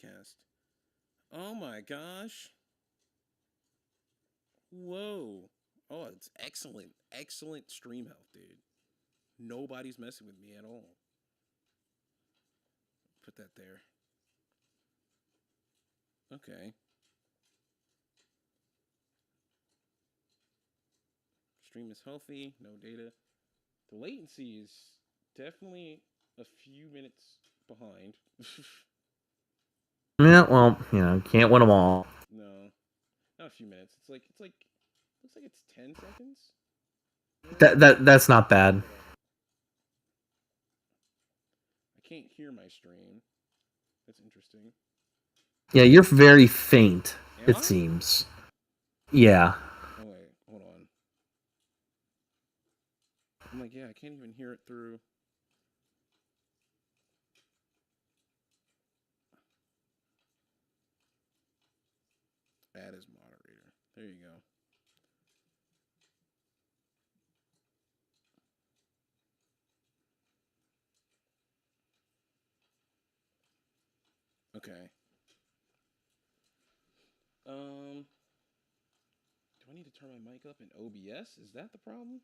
broadcast. Oh my gosh. Whoa. Oh, it's excellent. Excellent stream health, dude. Nobody's messing with me at all. Put that there. Okay. Stream is healthy. No data. The latency is definitely a few minutes behind. Yeah, well, can't win them all. No, not a few minutes. Looks like it's 10 seconds. That's not bad. I can't hear my stream. That's interesting. Yeah, you're very faint. Am I? Seems. Yeah. Oh wait, hold on. I'm like, yeah, I can't even hear it through. Add as moderator. There you go. Okay. Do I need to turn my mic up in OBS? Is that the problem?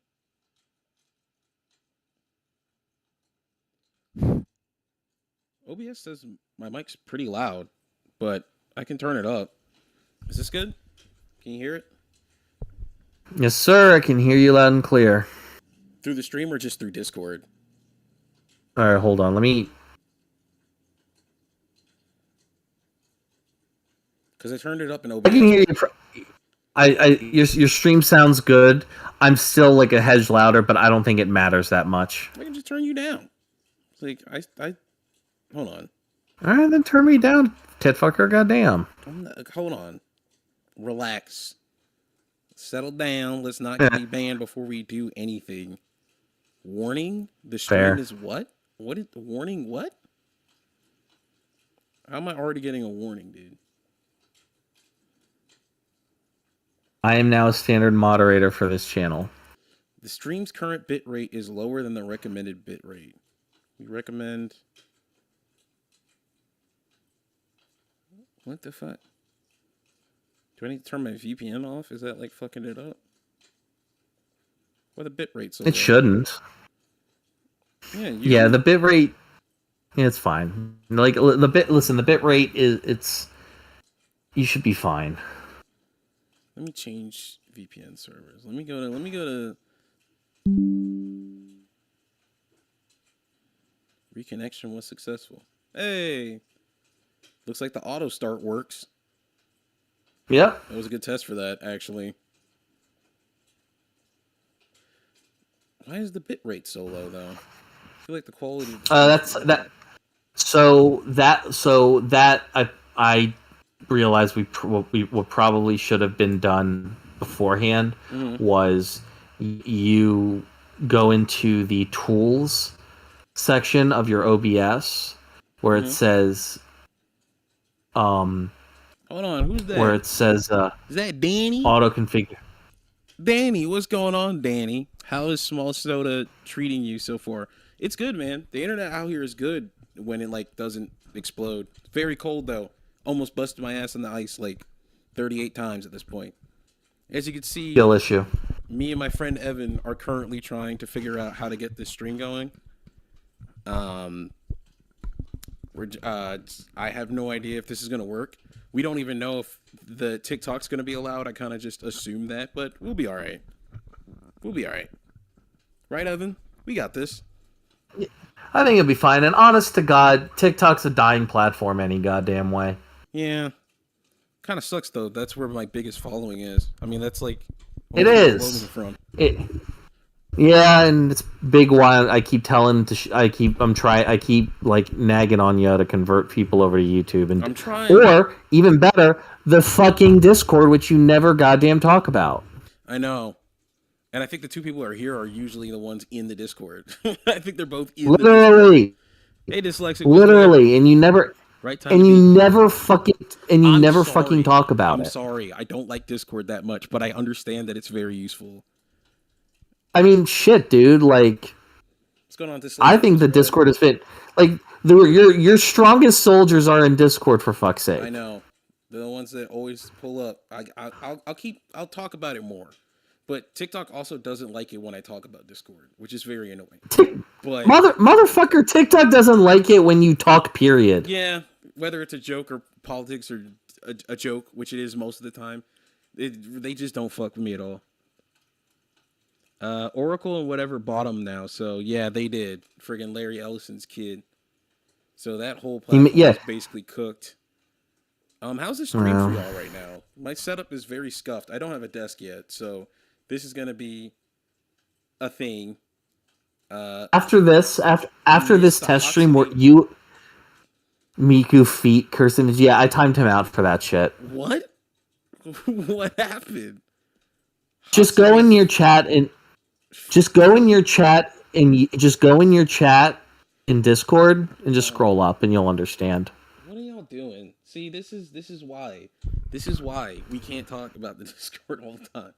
OBS says my mic's pretty loud, but I can turn it up. Is this good? Can you hear it? Yes, sir. I can hear you loud and clear. Through the stream or just through Discord? All right, hold on. Let me... Because I turned it up in OBS. I can hear you. Your stream sounds good. I'm still like a hedge louder, but I don't think it matters that much. I can just turn you down. It's like, I hold on. All right, then turn me down, tit fucker. Goddamn. Hold on. Relax. Settle down. Let's not get banned before we do anything. Warning? The stream is what? What is the warning? What? How am I already getting a warning, dude? I am now a standard moderator for this channel. The stream's current bit rate is lower than the recommended bit rate. We recommend... What the fuck? Do I need to turn my VPN off? Is that like fucking it up? What the bit rate so It shouldn't. Yeah, the bit rate... Yeah, it's fine. Like, listen, the bit rate is... You should be fine. Let me change VPN servers. Let me go to reconnection was successful. Hey, looks like the auto start works. Yep. That was a good test for that, actually. Why is the bit rate so low, though? I feel like the quality. I realized what probably should have been done beforehand was you go into the tools section of your OBS where it says hold on, who's that? Where it says is that Danny? Auto configure. Danny, what's going on, Danny? How is Small Soda treating you so far? It's good, man. The internet out here is good when it like doesn't explode. It's very cold though. Almost busted my ass on the ice like 38 times at this point. As you can see, skill issue. Me and my friend Evan are currently trying to figure out how to get this stream going. I have no idea if this is gonna work. We don't even know if the TikTok's gonna be allowed. I kind of just assume that, but we'll be all right. We'll be all right. Right, Evan? We got this. I think it'll be fine. And honest to God, TikTok's a dying platform any goddamn way. Yeah. Kind of sucks, though. That's where my biggest following is. I mean, that's like... It is. From. Yeah, and it's big while I keep telling I keep like nagging on you to convert people over to YouTube, and I'm trying. Or even better, the fucking Discord, which you never goddamn talk about. I know. And I think the two people who are here are usually the ones in the Discord. I think they're both in literally. The Discord. Hey, dyslexic. Literally, and you never. Right time. And you never fucking talk about it. I'm sorry. I don't like Discord that much, but I understand that it's very useful. I mean, shit, dude. Like, what's going on? I think the Discord has been like Your strongest soldiers are in Discord, for fuck's sake. I know. They're the ones that always pull up. I'll talk about it more. But TikTok also doesn't like it when I talk about Discord, which is very annoying. But motherfucker, TikTok doesn't like it when you talk, period. Yeah, whether it's a joke or politics or a joke, which it is most of the time, they just don't fuck with me at all. Oracle and whatever bottom now, so yeah, they did. Friggin' Larry Ellison's kid. So that whole platform is basically cooked. How's the stream for y'all right now? My setup is very scuffed. I don't have a desk yet, so this is gonna be a thing. After this test stream where you Miku feet cursing, yeah, I timed him out for that shit. What? What happened? Just go in your chat in Discord and just scroll up and you'll understand. What are y'all doing? See, this is why we can't talk about the Discord all the time.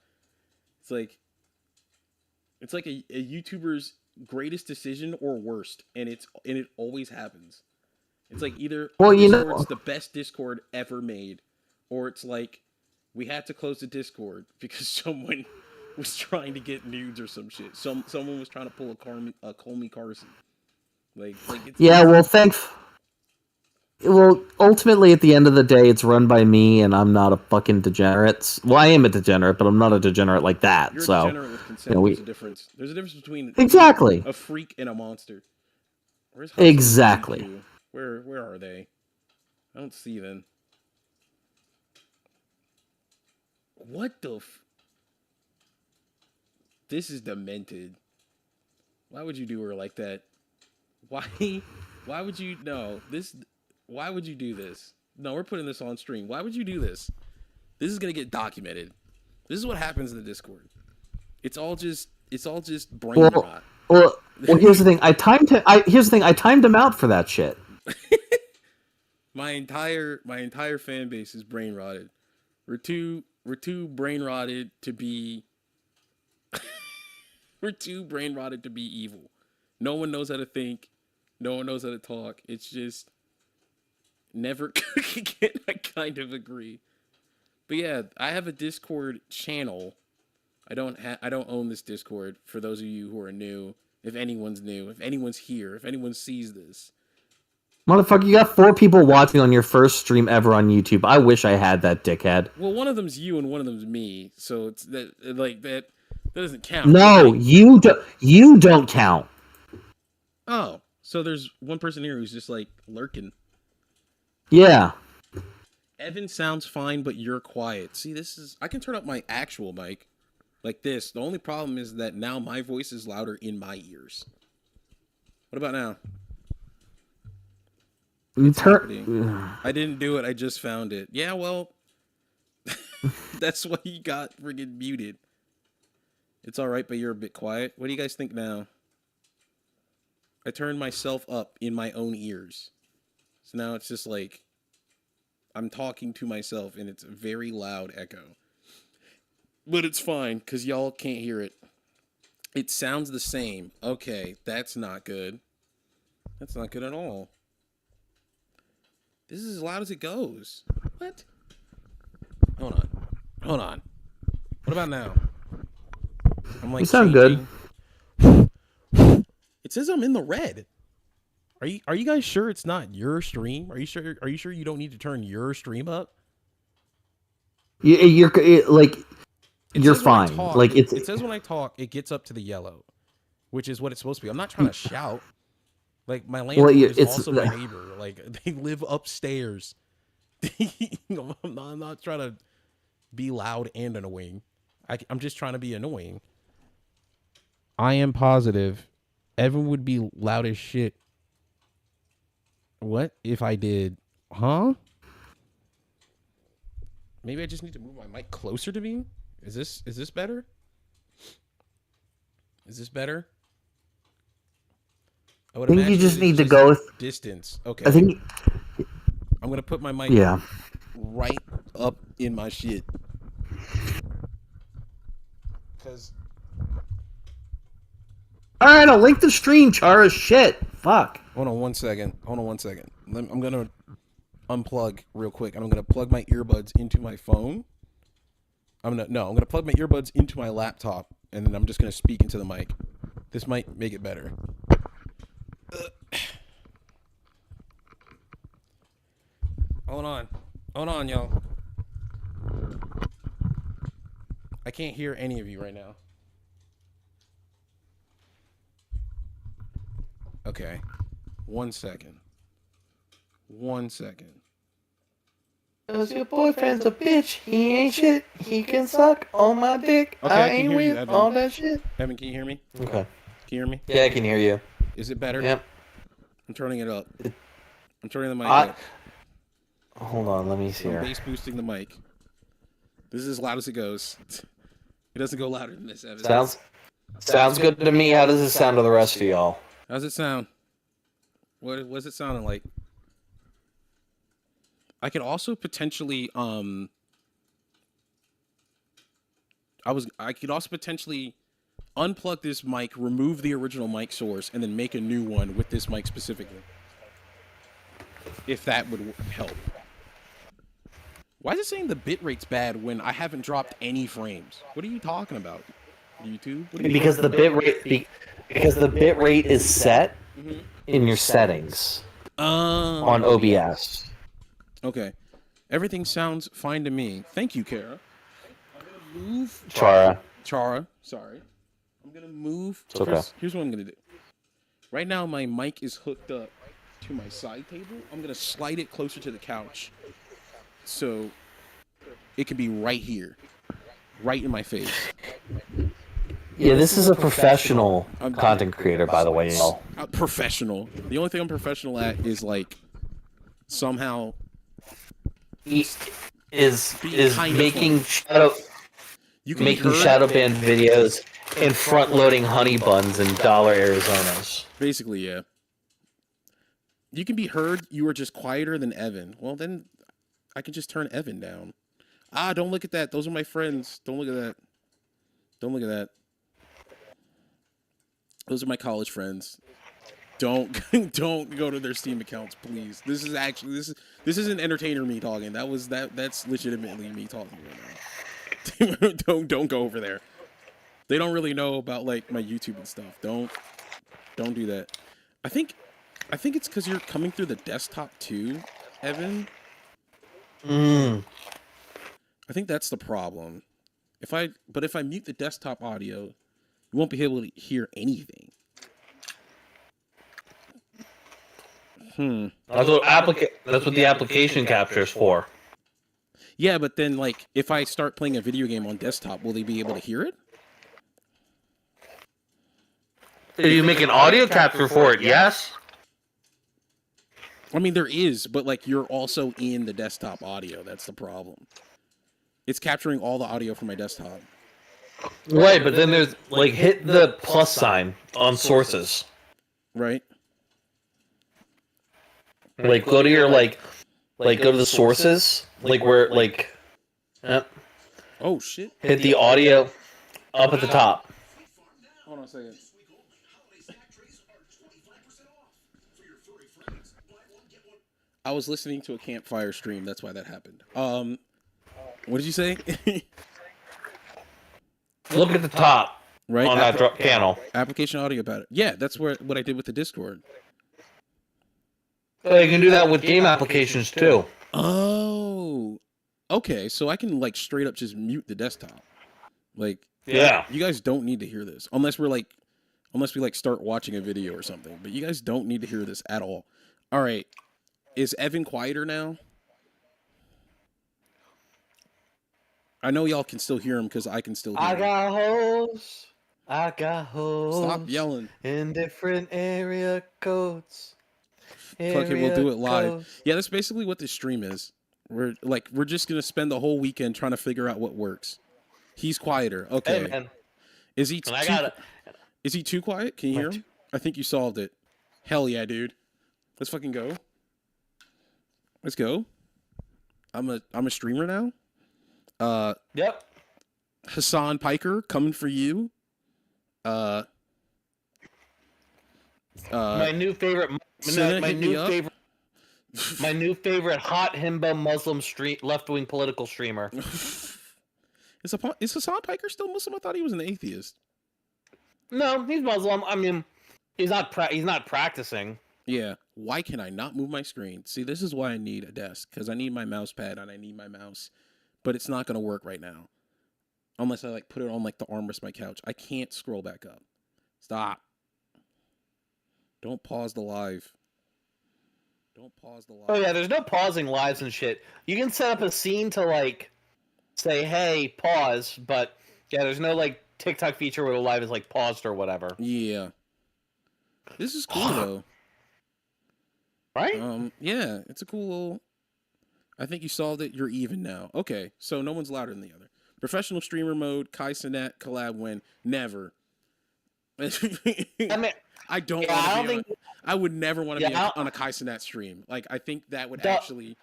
It's like a YouTuber's greatest decision or worst, and it always happens. It's like either Discord's the best Discord ever made, or it's like we had to close the Discord because someone was trying to get nudes or some shit. Someone was trying to pull a Colmy Carson. Well, ultimately, at the end of the day, it's run by me, and I'm not a fucking degenerate. Well, I am a degenerate, but I'm not a degenerate like that. You're so, a degenerate with consent. There's a difference. There's a difference between a freak and a monster. Where's exactly. Where are they? I don't see them. What the This is demented. Why would you do her like that? Why would you Why would you do this? No, we're putting this on stream. Why would you do this? This is gonna get documented. This is what happens in the Discord. It's all just brain rot. Well, here's the thing. I timed him out for that shit. My entire fan base is brain rotted. We're too brain rotted to be we're too brain rotted to be evil. No one knows how to think. No one knows how to talk. It's just never again, I kind of agree. But yeah, I have a Discord channel. I don't own this Discord, for those of you who are new. If anyone's new, if anyone's here, if anyone sees this. Motherfucker, you got 4 people watching on your first stream ever on YouTube. I wish I had that, dickhead. Well, one of them's you and one of them's me, so it's that doesn't count. No, you don't count. Oh, so there's one person here who's just like lurking. Yeah. Evan sounds fine, but you're quiet. See, I can turn up my actual mic like this. The only problem is that now my voice is louder in my ears. What about now? I didn't do it. I just found it. Yeah, well, that's why you got friggin' muted. It's all right, but you're a bit quiet. What do you guys think now? I turned myself up in my own ears. So now it's just like I'm talking to myself, and it's a very loud echo. But it's fine, because y'all can't hear it. It sounds the same. Okay, that's not good. That's not good at all. This is as loud as it goes. What? Hold on. What about now? I'm like, you sound good. It says I'm in the red. Are you guys sure it's not your stream? Are you sure you don't need to turn your stream up? You're fine. It says when I talk, it gets up to the yellow, which is what it's supposed to be. I'm not trying to shout. Like, my landlord is also my neighbor. Like, they live upstairs. I'm not trying to be loud and annoying. I'm just trying to be annoying. I am positive Evan would be loud as shit. What if I did? Huh? Maybe I just need to move my mic closer to me? Is this better? Is this better? I think you just need to go with distance. Okay. I think I'm gonna put my mic right up in my shit. Alright, I'll link the stream, Chara. Shit. Fuck. Hold on 1 second. Hold on 1 second. I'm gonna unplug real quick. I'm gonna plug my earbuds into my phone. I'm gonna plug my earbuds into my laptop, and then I'm just gonna speak into the mic. This might make it better. Hold on, y'all. I can't hear any of you right now. Okay. 1 second. 1 second. Cause your boyfriend's a bitch. He ain't shit. He can suck on my dick. Okay, I I can ain't hear you, with Evan. all that shit. Evan, can you hear me? Okay. Can you hear me? Yeah, I can hear you. Is it better? Yep. I'm turning it up. I'm turning the mic up. Hold on, let me see I'm here. bass boosting the mic. This is as loud as it goes. It doesn't go louder than this, Evan. Sounds good to me. How does it sound to the rest of y'all? How's it sound? What's it sounding like? I could also potentially I could also potentially unplug this mic, remove the original mic source, and then make a new one with this mic specifically. If that would help. Why is it saying the bit rate's bad when I haven't dropped any frames? What are you talking about, YouTube? Because the bit rate is set in your settings on OBS. Okay. Everything sounds fine to me. Thank you, Kara. I'm gonna move Chara. Sorry. I'm gonna move. It's okay. Here's what I'm gonna do. Right now, my mic is hooked up to my side table. I'm gonna slide it closer to the couch, so it can be right here, right in my face. Yeah, this is a professional content creator, by the way, y'all. Professional. The only thing I'm professional at is like somehow is making making shadow banned videos and front loading honey buns in Dollar Arizonas. Basically, yeah. You can be heard. You are just quieter than Evan. Well, then I can just turn Evan down. Don't look at that. Those are my friends. Don't look at that. Don't look at that. Those are my college friends. Don't go to their Steam accounts, please. This is an entertainer me talking. That's legitimately me talking right now. don't go over there. They don't really know about like my YouTube and stuff. Don't do that. I think it's because you're coming through the desktop too, Evan. I think that's the problem. If I mute the desktop audio, you won't be able to hear anything. That's what the application captures for. Yeah, but then like if I start playing a video game on desktop, will they be able to hear it? If you make an audio capture for it, yes. I mean, there is, but like you're also in the desktop audio. That's the problem. It's capturing all the audio from my desktop. Right, but then there's like hit the plus sign on sources. Right. Like go to your go to the sources, like where Oh shit. hit the audio up at the top. Hold on a second. I was listening to a campfire stream. That's why that happened. What did you say? Look at the top, Right on that panel. Application audio pattern. Yeah, that's what I did with the Discord. So you can do that with game applications too. Oh, okay. So I can like straight up just mute the desktop. Like, Yeah. you guys don't need to hear this unless we start watching a video or something. But you guys don't need to hear this at all. All right. Is Evan quieter now? I know y'all can still hear him because I can still hear him. I got hoes. Stop yelling. In different area codes. Fuck it, we'll do it live. Yeah, that's basically what this stream is. We're just gonna spend the whole weekend trying to figure out what works. He's quieter. Okay. Hey, man. Is he too quiet? Can you hear him? I think you solved it. Hell yeah, dude. Let's fucking go. Let's go. I'm a streamer now. Yep. Hassan Piker coming for you. My new favorite. Senna, My hit me new up. favorite. My new favorite hot himbo Muslim left-wing political streamer. Is Hassan Piker still Muslim? I thought he was an atheist. No, he's Muslim. I mean, he's not practicing. Yeah. Why can I not move my screen? See, this is why I need a desk, because I need my mouse pad and I need my mouse, but it's not going to work right now unless I like put it on like the armrest of my couch. I can't scroll back up. Stop. Don't pause the live. Don't pause the live. Oh yeah, there's no pausing lives and shit. You can set up a scene to like say, "Hey, pause," but yeah, there's no like TikTok feature where the live is like paused or whatever. Yeah. This is cool though. Right? Yeah, it's a cool little... I think you solved it. You're even now. Okay, so no one's louder than the other. Professional streamer mode, Kai Cenat collab win. Never. I mean, I don't want to be on... I would never want to be on a Kai Cenat stream. Like, I think that would actually...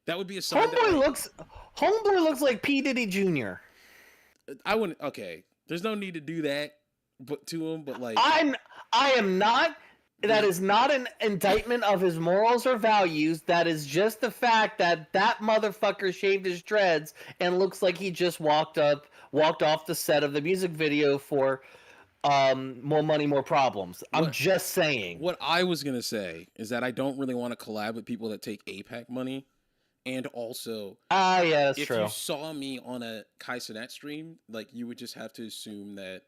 That would be a sign Homeboy looks like P. Diddy Jr. I wouldn't... Okay, there's no need to do that to him, but like... I am not... That is not an indictment of his morals or values. That is just the fact that that motherfucker shaved his dreads and looks like he just walked off the set of the music video for More Money, More Problems. I'm just saying. What I was going to say is that I don't really want to collab with people that take APAC money. And also, yeah, that's true. If you saw me on a Kai Cenat stream, like, you would just have to assume that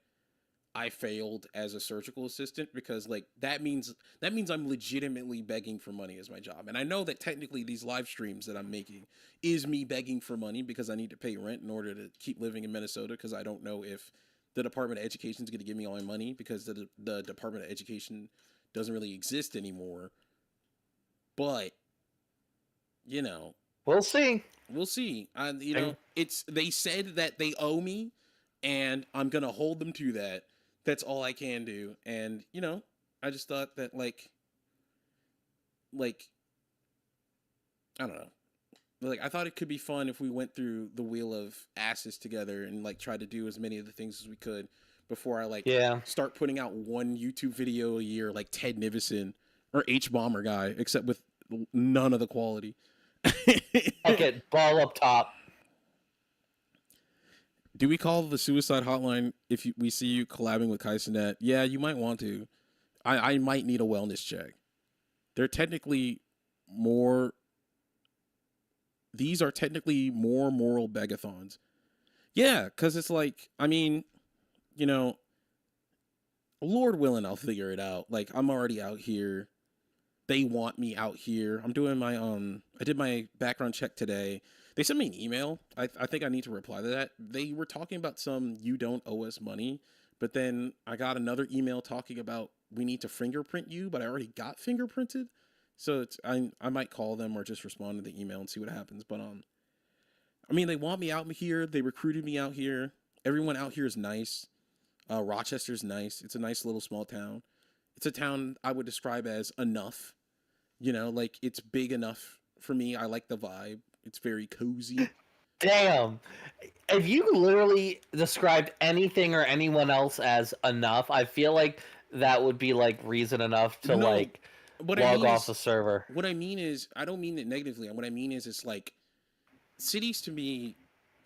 I failed as a surgical assistant, because like that means I'm legitimately begging for money as my job. And I know that technically these live streams that I'm making is me begging for money because I need to pay rent in order to keep living in Minnesota, because I don't know if the Department of Education is going to give me all my money, because the Department of Education doesn't really exist anymore. But you know, we'll see. We'll see. You know, they said that they owe me, and I'm going to hold them to that. That's all I can do. And, you know, I just thought that, like, I don't know. Like, I thought it could be fun if we went through the wheel of asses together and, like, tried to do as many of the things as we could before I, like, start putting out one YouTube video a year like Ted Nivison or H-Bomber guy, except with none of the quality. Okay, ball up top. Do we call the suicide hotline if we see you collabing with Kai Cenat? Yeah, you might want to. I might need a wellness check. They're technically more... These are technically more moral begathons. Yeah, because it's like, I mean, you know, Lord willing, I'll figure it out. Like, I'm already out here. They want me out here. I'm doing my, I did my background check today. They sent me an email. I think I need to reply to that. They were talking about some "you don't owe us money," but then I got another email talking about we need to fingerprint you, but I already got fingerprinted. So it's I might call them or just respond to the email and see what happens. But I mean, they want me out here. They recruited me out here. Everyone out here is nice. Rochester's nice. It's a nice little small town. It's a town I would describe as enough. You know, like, it's big enough for me. I like the vibe. It's very cozy. Damn. If you literally described anything or anyone else as enough, I feel like that would be, like, reason enough to, log off the server. What I mean is, I don't mean it negatively. What I mean is, it's like, cities to me,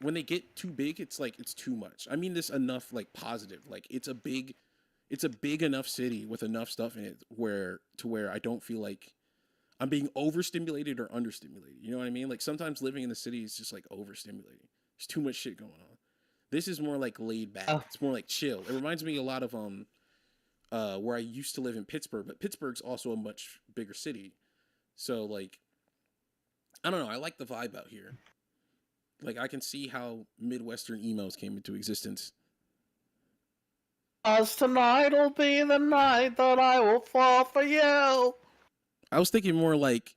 when they get too big, it's like, it's too much. I mean this enough, like, positive. Like, it's a big enough city with enough stuff in it where I don't feel like I'm being overstimulated or understimulated. You know what I mean? Like, sometimes living in the city is just like overstimulating. There's too much shit going on. This is more like laid back. It's more like chill. It reminds me a lot of where I used to live in Pittsburgh, but Pittsburgh's also a much bigger city. So like, I don't know. I like the vibe out here. Like, I can see how Midwestern emos came into existence. As tonight'll be the night that I will fall for you. I was thinking more like,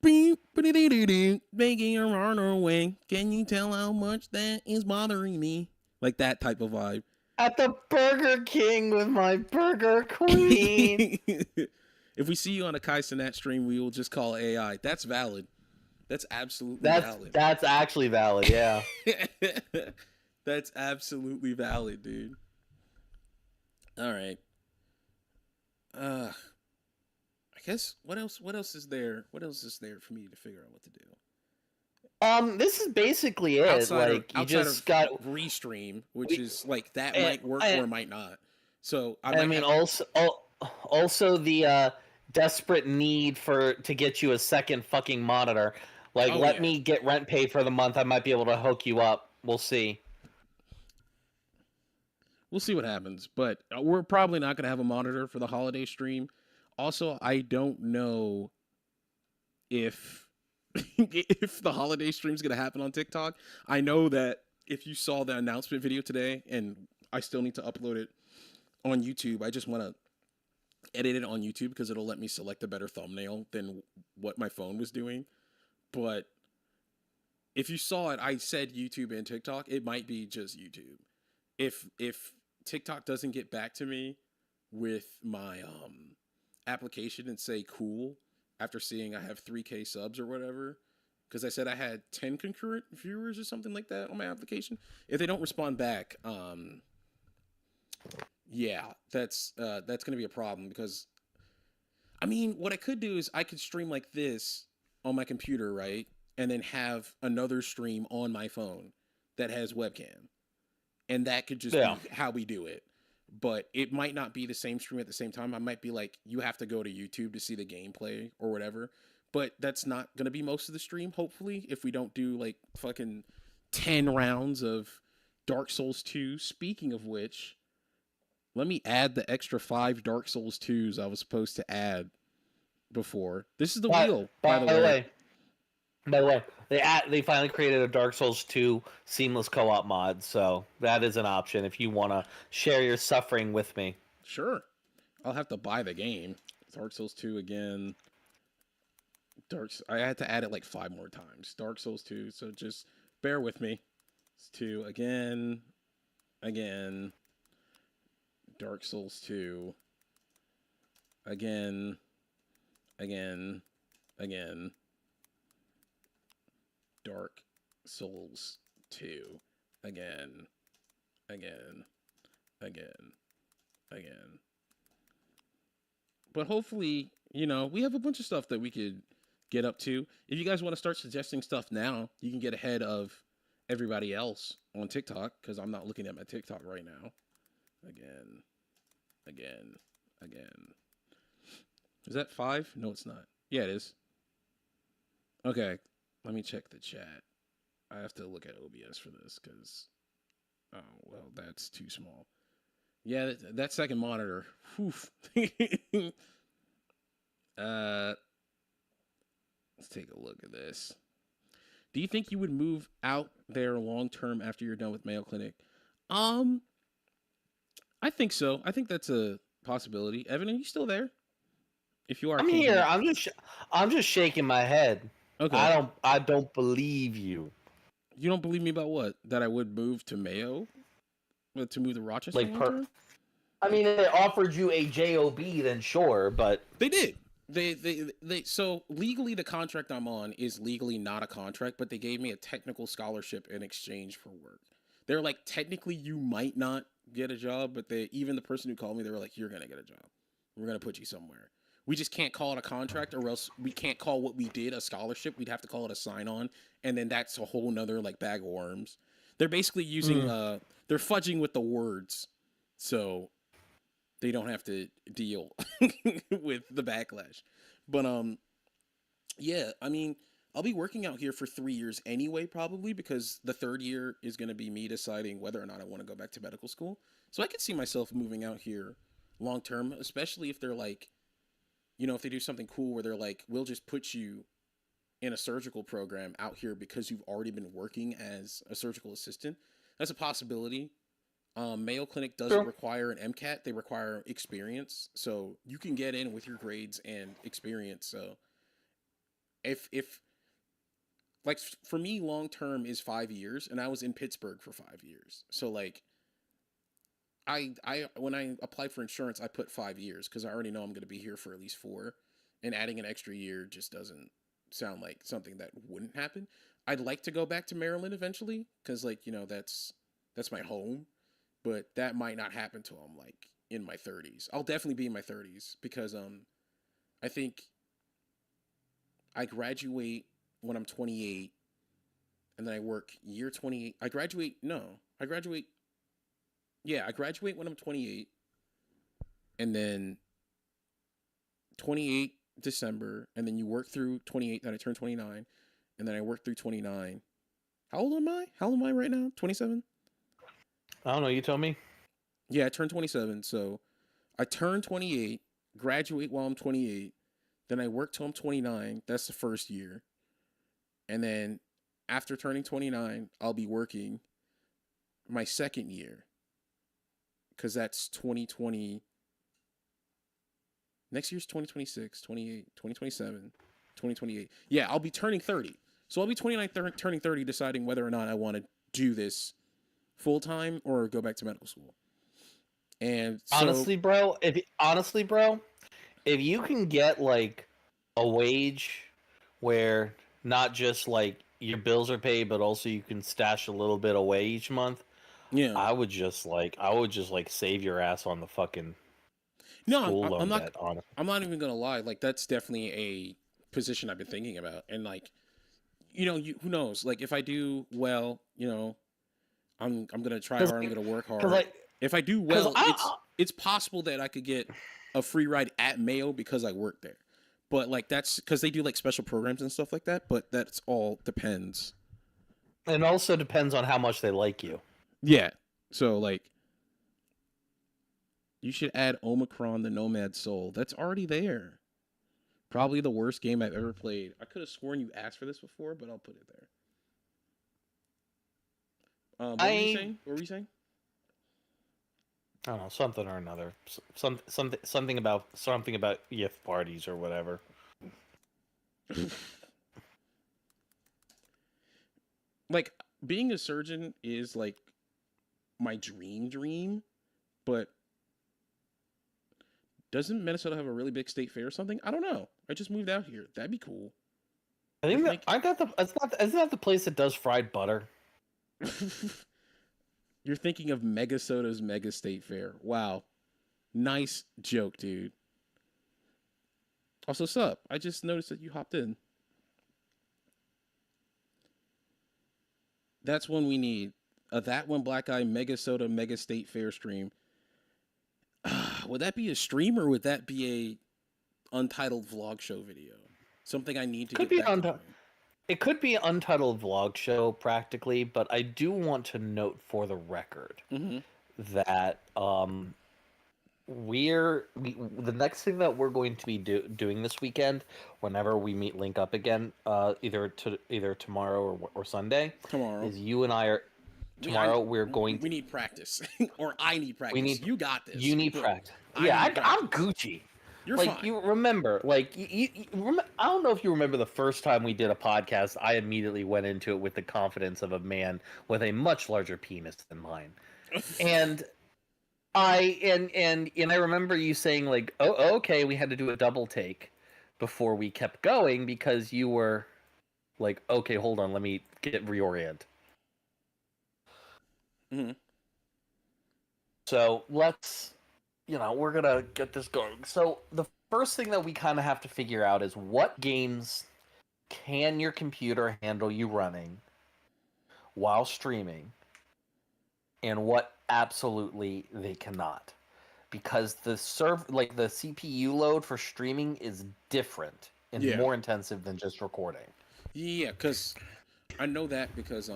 making her run away. Can you tell how much that is bothering me? Like that type of vibe. At the Burger King with my Burger Queen. If we see you on a Kai Cenat stream, we will just call AI. That's valid. That's absolutely valid. That's actually valid, yeah. That's absolutely valid, dude. All right. I guess what else? What else is there? What else is there for me to figure out what to do This is basically it. Like, you outside just of got restream, which we, is like that and, might work and, or might not. So I I might mean, have. also the desperate need to get you a second fucking monitor. Like, Oh let yeah, me get rent paid for the month. I might be able to hook you up. We'll see. we'll see what happens. But we're probably not gonna have a monitor for the holiday stream. Also, I don't know if if the holiday stream is gonna happen on TikTok. I know that if you saw the announcement video today, and I still need to upload it on YouTube. I just want to edit it on YouTube because it'll let me select a better thumbnail than what my phone was doing. But if you saw it, I said YouTube and TikTok. It might be just YouTube. If TikTok doesn't get back to me with my application and say cool after seeing I have 3K subs or whatever, because I said I had 10 concurrent viewers or something like that on my application. If they don't respond back, yeah, that's gonna be a problem because I mean, what I could do is I could stream like this on my computer, right? And then have another stream on my phone that has webcam. And that could just be Yeah. how we do it. But it might not be the same stream at the same time. I might be like, you have to go to YouTube to see the gameplay or whatever. But that's not going to be most of the stream, hopefully, if we don't do like fucking 10 rounds of Dark Souls 2. Speaking of which, let me add the extra 5 Dark Souls 2s I was supposed to add before. This is the wheel, by By the the way. way, by the way, they finally created a Dark Souls 2 seamless co-op mod, so that is an option if you want to share your suffering with me. Sure. I'll have to buy the game. Dark Souls 2 again. I had to add it like 5 more times. Dark Souls 2, so just bear with me. It's 2 again. Again. Dark Souls 2. Again. Again. Again. Dark Souls 2. Again. Again. Again. Again. But hopefully, we have a bunch of stuff that we could get up to. If you guys want to start suggesting stuff now, you can get ahead of everybody else on TikTok because I'm not looking at my TikTok right now. Again. Again. Again. Is that 5? No, it's not. Yeah, it is. Okay. Let me check the chat. I have to look at OBS for this because, oh, well, that's too small. Yeah, that second monitor. Whew. Let's take a look at this. Do you think you would move out there long term after you're done with Mayo Clinic? I think so. I think that's a possibility. Evan, are you still there? If you are, I'm can here. you? I'm just shaking my head. Okay. I don't believe you. You don't believe me about what? That I would move to Mayo? To move to Rochester Like long term? I mean, if they offered you a job, then sure, but They did. They so legally the contract I'm on is legally not a contract, but they gave me a technical scholarship in exchange for work. They're like, technically you might not get a job, but even the person who called me, they were like, you're gonna get a job. We're gonna put you somewhere. We just can't call it a contract, or else we can't call what we did a scholarship. We'd have to call it a sign on, and then that's a whole nother like bag of worms. They're basically using they're fudging with the words. So they don't have to deal with the backlash. But yeah, I mean, I'll be working out here for 3 years anyway, probably because the third year is going to be me deciding whether or not I want to go back to medical school. So I could see myself moving out here long term, especially if they're like, if they do something cool where they're like, we'll just put you in a surgical program out here because you've already been working as a surgical assistant. That's a possibility. Mayo Clinic doesn't require an MCAT; they require experience. So you can get in with your grades and experience. So if like for me, long term is 5 years, and I was in Pittsburgh for 5 years. So like, I when I applied for insurance, I put 5 years because I already know I'm going to be here for at least 4, and adding an extra year just doesn't sound like something that wouldn't happen. I'd like to go back to Maryland eventually because like that's my home, but that might not happen till I'm like in my 30s. I'll definitely be in my 30s because I think I graduate when I'm 28 and then I work year 28. I graduate when I'm 28 and then 28 December and then you work through 28, then I turn 29 and then I work through 29. How old am I? How old am I right now? 27? I don't know. You tell me. Yeah, I turned 27. So I turn 28, graduate while I'm 28, then I work till I'm 29. That's the first year. And then after turning 29, I'll be working my second year. Because that's 2020. Next year's 2026, 28, 2027, 2028. Yeah, I'll be turning 30. So I'll be 29, turning 30, deciding whether or not I want to do this full time or go back to medical school. And so, Honestly, bro, if you can get like a wage where not just like your bills are paid, but also you can stash a little bit away each month, yeah. I would just like save your ass on the fucking No, school I'm loan not. debt. Honestly, I'm not even gonna lie. Like that's definitely a position I've been thinking about, and like, who knows? Like if I do well, I'm gonna try hard. I'm gonna work because hard. If I do well, I it's possible that I could get a free ride at Mayo because I work there. But like that's because they do like special programs and stuff like that. But that's all depends. it also depends on how much they like you. Yeah. So like, you should add Omicron the Nomad Soul. That's already there. Probably the worst game I've ever played. I could have sworn you asked for this before, but I'll put it there. What were you saying? What were you saying? I don't know, something or another. Something about youth parties or whatever. Like being a surgeon is like my dream, but doesn't Minnesota have a really big state fair or something? I don't know. I just moved out here. That'd be cool. I think that I got the. Isn't that the place that does fried butter? You're thinking of Megasoda's Mega State Fair. Wow. Nice joke, dude. Also, sup? I just noticed that you hopped in. That's one we need. That one Black Eye Mega Soda Mega State Fair stream. Would that be a stream or would that be a untitled vlog show video? Something I need to Could get be back to doing. It could be an untitled vlog show practically, but I do want to note for the record that the next thing that we're going to be doing this weekend, whenever we link up again, either tomorrow or Sunday, Tomorrow is you and I are tomorrow. We're going. We need practice, or I need practice. We need. You got this. You need practice. I'm Gucci. You're like fine. you remember, like I don't know if you remember the first time we did a podcast. I immediately went into it with the confidence of a man with a much larger penis than mine, and I remember you saying like, "Oh, okay, we had to do a double take before we kept going because you were like, okay, hold on, let me get reorient." So let's. We're gonna get this going. So the first thing that we kind of have to figure out is what games can your computer handle you running while streaming, and what absolutely they cannot, because the CPU load for streaming is different and more intensive than just recording. Yeah, because I know that because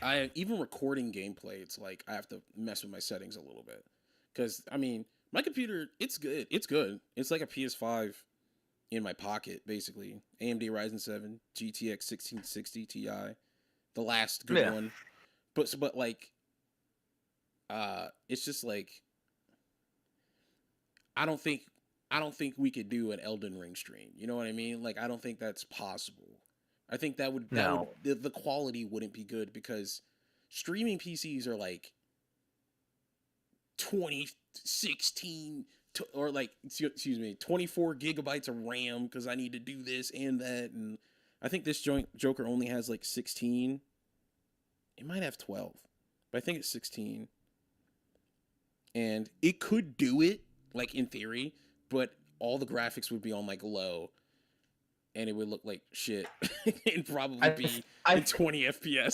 I even recording gameplay, it's like I have to mess with my settings a little bit. Because, I mean, my computer, it's good. It's good. It's like a PS5 in my pocket, basically. AMD Ryzen 7, GTX 1660 Ti. The last good one. But like, it's just like, I don't think we could do an Elden Ring stream. You know what I mean? Like, I don't think that's possible. I think the quality wouldn't be good because streaming PCs are like 2016 or like 24 gigabytes of RAM because I need to do this and that, and I think this Joker only has like 16. It might have 12, but I think it's 16. and it could do it, like in theory, but all the graphics would be on like low, and it would look like shit, and probably be in 20 FPS.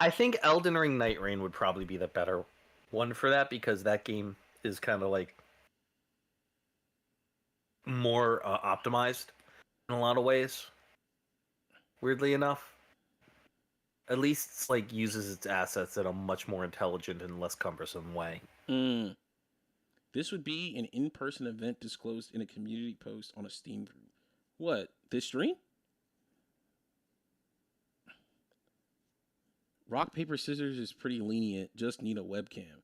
I think Elden Ring Night Rain would probably be the better one for that, because that game is kind of like more optimized in a lot of ways. Weirdly enough, at least it's like uses its assets in a much more intelligent and less cumbersome way. This would be an in-person event disclosed in a community post on a Steam group. What, this stream? Rock, paper, scissors is pretty lenient. Just need a webcam.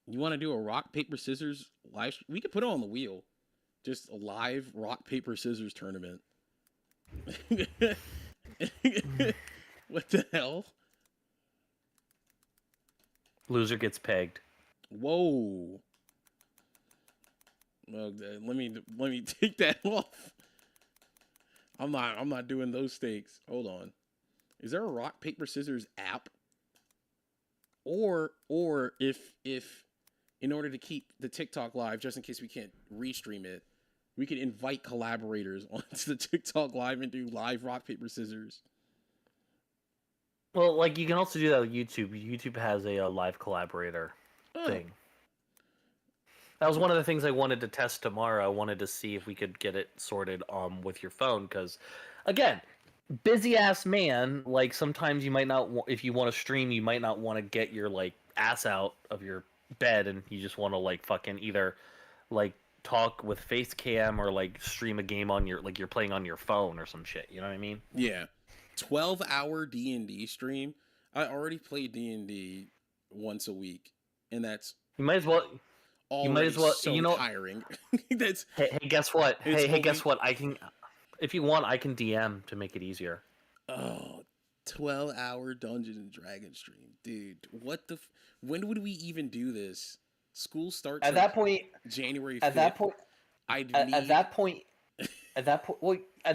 You want to do a rock, paper, scissors live? We could put it on the wheel. Just a live rock, paper, scissors tournament. What the hell? Loser gets pegged. Whoa. Okay, let me take that off. I'm not doing those stakes. Hold on. Is there a rock, paper, scissors app? Or if in order to keep the TikTok live, just in case we can't restream it, we could invite collaborators onto the TikTok live and do live rock, paper, scissors. Well, like you can also do that with YouTube. YouTube has a live collaborator thing. That was one of the things I wanted to test tomorrow. I wanted to see if we could get it sorted with your phone, because, again, busy ass man. Like sometimes you might not, if you want to stream, you might not want to get your like ass out of your bed, and you just want to like fucking either like talk with face cam or like stream a game on your, like you're playing on your phone or some shit. You know what I mean? Yeah. 12-hour D&D stream. I already play D&D once a week, and that's you might as well so you know, tiring. That's hey, guess what? Hey, guess what? I can, if you want, I can DM to make it easier. 12-hour Dungeons and Dragons stream, dude. What the? When would we even do this? School starts at that point. January 5th. At that point, at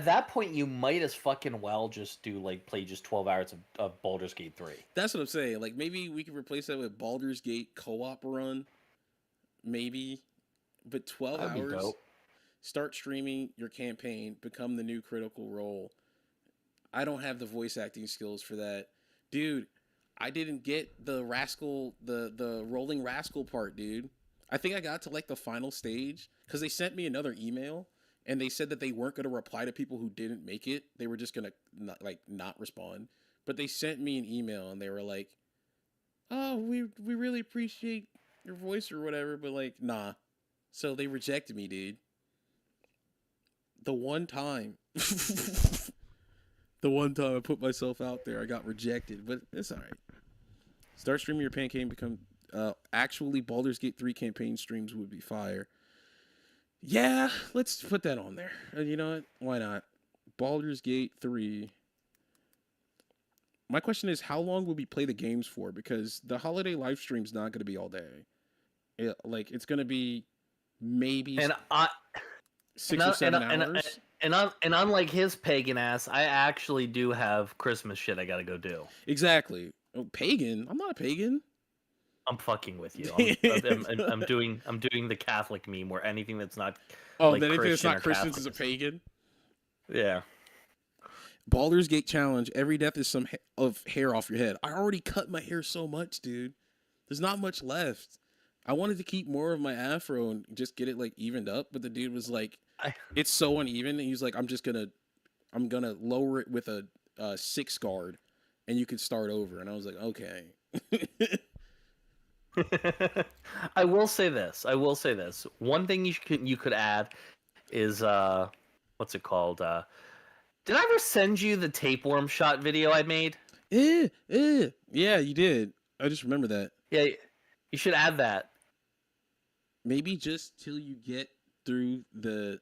that point, you might as fucking well just do like play just 12 hours of Baldur's Gate 3. That's what I'm saying. Like maybe we could replace that with Baldur's Gate co-op run. Maybe, but 12 That'd hours. Be dope. Start streaming your campaign. Become the new Critical Role. I don't have the voice acting skills for that, dude. I didn't get the rascal, the rolling rascal part, dude. I think I got to like the final stage because they sent me another email and they said that they weren't going to reply to people who didn't make it. They were just going to not respond. But they sent me an email and they were like, "Oh, we really appreciate your voice or whatever," but like, nah. So they rejected me, dude. The one time I put myself out there, I got rejected, but it's all right. Start streaming your campaign. Become actually Baldur's Gate 3 campaign streams would be fire. Yeah, let's put that on there. You know what? Why not? Baldur's Gate 3. My question is, how long will we play the games for? Because the holiday live stream's not going to be all day. It's going to be maybe 6 or 7 hours. And unlike his pagan ass, I actually do have Christmas shit I gotta go do. Exactly. Oh, pagan? I'm not a pagan. I'm fucking with you. I'm doing the Catholic meme where anything that's not anything that's not Christians is a pagan. Yeah. Baldur's Gate challenge. Every death is some of hair off your head. I already cut my hair so much, dude. There's not much left. I wanted to keep more of my afro and just get it like evened up, but the dude was like, it's so uneven. And he's like, I'm gonna lower it with a 6 guard, and you can start over. And I was like, okay. I will say this. One thing you could add is what's it called? Did I ever send you the tapeworm shot video I made? Yeah, you did. I just remember that. Yeah, you should add that. Maybe just till you get through the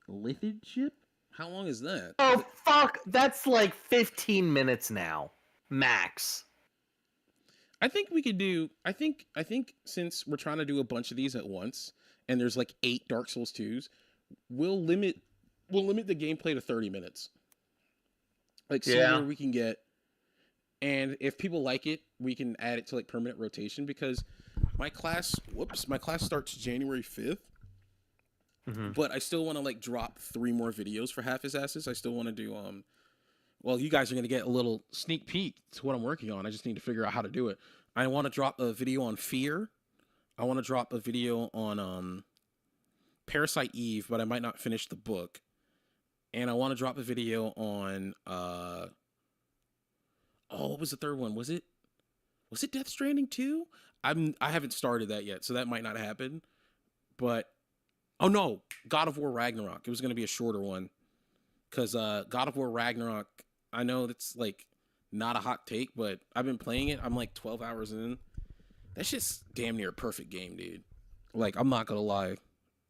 lithid ship? How long is that? Oh, fuck. That's like 15 minutes now. Max. I think we could do... I think since we're trying to do a bunch of these at once, and there's like 8 Dark Souls 2s, we'll limit the gameplay to 30 minutes. Like, see where we can get... And if people like it, we can add it to like permanent rotation because my class starts January 5th. But I still want to like drop 3 more videos for Halfus Assus. I still want to do well, you guys are going to get a little sneak peek to what I'm working on. I just need to figure out how to do it. I want to drop a video on Fear. I want to drop a video on Parasite Eve, but I might not finish the book. And I want to drop a video on what was the third one? Was it Death Stranding 2? I haven't started that yet, so that might not happen. But oh no, God of War Ragnarok. It was going to be a shorter one. Cuz God of War Ragnarok, I know that's like not a hot take, but I've been playing it. I'm like 12 hours in. That shit's damn near a perfect game, dude. Like, I'm not going to lie.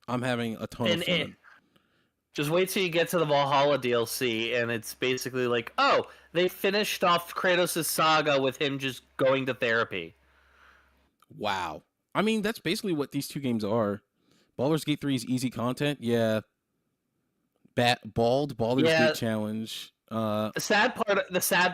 I'm having a ton of fun. Just wait till you get to the Valhalla DLC, and it's basically like, oh, they finished off Kratos' saga with him just going to therapy. Wow. I mean, that's basically what these 2 games are. Baldur's Gate 3 is easy content. Yeah. Baldur's Gate challenge. The sad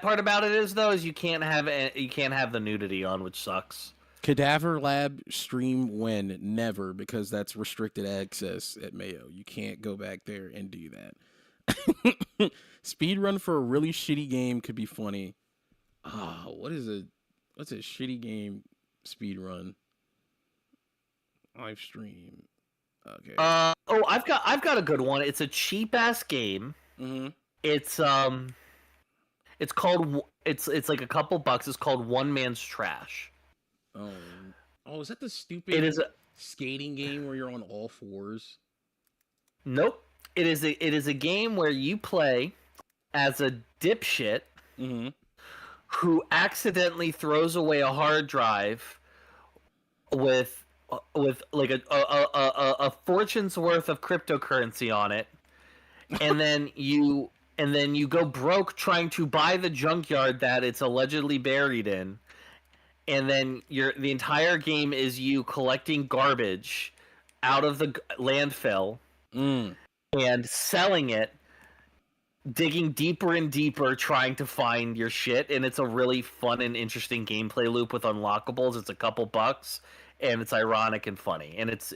part about it is though, is you can't have the nudity on, which sucks. Cadaver Lab stream when? Never, because that's restricted access at Mayo. You can't go back there and do that. Speedrun for a really shitty game could be funny. What's a shitty game speedrun? Live stream. Okay. I've got a good one. It's a cheap ass game. Mm-hmm. It's called it's like a couple bucks. It's called One Man's Trash. Oh, is that the stupid skating game where you're on all fours? Nope. It is a game where you play as a dipshit who accidentally throws away a hard drive with like a fortune's worth of cryptocurrency on it, and then you go broke trying to buy the junkyard that it's allegedly buried in. And then the entire game is you collecting garbage out of the landfill and selling it, digging deeper and deeper, trying to find your shit. And it's a really fun and interesting gameplay loop with unlockables. It's a couple bucks, and it's ironic and funny. And it's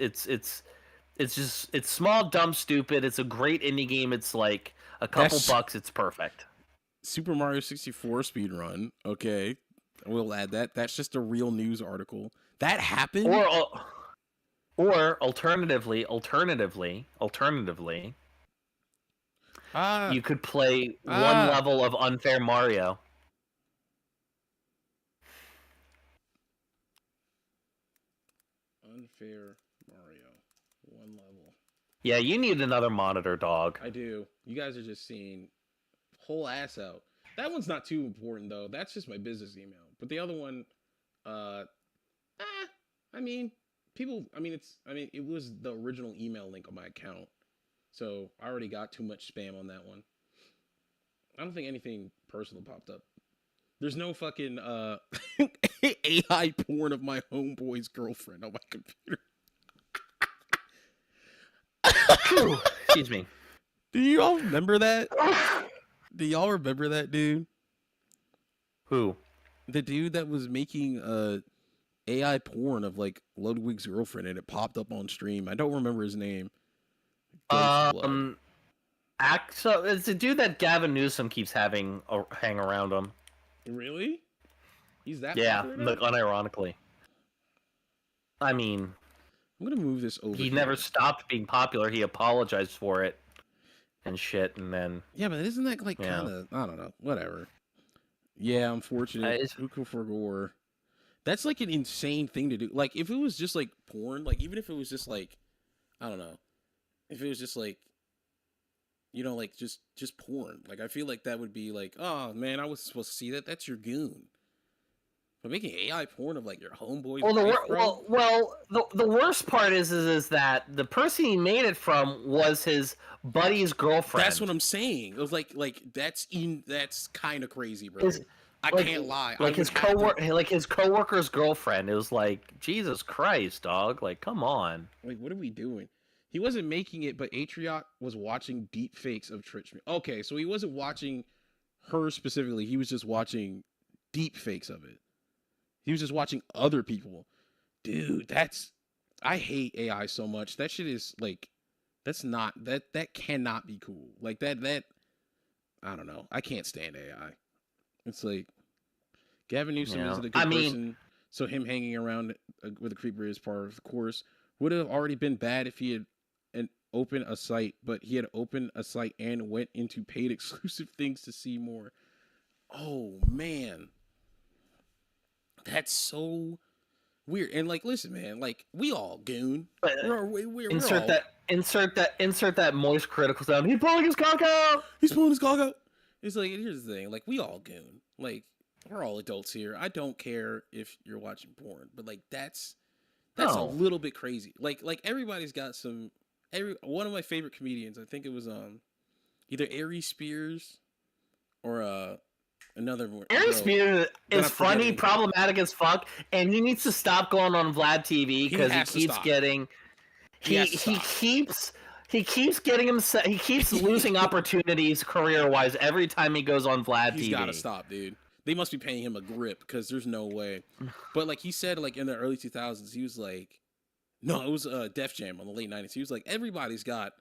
small, dumb, stupid. It's a great indie game. It's like a couple bucks. It's perfect. Super Mario 64 speedrun. Okay. We'll add that. That's just a real news article. That happened? Or alternatively, you could play one level of Unfair Mario. Unfair Mario. One level. Yeah, you need another monitor, dog. I do. You guys are just seeing whole ass out. That one's not too important though. That's just my business email. But the other one, it was the original email link on my account. So I already got too much spam on that one. I don't think anything personal popped up. There's no fucking AI porn of my homeboy's girlfriend on my computer. Excuse me. Do you all remember that? Do y'all remember that dude? Who? The dude that was making AI porn of like Ludwig's girlfriend, and it popped up on stream. I don't remember his name. So it's a dude that Gavin Newsom keeps having hang around him. Really? He's that? Yeah, like unironically. I mean, I'm gonna move this over. He never stopped being popular. He apologized for it and shit, and then but isn't that like kind of, I don't know, whatever. Yeah, unfortunate. Uko for gore. That's like an insane thing to do. Like if it was just like porn, like even if it was just like, I don't know, if it was just like, you know, like just porn. Like I feel like that would be like, oh man, I was supposed to see that. That's your goon. But making AI porn of like your homeboy. The worst part is that the person he made it from was his buddy's girlfriend. That's what I'm saying. It was like that's kind of crazy, bro. I can't lie. Like his coworker's girlfriend. It was like, Jesus Christ, dog. Like, come on. Like, what are we doing? He wasn't making it, but Atriot was watching deep fakes of Twitch. Okay, so he wasn't watching her specifically. He was just watching deep fakes of it. He was just watching other people. Dude, I hate AI so much. That shit is like, that cannot be cool. Like that I don't know. I can't stand AI. It's like Gavin Newsom isn't a good person, so him hanging around with a creeper is part of the course. Would have already been bad if he had opened a site, but he had opened a site and went into paid exclusive things to see more. Oh man, that's so weird. And like, listen, man, like we all goon. Insert that moist critical sound. He's pulling his cock out. He's pulling his cock out. It's like, here's the thing, like we all goon. Like we're all adults here. I don't care if you're watching porn, but like that's a little bit crazy. Like everybody's got some. One of my favorite comedians, I think it was either Ari Spears or another one. Ari Spears is funny, problematic as fuck, and he needs to stop going on Vlad TV because he keeps getting he keeps losing opportunities career-wise every time he goes on Vlad TV. He's got to stop, dude. They must be paying him a grip because there's no way. But like he said, like in the early 2000s, he was like, no, it was Def Jam on the late 90s. He was like, everybody's got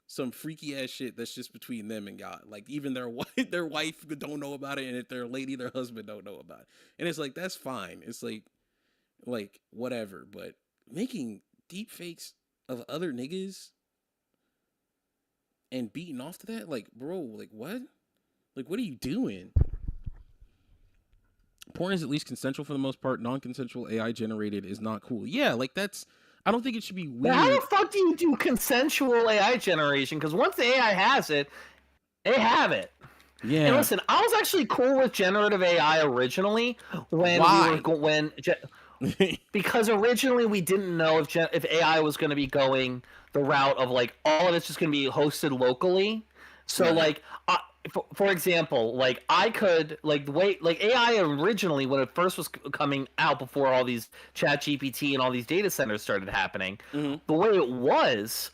some freaky ass shit that's just between them and God. Like even their wife don't know about it, and if their lady, their husband don't know about it. And it's like, that's fine. It's like whatever. But making deep fakes of other niggas and beating off to that, like, bro, like what? Like what are you doing? Porn is at least consensual for the most part. Non-consensual AI generated is not cool. Yeah, like that's. I don't think it should be weird. But how the fuck do you do consensual AI generation? Because once the AI has it, they have it. Yeah. And listen, I was actually cool with generative AI originally because originally we didn't know if AI was going to be going the route of like all of it's just going to be hosted locally. So like. For example, like I could like the way like AI originally when it first was coming out before all these Chat GPT and all these data centers started happening, the way it was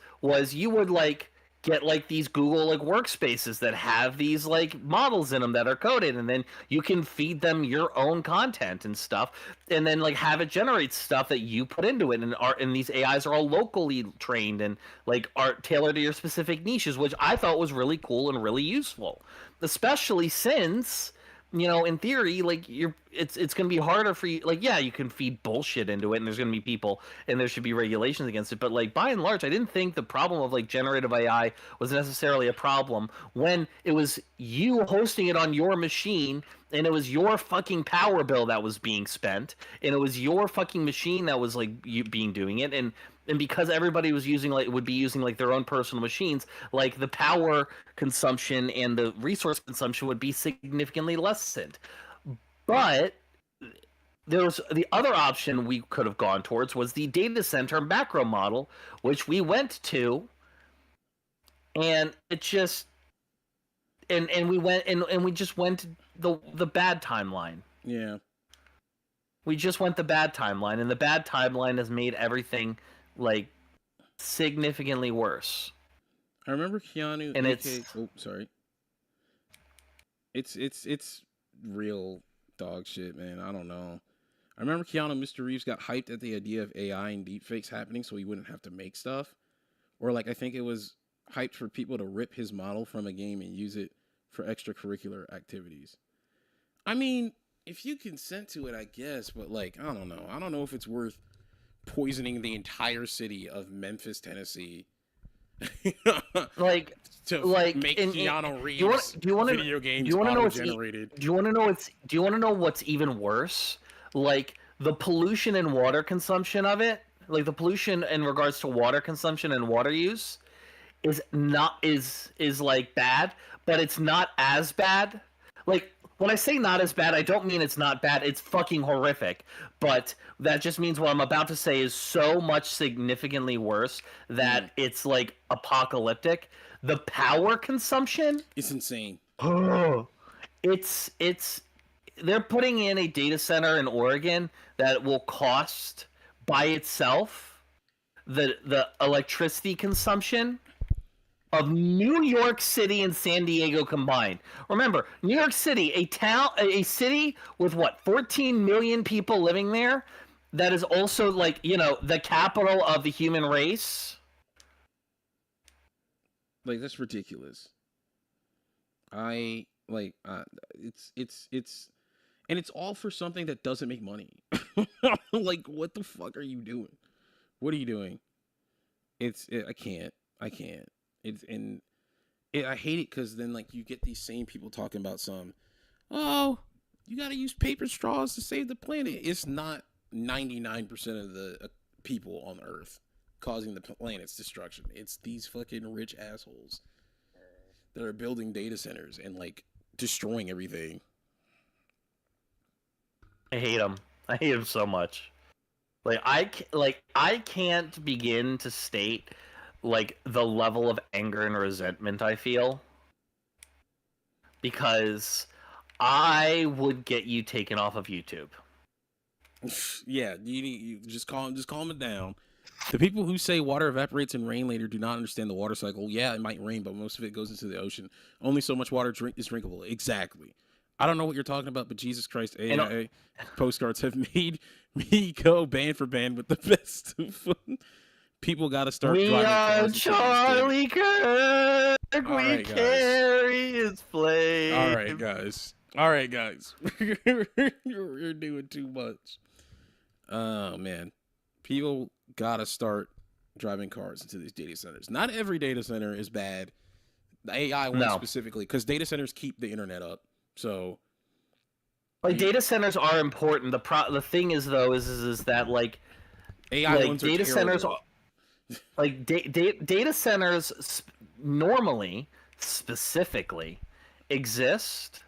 you would like get like these Google like workspaces that have these like models in them that are coded, and then you can feed them your own content and stuff, and then like have it generate stuff that you put into it, and these AIs are all locally trained and like are tailored to your specific niches, which I thought was really cool and really useful, especially since in theory, like it's going to be harder for you. Like, yeah, you can feed bullshit into it, and there's going to be people, and there should be regulations against it. But like by and large, I didn't think the problem of like generative AI was necessarily a problem when it was you hosting it on your machine, and it was your fucking power bill that was being spent, and it was your fucking machine that was like you being doing it, and because everybody was would be using like their own personal machines, like the power consumption and the resource consumption would be significantly lessened. But there was the other option we could have gone towards was the data center macro model, which we went to, and it just and we just went the bad timeline. Yeah. We just went the bad timeline, and the bad timeline has made everything like significantly worse. I remember Keanu and it's real dog shit, man. I don't know. I remember Keanu and Mr. Reeves got hyped at the idea of AI and deepfakes happening so he wouldn't have to make stuff. Or like I think it was hyped for people to rip his model from a game and use it for extracurricular activities. I mean, if you consent to it, I guess, but like I don't know. I don't know if it's worth poisoning the entire city of Memphis, Tennessee, like to make Keanu Reeves video games auto-generated. Do you want to know what's even worse? Like the pollution and water consumption of it, like the pollution in regards to water consumption and water use, is like bad, but it's not as bad. Like when I say not as bad, I don't mean it's not bad. It's fucking horrific. But that just means what I'm about to say is so much significantly worse that it's like apocalyptic. The power consumption, it's insane. Oh, they're putting in a data center in Oregon that will cost by itself the electricity consumption of New York City and San Diego combined. Remember, New York City, a city with what, 14 million people living there, that is also like, you know, the capital of the human race. Like, that's ridiculous. I like it's and it's all for something that doesn't make money. Like, what the fuck are you doing? What are you doing? I can't. It's and I hate it because then like you get these same people talking about oh, you got to use paper straws to save the planet. It's not 99% of the people on Earth causing the planet's destruction. It's these fucking rich assholes that are building data centers and like destroying everything. I hate them. I hate them so much. I can't begin to state like the level of anger and resentment I feel, because I would get you taken off of YouTube. Yeah, you just calm it down. The people who say water evaporates and rain later do not understand the water cycle. Yeah, it might rain, but most of it goes into the ocean. Only so much water is drinkable. Exactly. I don't know what you're talking about, but Jesus Christ, AI postcards have made me go band for band with the best of fun. People got to start driving cars. Charlie Kirk. We carry his flame. All right, guys. You're doing too much. Oh, man. People got to start driving cars into these data centers. Not every data center is bad. The AI one specifically, because data centers keep the internet up. So, like, data centers are important. The thing is though is that like AI ones data are centers are, like data centers normally specifically exist.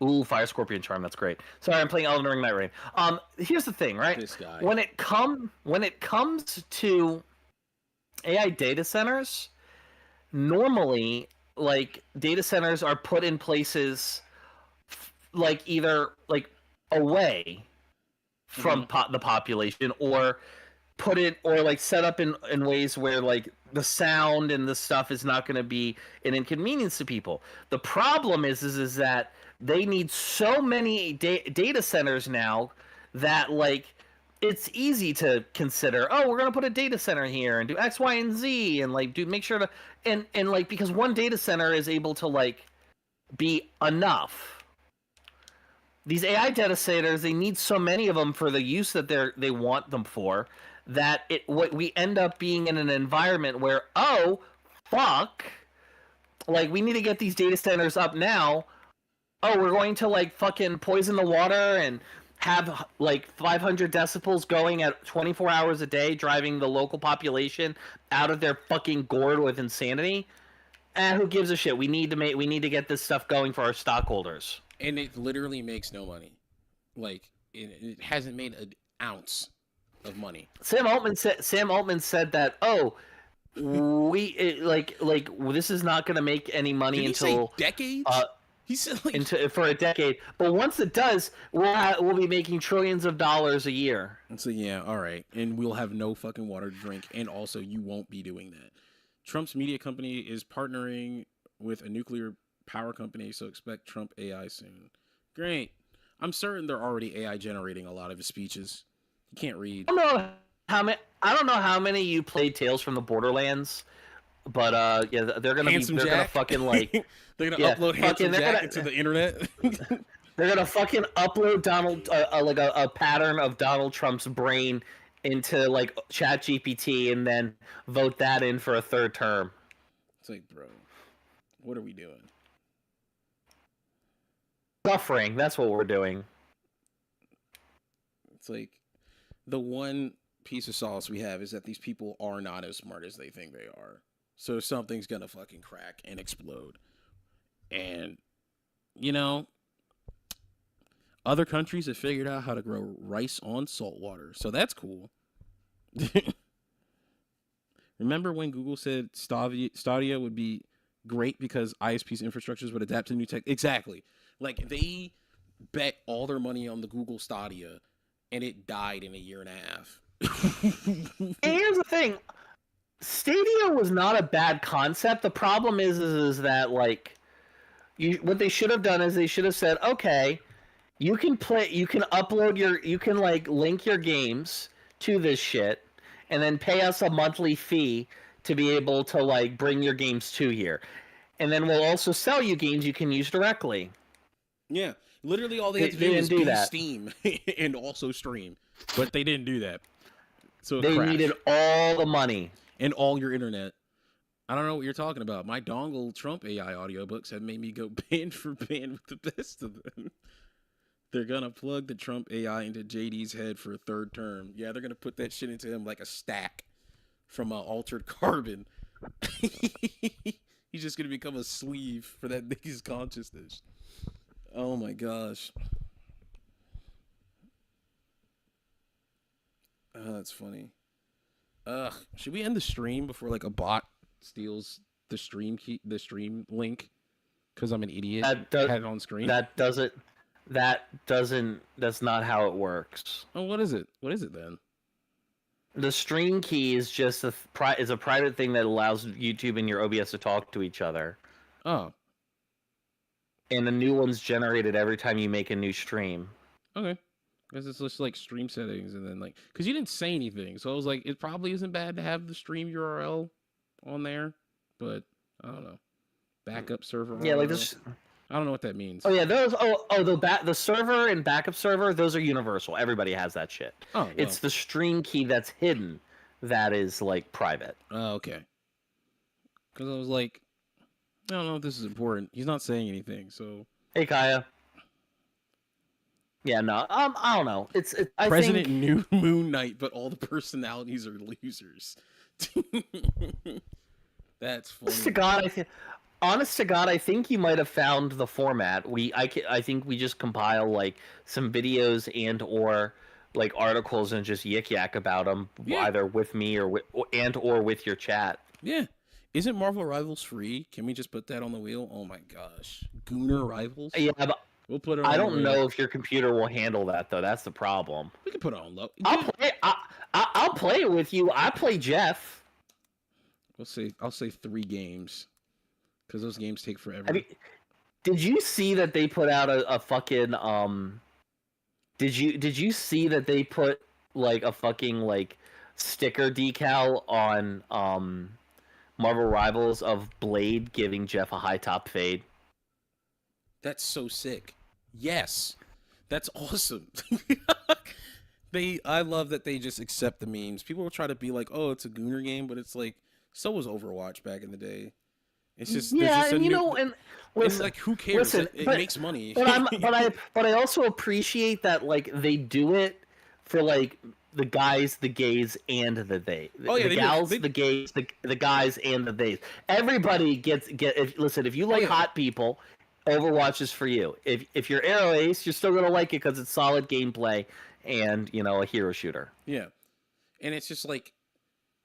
Ooh, Fire Scorpion Charm, that's great. Sorry, I'm playing Elden Ring Night Rain. Here's the thing, right? This guy. When it comes to AI data centers, normally like data centers are put in places like either like away from the population, or put it, or like set up in ways where like the sound and the stuff is not going to be an inconvenience to people. The problem is that they need so many data centers now that like it's easy to consider, oh, we're going to put a data center here and do X, Y, and Z, and like make sure to and like, because one data center is able to like be enough. These AI data centers, they need so many of them for the use that they want them for, that we end up being in an environment where, oh fuck, like we need to get these data centers up now. Oh, we're going to like fucking poison the water and have like 500 decibels going at 24 hours a day, driving the local population out of their fucking gourd with insanity. Who gives a shit? We need to get this stuff going for our stockholders. And it literally makes no money. Like it hasn't made an ounce of money. Sam Altman said that, oh, this is not going to make any money until decades. He said like for a decade, but once it does, we'll be making trillions of dollars a year. So yeah, all right, and we'll have no fucking water to drink, and also you won't be doing that. Trump's media company is partnering with a nuclear power company, so expect Trump AI soon. Great. I'm certain they're already AI generating a lot of his speeches. You can't read. I don't know how many you played Tales from the Borderlands, but yeah, they're gonna fucking like they're gonna upload Handsome Jack into the internet. They're gonna fucking upload Donald like a pattern of Donald Trump's brain into like ChatGPT and then vote that in for a third term. It's like, bro, what are we doing? Suffering, that's what we're doing. It's like the one piece of solace we have is that these people are not as smart as they think they are. So something's gonna fucking crack and explode. And, you know, other countries have figured out how to grow rice on salt water. So that's cool. Remember when Google said Stadia would be great because ISP's infrastructures would adapt to new tech? Exactly. Like, they bet all their money on the Google Stadia, and it died in a year and a half. And here's the thing. Stadia was not a bad concept. The problem is that like what they should have done is they should have said, okay, you can upload you can like link your games to this shit, and then pay us a monthly fee to be able to like bring your games to here, and then we'll also sell you games you can use directly. Yeah, literally all they had to do was be Steam and also stream, but they didn't do that. So they needed all the money and all your internet. I don't know what you're talking about. My dongle Trump AI audiobooks have made me go band for band with the best of them. They're gonna plug the Trump AI into JD's head for a third term. Yeah, they're gonna put that shit into him like a stack from Altered Carbon. He's just gonna become a sleeve for that nigga's consciousness. Oh my gosh. Oh, that's funny. Should we end the stream before like a bot steals the stream key, the stream link? Because I'm an idiot. Had it on screen. That's not how it works. Oh, what is it? What is it then? The stream key is just a private thing that allows YouTube and your OBS to talk to each other. Oh. And the new one's generated every time you make a new stream. Okay. Because it's just like stream settings and then like... Because you didn't say anything. So I was like, it probably isn't bad to have the stream URL on there. But, I don't know. Backup server. Yeah, like this... I don't know what that means. Oh yeah, those. The server and backup server, those are universal. Everybody has that shit. Oh, well. It's the stream key that's hidden that is like private. Oh, okay. Because I was like, I don't know if this is important. He's not saying anything, so. Hey, Kaya. Yeah, no. I don't know. President New Moon Knight, but all the personalities are losers. That's funny. Honest to God, I think you might have found the format. I think we just compile like some videos and or like articles and just yik yak about them, either with me or with your chat. Yeah, isn't Marvel Rivals free? Can we just put that on the wheel? Oh my gosh, Gooner Rivals. Yeah, but we'll put it. I don't know if your computer will handle that though. That's the problem. We can put it on low. I'll play it with you. I play Jeff. I'll say 3 games. Because those games take forever. I mean, did you see that they put out a fucking Did you see that they put like a fucking like sticker decal on Marvel Rivals of Blade giving Jeff a high top fade? That's so sick. Yes, that's awesome. I love that they just accept the memes. People will try to be like, "Oh, it's a Gooner game," but it's like so was Overwatch back in the day. It's just and listen, like who cares? It makes money. But I also appreciate that like they do it for like the guys, the gays, and the they. Oh yeah, the gals, the gays, the guys, and the theys. Everybody listen. If you like hot people, Overwatch is for you. If you're Arrow Ace, you're still gonna like it because it's solid gameplay and a hero shooter. Yeah, and it's just like.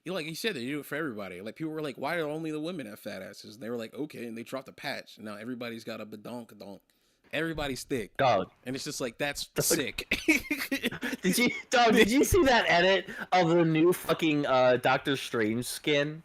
Like you said, they do it for everybody. Like people were like, "Why do only the women have fat asses?" And they were like, "Okay," and they dropped a patch. And now everybody's got a badonk. Everybody's thick, dog. And it's just like that's sick. Did you see that edit of the new fucking Doctor Strange skin,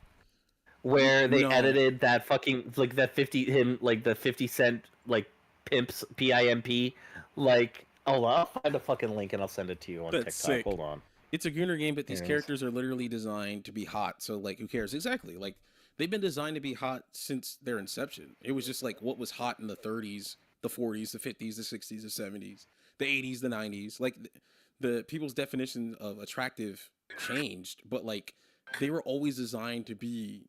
where they edited that fucking like that 50 cent like pimps PIMP like. Oh, I'll find a fucking link and I'll send it to you on TikTok. Sick. Hold on. It's a Gooner game, but these characters are literally designed to be hot. So, like, who cares? Exactly. Like, they've been designed to be hot since their inception. It was just, like, what was hot in the 30s, the 40s, the 50s, the 60s, the 70s, the 80s, the 90s. Like, the people's definition of attractive changed, but, like, they were always designed to be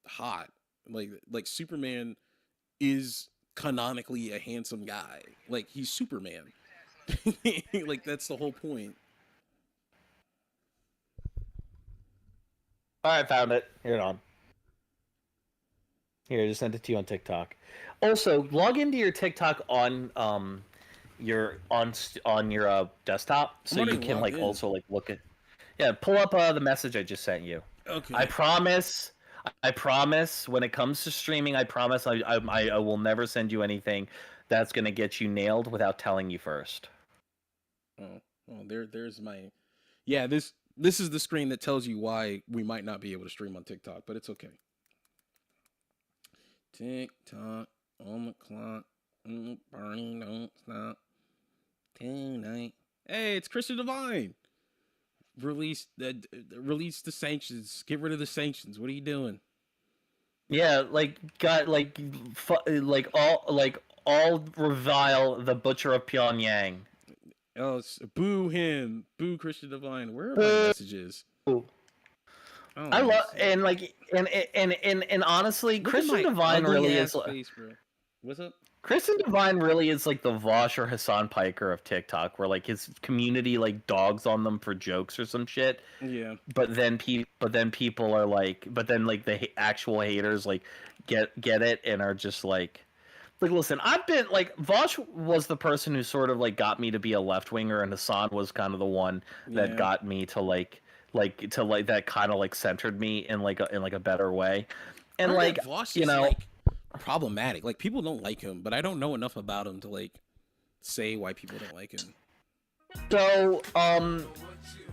hot. Like Superman is canonically a handsome guy. Like, he's Superman. Like, that's the whole point. All right, found it. Here it on. Here, I just sent it to you on TikTok. Also, log into your TikTok on your desktop, so you can like also like look at. Yeah, pull up the message I just sent you. Okay. I promise. When it comes to streaming, I promise I will never send you anything that's gonna get you nailed without telling you first. Oh, there's my. Yeah, this This is the screen that tells you why we might not be able to stream on TikTok, but it's okay. TikTok on the clock. Barney don't stop tonight. Hey, it's Christian Divine. Release the sanctions. Get rid of the sanctions. What are you doing? Yeah, all revile the butcher of Pyongyang. Oh, boo him. Boo Christian Divine. Where are my messages? I love and honestly, Look Christian Divine really is face, bro. What's up? Christian Divine really is like the Vosh or Hassan Piker of TikTok, where like his community like dogs on them for jokes or some shit. Yeah. But then people are like, the actual haters like get it and are just like listen, I've been like Vosh was the person who sort of like got me to be a left winger, and Hassan was kind of the one that got me to that kind of like centered me in like a better way. And like Vosh is like problematic. Like people don't like him, but I don't know enough about him to like say why people don't like him. So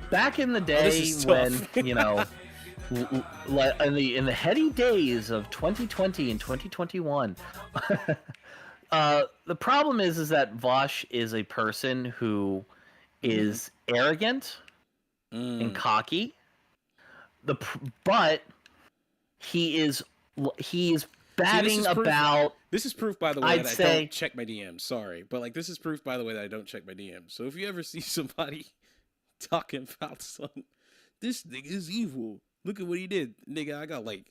back in the day when in the heady days of 2020 and 2021, the problem is that Vosh is a person who is arrogant and cocky. But he is batting about. This is proof, by the way, that I don't check my DMs. Sorry, but like this is proof, by the way, that I don't check my DMs. So if you ever see somebody talking about something, this nigga is evil. Look at what he did, nigga. I got like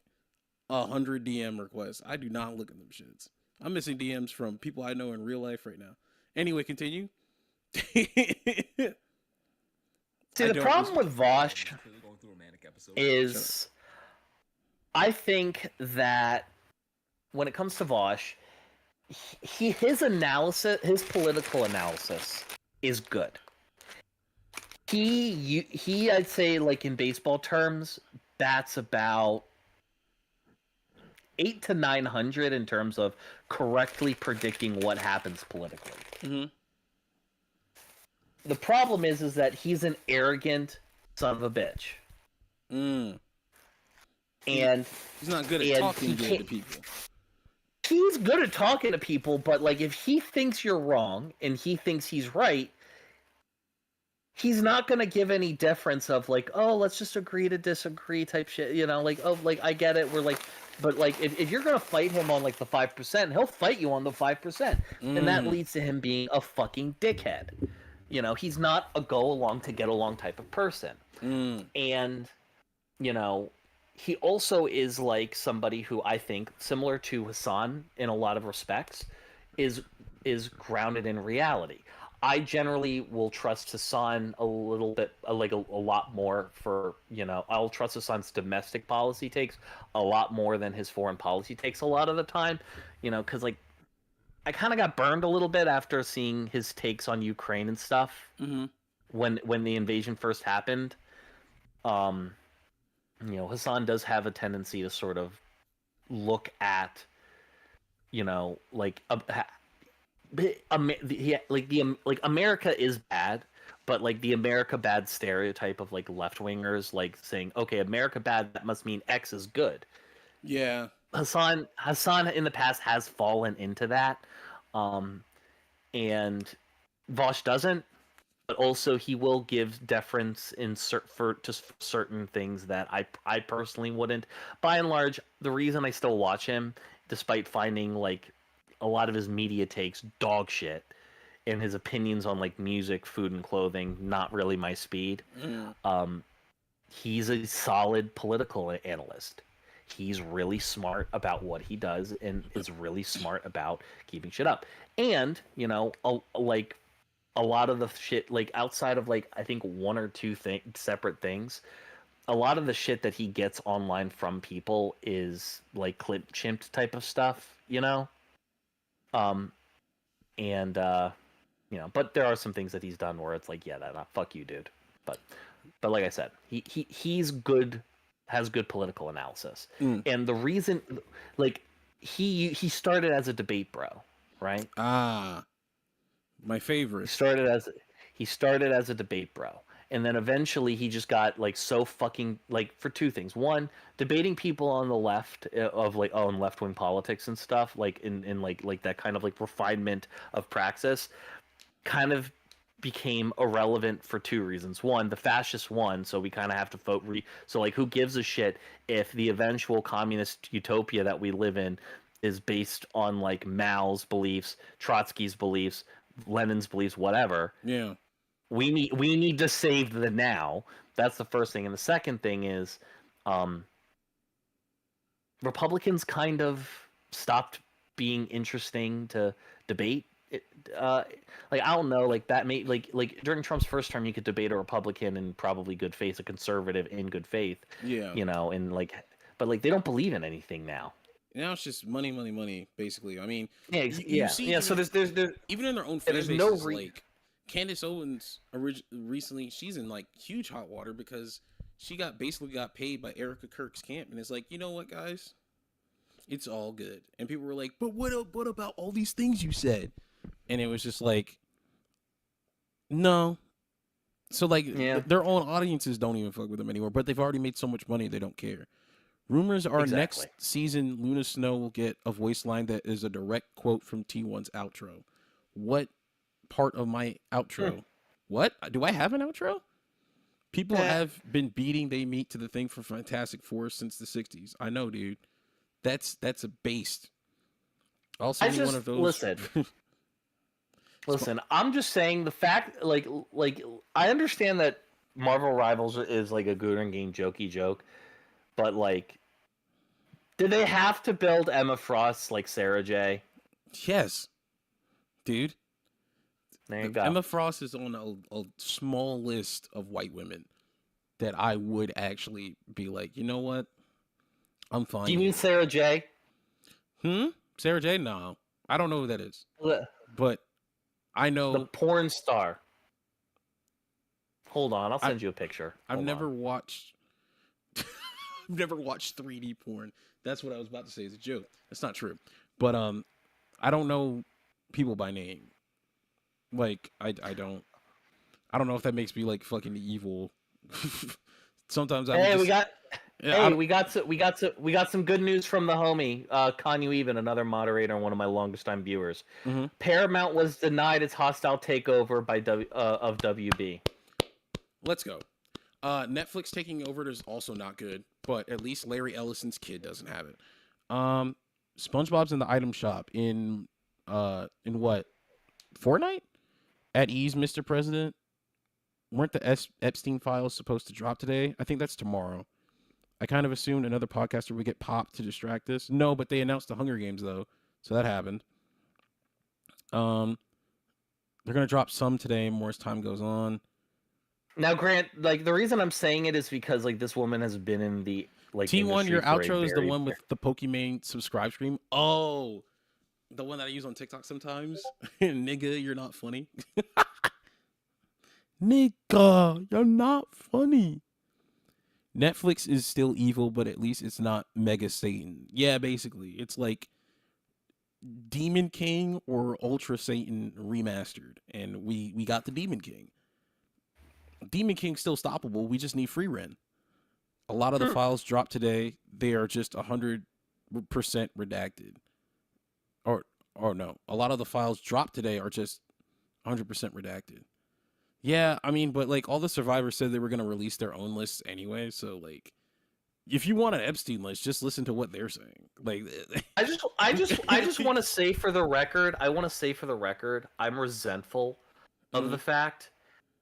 100 DM requests. I do not look at them shits. I'm missing DMs from people I know in real life right now. Anyway, continue. See, the problem with Vosh is, I think that when it comes to Vosh, his political analysis is good. He, I'd say, like in baseball terms, that's about 800 to 900 in terms of correctly predicting what happens politically. Mm-hmm. The problem is that he's an arrogant son of a bitch. And he's not good at talking good to people. He's good at talking to people, but like if he thinks you're wrong and he thinks he's right, he's not gonna give any deference of like, oh, let's just agree to disagree type shit. You know, like, oh, like I get it. We're like, but like if you're gonna fight him on like the 5%, he'll fight you on the 5%, and that leads to him being a fucking dickhead. You know, he's not a go along to get along type of person. And, you know, he also is like somebody who I think, similar to Hassan in a lot of respects, is grounded in reality. I generally will trust Hassan a little bit, like a lot more for, you know, I'll trust Hassan's domestic policy takes a lot more than his foreign policy takes a lot of the time, you know, because like, I kind of got burned a little bit after seeing his takes on Ukraine and stuff when the invasion first happened. You know, Hassan does have a tendency to sort of look at, you know, like America is bad, but like the America bad stereotype of like left wingers, like saying, okay, America bad, that must mean X is good. Yeah. Hassan in the past has fallen into that, and Vosh doesn't. But also, he will give deference for just certain things that I personally wouldn't. By and large, the reason I still watch him, despite finding like a lot of his media takes dog shit, and his opinions on like music, food, and clothing not really my speed. He's a solid political analyst. He's really smart about what he does and is really smart about keeping shit up. And, you know, like a lot of the shit, like outside of like, I think one or two separate things, a lot of the shit that he gets online from people is like clip chimped type of stuff, you know? You know, but there are some things that he's done where it's like, yeah, fuck you, dude. But like I said, he's good, has good political analysis. And the reason, like, he started as a debate bro, right? My favorite. He started as a debate bro. and then eventually he just got like so fucking like for two things. One, debating people on the left of like in left wing politics and stuff, like in like that kind of like refinement of praxis, kind of became irrelevant for two reasons. One, the fascist won, so we kind of have to vote. So like, who gives a shit if the eventual communist utopia that we live in is based on like Mao's beliefs, Trotsky's beliefs, Lenin's beliefs, whatever. Yeah. We need to save the now. That's the first thing. And the second thing is Republicans kind of stopped being interesting to debate. Like I don't know, like that made like during Trump's first term, you could debate a Republican in probably good faith, a conservative in good faith. Yeah. You know, and like, but like they don't believe in anything now. Now it's just money, money, money. Basically, I mean, Yeah, you see, yeah. So there's even in their own fan there's bases, no like Candace Owens recently, she's in like huge hot water because she basically got paid by Erica Kirk's camp, and it's like, you know what, guys, it's all good. And people were like, but what about all these things you said? And it was just like, no. So like, their own audiences don't even fuck with them anymore. But they've already made so much money, they don't care. Rumors are next season, Luna Snow will get a voice line that is a direct quote from T1's outro. What part of my outro? What? Do I have an outro? People have been beating They Meet to the thing for Fantastic Four since the 60s. I know, dude. That's a based. Also, one of those. Listen, I'm just saying the fact, like I understand that Marvel Rivals is like a Gurren game jokey joke, but like, did they have to build Emma Frost like Sarah J? Yes, dude. There you go. Emma Frost is on a small list of white women that I would actually be like, you know what? I'm fine. Do you mean Sarah J? Sarah J? No, I don't know who that is. But I know the porn star. Hold on, I'll send you a picture. I've never watched 3D porn. That's what I was about to say. It's a joke. That's not true. But I don't know people by name. Like I don't know if that makes me like fucking evil. Sometimes we got some good news from the homie Kanyu Even, another moderator and one of my longest time viewers. Paramount was denied its hostile takeover by of WB. Let's go. Netflix taking over is also not good, but at least Larry Ellison's kid doesn't have it. SpongeBob's in the item shop in what? Fortnite? At ease, Mr. President. Weren't the Epstein files supposed to drop today? I think that's tomorrow. I kind of assumed another podcaster would get popped to distract us. No, but they announced the Hunger Games though, so that happened. They're gonna drop some today, more as time goes on. Now, Grant, like the reason I'm saying it is because like this woman has been in the like T1. Your outro is the one with the Pokimane subscribe stream. Oh, the one that I use on TikTok sometimes. Nigga, you're not funny. Nigga, you're not funny. Netflix is still evil, but at least it's not Mega Satan. Yeah, basically. It's like Demon King or Ultra Satan remastered. And we got the Demon King. Demon King's still stoppable. We just need free rent. A lot of the files dropped today. They are just 100% redacted. Or no. A lot of the files dropped today are just 100% redacted. Yeah, I mean, but like all the survivors said they were going to release their own lists anyway, so like if you want an Epstein list, just listen to what they're saying. Like I just want to say for the record, I'm resentful of the fact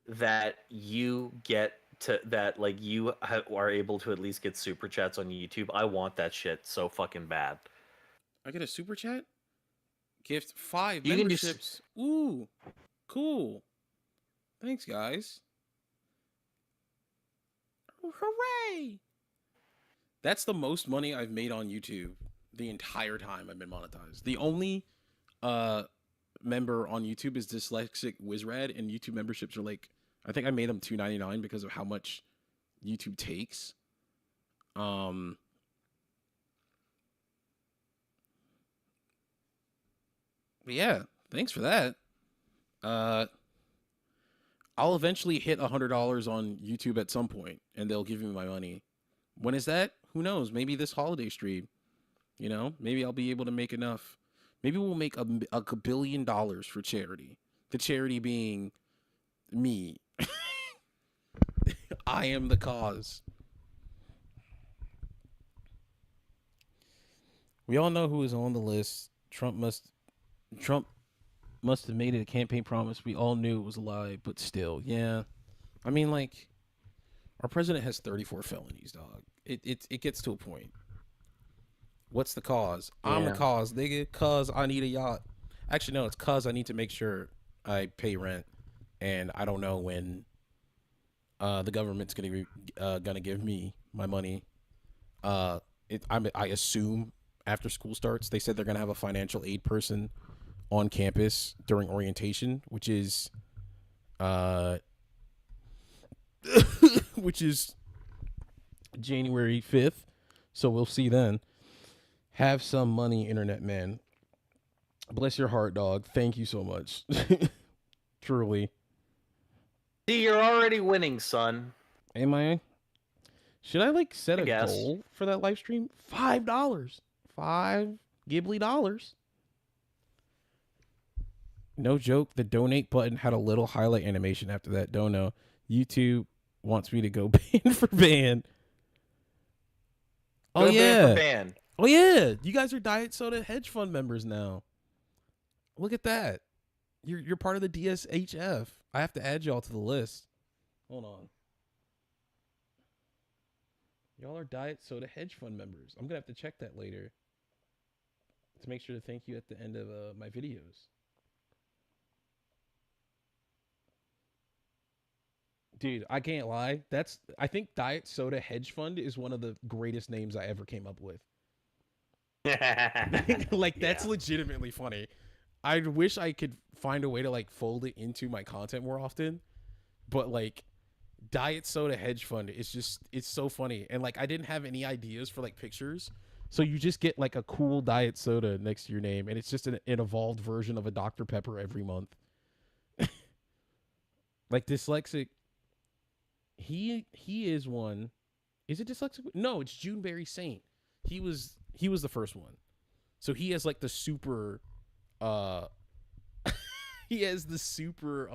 that you get to that like you are able to at least get super chats on YouTube. I want that shit so fucking bad. I get a super chat? Gift 5 you memberships. Ooh. Cool. Thanks, guys. Oh, hooray! That's the most money I've made on YouTube the entire time I've been monetized. The only member on YouTube is Dyslexic Wizrad, and YouTube memberships are like, I think I made them $2.99 because of how much YouTube takes. But yeah, thanks for that. I'll eventually hit $100 on YouTube at some point, and they'll give me my money. When is that? Who knows? Maybe this holiday stream. You know, maybe I'll be able to make enough. Maybe we'll make a billion dollars for charity. The charity being me. I am the cause. We all know who is on the list. Trump must have made it a campaign promise. We all knew it was a lie, but still, yeah. I mean, like, our president has 34 felonies, dog. It gets to a point. What's the cause? Yeah. I'm the cause, nigga. Cause I need a yacht. Actually, no, it's cause I need to make sure I pay rent, and I don't know when the government's gonna give me my money. I assume after school starts. They said they're gonna have a financial aid person on campus during orientation, which is which is January 5th. So we'll see then. Have some money, internet man. Bless your heart, dog. Thank you so much. Truly. See, you're already winning, son. Am I? Should I like set a goal for that live stream? $5. $5 Ghibli dollars. No joke. The donate button had a little highlight animation after that. Don't know. YouTube wants me to go ban for ban. Oh, yeah. Ban. Oh, yeah. You guys are Diet Soda hedge fund members now. Look at that. You're part of the DSHF. I have to add y'all to the list. Hold on. Y'all are Diet Soda hedge fund members. I'm going to have to check that later to make sure to thank you at the end of my videos. Dude, I can't lie. I think Diet Soda Hedge Fund is one of the greatest names I ever came up with. Like, that's legitimately funny. I wish I could find a way to like fold it into my content more often. But like, Diet Soda Hedge Fund is just, it's so funny. And like, I didn't have any ideas for like pictures. So you just get like a cool diet soda next to your name. And it's just an evolved version of a Dr. Pepper every month. Like, dyslexic. He is one. Is it dyslexic? No, it's Juneberry Saint. He was the first one. So he has like the super he has the super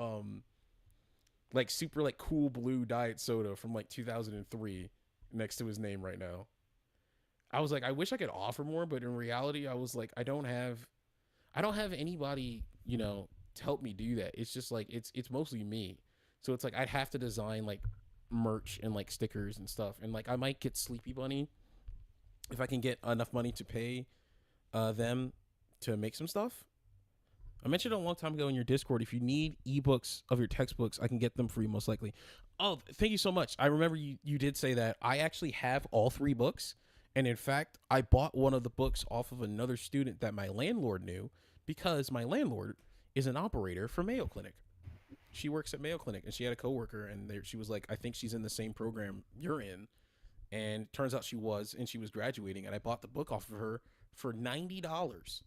super cool blue diet soda from like 2003 next to his name right now. I was like, I wish I could offer more, but in reality I was like, I don't have anybody, you know, to help me do that. It's just like it's mostly me. So it's like I'd have to design like merch and like stickers and stuff, and like I might get Sleepy Bunny if I can get enough money to pay them to make some stuff. I mentioned it a long time ago in your Discord, if you need ebooks of your textbooks, I can get them for you most likely. Oh, thank you so much. I remember you did say that. I actually have all 3 books, and in fact I bought one of the books off of another student that my landlord knew, because my landlord is an operator for Mayo Clinic. She works at Mayo Clinic, and she had a coworker, and she was like, I think she's in the same program you're in. And turns out she was, and she was graduating, and I bought the book off of her for $90.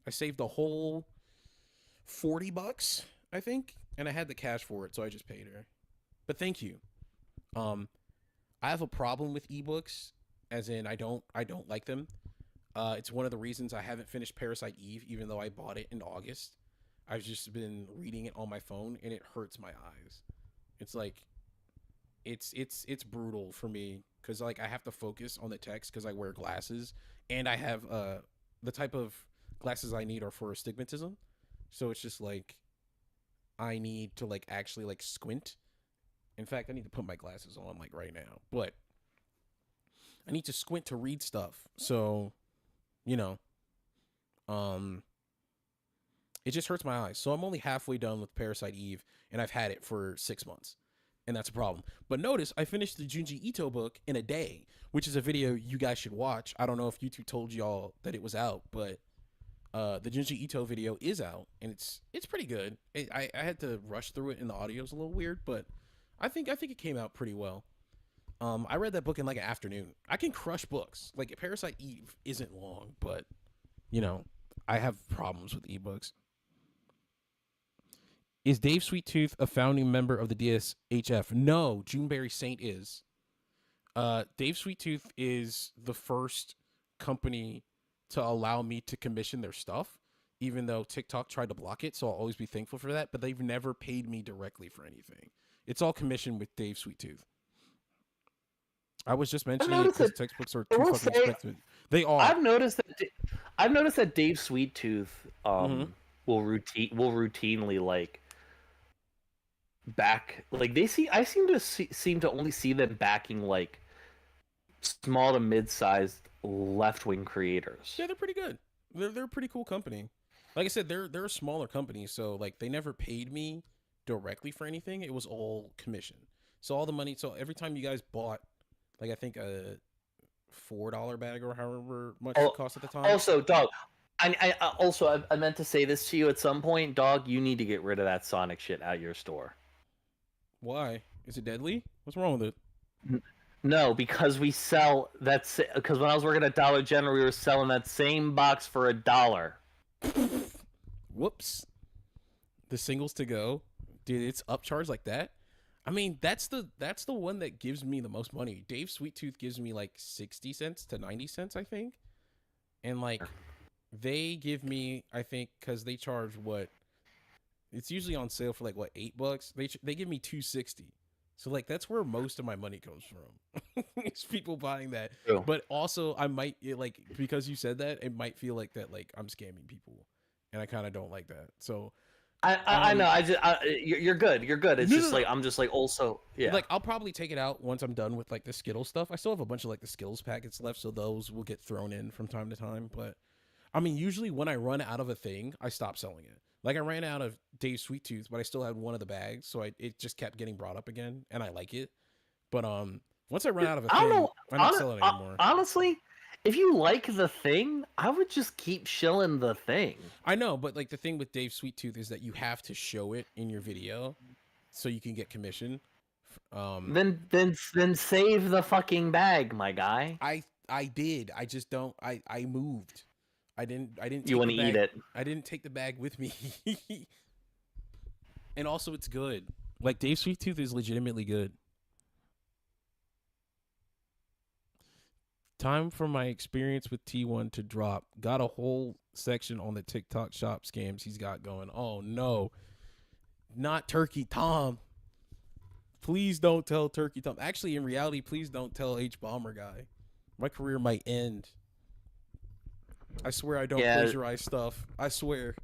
I saved a whole $40, I think, and I had the cash for it, so I just paid her. But thank you. I have a problem with ebooks, as in I don't like them. It's one of the reasons I haven't finished Parasite Eve, even though I bought it in August. I've just been reading it on my phone, and it hurts my eyes. It's like, it's brutal for me, because like I have to focus on the text because I wear glasses, and I have the type of glasses I need are for astigmatism. So it's just like I need to like actually like squint. In fact, I need to put my glasses on like right now, but I need to squint to read stuff. So, you know, it just hurts my eyes. So I'm only halfway done with Parasite Eve, and I've had it for 6 months, and that's a problem. But notice I finished the Junji Ito book in a day, which is a video you guys should watch. I don't know if YouTube told y'all that it was out, but the Junji Ito video is out, and it's pretty good. I had to rush through it, and the audio's a little weird, but I think it came out pretty well. I read that book in like an afternoon. I can crush books. Like, Parasite Eve isn't long, but you know, I have problems with ebooks. Is Dave Sweettooth a founding member of the DSHF? No, Juneberry Saint is. Dave Sweettooth is the first company to allow me to commission their stuff, even though TikTok tried to block it. So I'll always be thankful for that. But they've never paid me directly for anything. It's all commissioned with Dave Sweettooth. I was just mentioning it because textbooks are too fucking expensive. They are. I've noticed that Dave Sweettooth will routinely like back like I seem to only see them backing like small to mid-sized left-wing creators. Yeah, they're pretty good. They're a pretty cool company. Like I said, they're a smaller company, so like they never paid me directly for anything. It was all commission. So all the money. So every time you guys bought, like I think a $4 bag or however much it cost at the time. Also, dog. I meant to say this to you at some point, dog. You need to get rid of that Sonic shit out of your store. Why? Is it deadly? What's wrong with it? No, because we sell because when I was working at Dollar General, we were selling that same box for $1. Whoops. The singles to go, dude. It's upcharged like that. I mean, that's the one that gives me the most money. Dave Sweettooth gives me like 60 cents to 90 cents, I think, and like they give me, I think, because they charge what. It's usually on sale for like what, $8. They give me $2.60. So like that's where most of my money comes from. It's people buying that. True. But also I might like, because you said that, it might feel like that like I'm scamming people, and I kind of don't like that. So I know. You're good. You're good. It's just like I'm just like also Like I'll probably take it out once I'm done with like the Skittles stuff. I still have a bunch of like the Skittles packets left, so those will get thrown in from time to time. But I mean, usually when I run out of a thing, I stop selling it. Like I ran out of Dave Sweettooth, but I still had one of the bags, so it just kept getting brought up again, and I like it. But once I run out of a thing, I'm not selling it anymore. Honestly, if you like the thing, I would just keep shilling the thing. I know, but like the thing with Dave Sweettooth is that you have to show it in your video so you can get commission. Then save the fucking bag, my guy. I did. I just don't. I moved. I didn't. You want to eat it? I didn't take the bag with me. And also, it's good. Like Dave Sweettooth is legitimately good. Time for my experience with T1 to drop. Got a whole section on the TikTok shop scams he's got going. Oh no, not Turkey Tom. Please don't tell Turkey Tom. Actually, in reality, please don't tell H Bomber guy. My career might end. I swear I don't plagiarize stuff. I swear.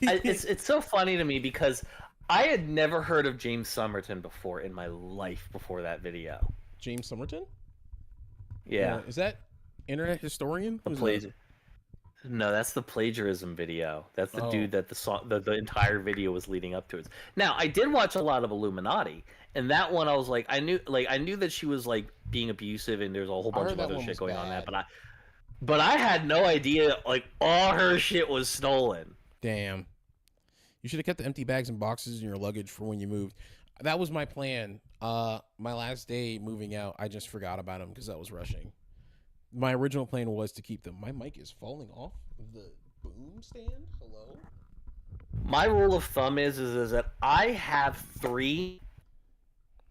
It's so funny to me because I had never heard of James Somerton before in my life before that video. James Somerton? Yeah. Is that internet historian? No, that's the plagiarism video. That's the dude that the entire video was leading up to it. Now, I did watch a lot of Illuminati, and that one I was like, I knew that she was like being abusive, and there's a whole bunch of other shit going on that, but I had no idea like all her shit was stolen. Damn. You should have kept the empty bags and boxes in your luggage for when you moved. That was my plan. My last day moving out, I just forgot about them because I was rushing. My original plan was to keep them. My mic is falling off the boom stand. Hello? My rule of thumb is that I have 3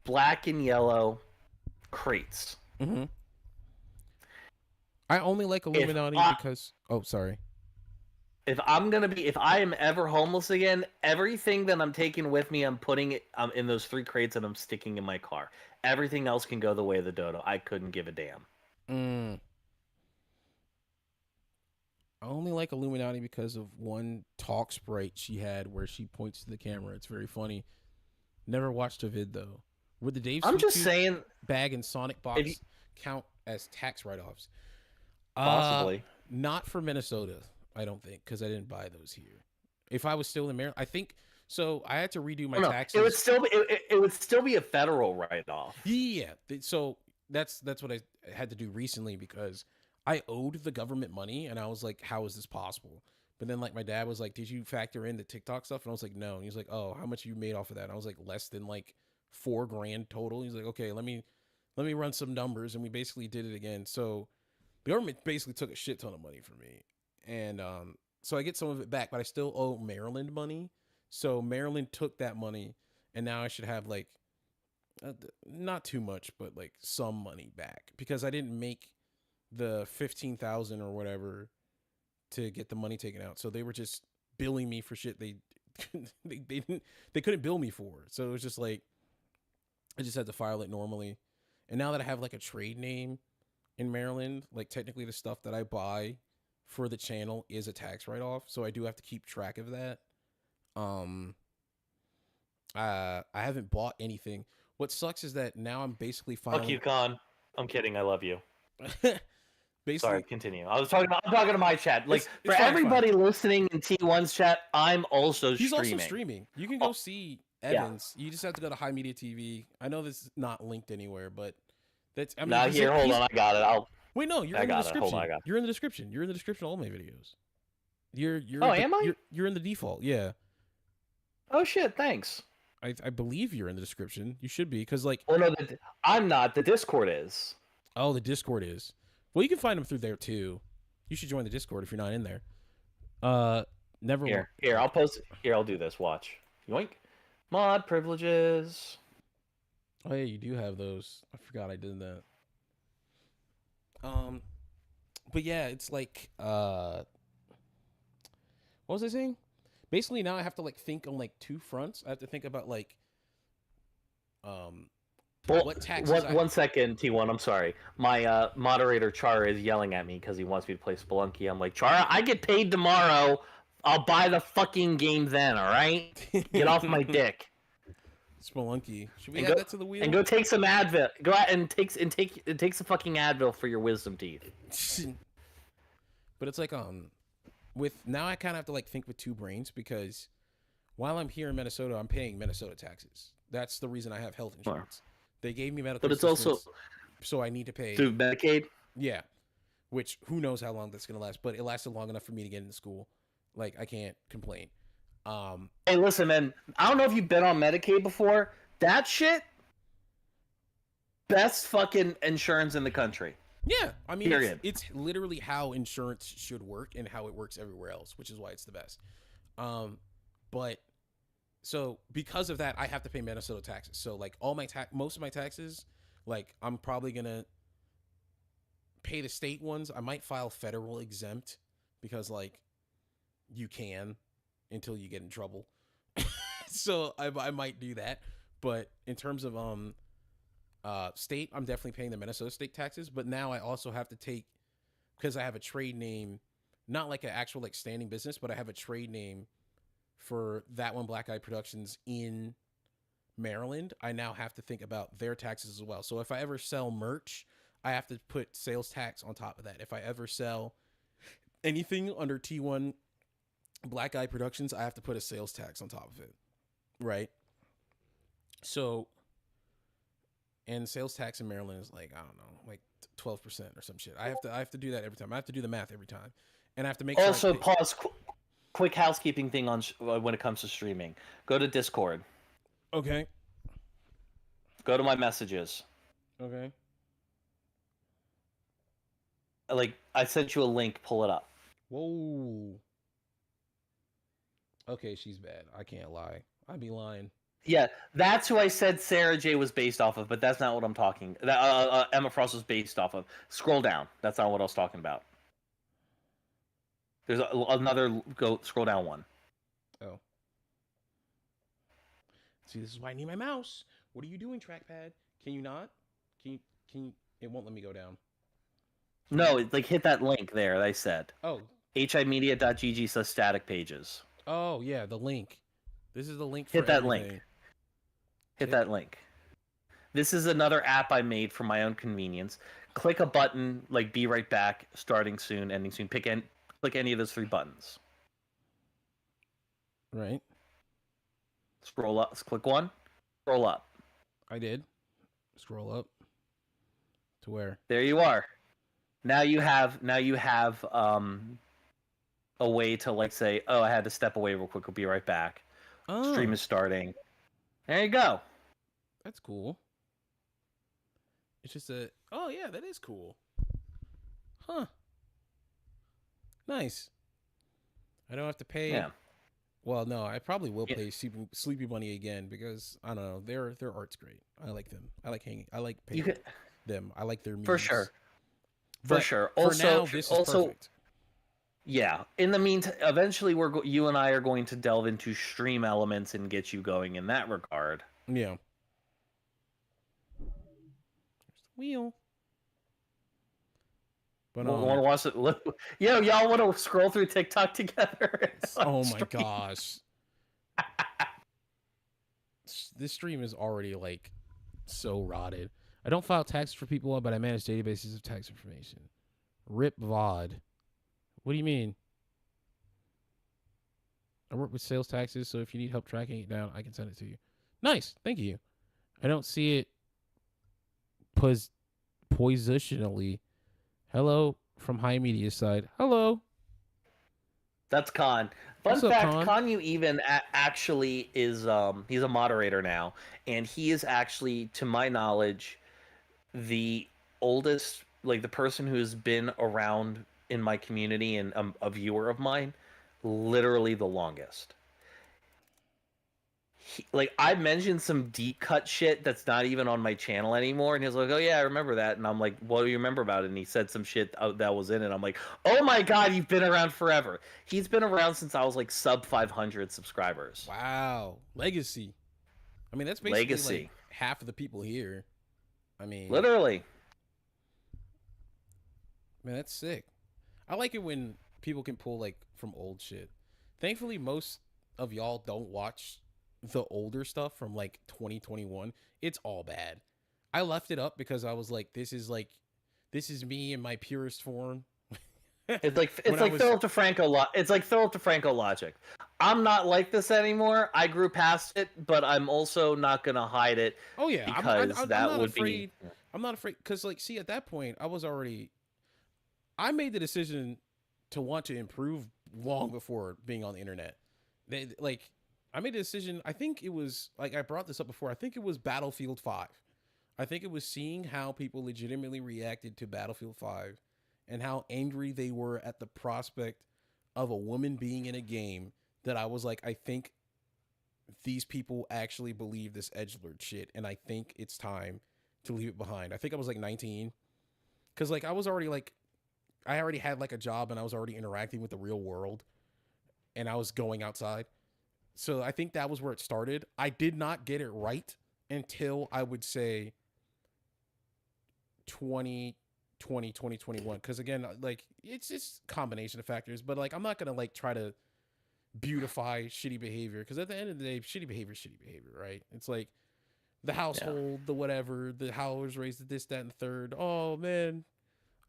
black and yellow crates. Mm-hmm. I only like Illuminati because... Oh, sorry. If I am ever homeless again, everything that I'm taking with me, I'm putting it in those 3 crates and I'm sticking in my car. Everything else can go the way of the dodo. I couldn't give a damn. I only like Illuminati because of one talk sprite she had where she points to the camera. It's very funny. Never watched a vid though. Would the Dave I'm just saying bag and Sonic box count as tax write-offs? Possibly. Not for Minnesota, I don't think, because I didn't buy those here. If I was still in Maryland, I think so. I had to redo my taxes. It would still be a federal write-off. Yeah. So that's what I had to do recently because I owed the government money, and I was like, "How is this possible?" But then, like, my dad was like, "Did you factor in the TikTok stuff?" And I was like, "No." And he's like, "Oh, how much you made off of that?" And I was like, "Less than like $4,000 total." He's like, "Okay, let me run some numbers," and we basically did it again. So the government basically took a shit ton of money from me, and so I get some of it back, but I still owe Maryland money. So Maryland took that money, and now I should have like not too much, but like some money back because I didn't make the 15,000 or whatever to get the money taken out. So they were just billing me for shit they couldn't bill me for. So it was just like I just had to file it normally. And now that I have like a trade name in Maryland, like technically the stuff that I buy for the channel is a tax write-off, so I do have to keep track of that. I haven't bought anything. What sucks is that now I'm basically filing. Fuck you, Con. I'm kidding. I love you. Basically, sorry, continue. I'm talking to my chat. Like It's for fine, everybody listening in T1's chat, I'm also he's streaming. also streaming. You can go see Evans. You just have to go to High Media TV. I know this is not linked anywhere, but that's. I mean, Now here, hold on, I got it. Wait, no, you're I in the got it. description. Hold on, I got it. You're in the description. You're in the description of all my videos. You're. Oh, am I? You're in the default. Yeah. Oh shit! Thanks. I believe you're in the description. You should be because like. Oh no, I'm not. The Discord is. Oh, the Discord is. Well, you can find them through there too. You should join the Discord if you're not in there. Never. Here, I'll post. Here, I'll do this. Watch. Yoink. Mod privileges. Oh yeah, you do have those. I forgot I did that. But yeah, it's like what was I saying? Basically, now I have to like think on like two fronts. I have to think about like what taxes. One second, T1. I'm sorry. My moderator Chara is yelling at me because he wants me to play Spelunky. I'm like, Chara, I get paid tomorrow. I'll buy the fucking game then. All right, get off my dick. Spelunky. Should we add that to the wheel? And go take some Advil. Go out and take some fucking Advil for your wisdom teeth. But it's like with now I kind of have to like think with two brains because while I'm here in Minnesota, I'm paying Minnesota taxes. That's the reason I have health insurance. They gave me medical, but it's also so I need to pay through Medicaid. Yeah, which who knows how long that's gonna last, but it lasted long enough for me to get into school. Like I can't complain. Hey, listen, man. I don't know if you've been on Medicaid before. That shit, best fucking insurance in the country. Yeah, I mean, it's literally how insurance should work and how it works everywhere else, which is why it's the best. But so because of that, I have to pay Minnesota taxes. So like all my most of my taxes, like I'm probably gonna pay the state ones. I might file federal exempt because like you can until you get in trouble. So I might do that. But in terms of state, I'm definitely paying the Minnesota state taxes. But now I also have to take, because I have a trade name, not like an actual like standing business, but I have a trade name for that one Black Eye Productions in Maryland. I now have to think about their taxes as well. So if I ever sell merch, I have to put sales tax on top of that. If I ever sell anything under T1 Black Eye Productions, I have to put a sales tax on top of it. Right? So, and sales tax in Maryland is like, I don't know, like 12% or some shit. I have to do that every time. I have to do the math every time. And I have to make also sure pause quick housekeeping thing on when it comes to streaming. Go to Discord. Okay. Go to my messages. Okay. Like I sent you a link, pull it up. Whoa. Okay, she's bad. I can't lie. I'd be lying. Yeah, that's who I said Sarah J was based off of, but that's not what I'm talking. Emma Frost was based off of. Scroll down. That's not what I was talking about. There's another. Scroll down one. Oh. See, this is why I need my mouse. What are you doing, trackpad? Can you not? Can you? It won't let me go down. No, it's like hit that link there. I said. Oh. himedia.gg says static pages. Oh yeah, the link. This is the link. Hit that link. Hit that link. This is another app I made for my own convenience. Click a button like "Be right back," starting soon, ending soon. Click any of those three buttons. Right. Scroll up. Click one. Scroll up. I did. Scroll up. To where? There you are. Now you have a way to like say, "Oh, I had to step away real quick. I'll be right back." Oh. Stream is starting. There you go. That's cool. It's just oh yeah, that is cool. Huh. Nice. I don't have to pay Well, no, I probably will play Sleepy Bunny again because I don't know, their art's great. I like them. I like hanging. I like You paying can, them. I like their for memes. sure, for But sure. for Also, now, this is perfect. yeah. In the meantime, eventually, you and I are going to delve into stream elements and get you going in that regard. Yeah. There's the wheel. But Want to watch it? Yo, y'all want to scroll through TikTok together? Oh my gosh. This stream is already like so rotted. I don't file taxes for people, but I manage databases of tax information. Rip VOD. What do you mean? I work with sales taxes, so if you need help tracking it down, I can send it to you. Nice. Thank you. I don't see it positionally. Hello from High Media side. Hello. That's Khan. Fun What's up, fact, Khan? Khan You Even actually is he's a moderator now, and he is actually, to my knowledge, the oldest, like the person who's been around in my community and a viewer of mine, literally the longest. Like I mentioned some deep cut shit that's not even on my channel anymore, and he's like, "Oh yeah, I remember that." And I'm like, "What do you remember about it?" And he said some shit that was in it. I'm like, "Oh my god, you've been around forever." He's been around since I was like sub 500 subscribers. Wow. Legacy. I mean, that's basically Legacy, like half of the people here. I mean, literally. man, that's sick. I like it when people can pull like from old shit. Thankfully, most of y'all don't watch the older stuff from like 2021. It's all bad. I left it up because I was like, this is me in my purest form. It's like Philip DeFranco. It's like Philip DeFranco logic. I'm not like this anymore. I grew past it, but I'm also not gonna hide it. Oh yeah, because I'm that not would afraid. be. I'm not afraid because like, see, at that point, I made the decision to want to improve long before being on the internet. I made a decision. I think it was like I brought this up before. I think it was Battlefield 5. I think it was seeing how people legitimately reacted to Battlefield 5 and how angry they were at the prospect of a woman being in a game that I was like, I think these people actually believe this edgelord shit, and I think it's time to leave it behind. I think I was like 19 because like I already had like a job and I was already interacting with the real world and I was going outside. So I think that was where it started. I did not get it right until I would say 2021. Because again, like it's just a combination of factors, but like I'm not going to like try to beautify shitty behavior because at the end of the day, shitty behavior is shitty behavior, right? It's like the household, the whatever, the how I was raised, this, that, and the third. Oh man,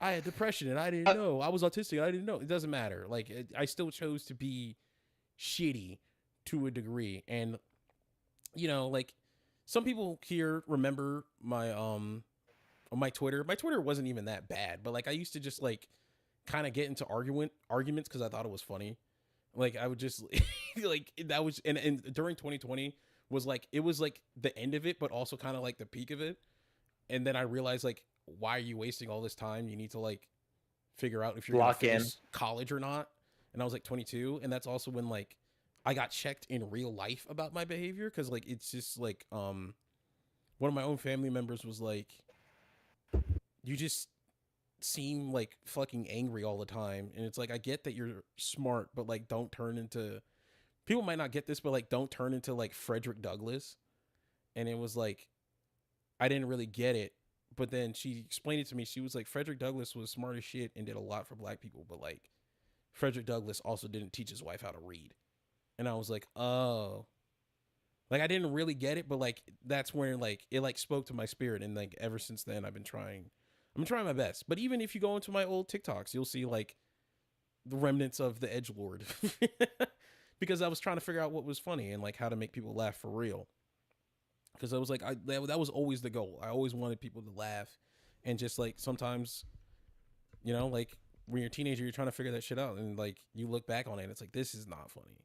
I had depression and I didn't know. I was autistic and I didn't know. It doesn't matter. Like I still chose to be shitty to a degree. And you know, like some people here remember my my Twitter. My Twitter wasn't even that bad, but like I used to just like kind of get into arguments because I thought it was funny. Like I would just like that was and during 2020 was like it was like the end of it, but also kind of like the peak of it. And then I realized like, why are you wasting all this time? You need to like figure out if you're gonna finish college or not. And I was like 22, and that's also when like I got checked in real life about my behavior because like it's just like one of my own family members was like, you just seem like fucking angry all the time. And it's like, I get that you're smart, but like don't turn into, people might not get this, but like don't turn into like Frederick Douglass. And it was like, I didn't really get it. But then she explained it to me. She was like, Frederick Douglass was smart as shit and did a lot for black people, but like Frederick Douglass also didn't teach his wife how to read. And I was like, oh, like I didn't really get it, but like that's where like it like spoke to my spirit. And like ever since then I'm trying my best. But even if you go into my old TikToks, you'll see like the remnants of the edgelord because I was trying to figure out what was funny and like how to make people laugh for real. Because I was like, that was always the goal. I always wanted people to laugh. And just like sometimes, you know, like when you're a teenager, you're trying to figure that shit out. And like you look back on it and it's like, this is not funny.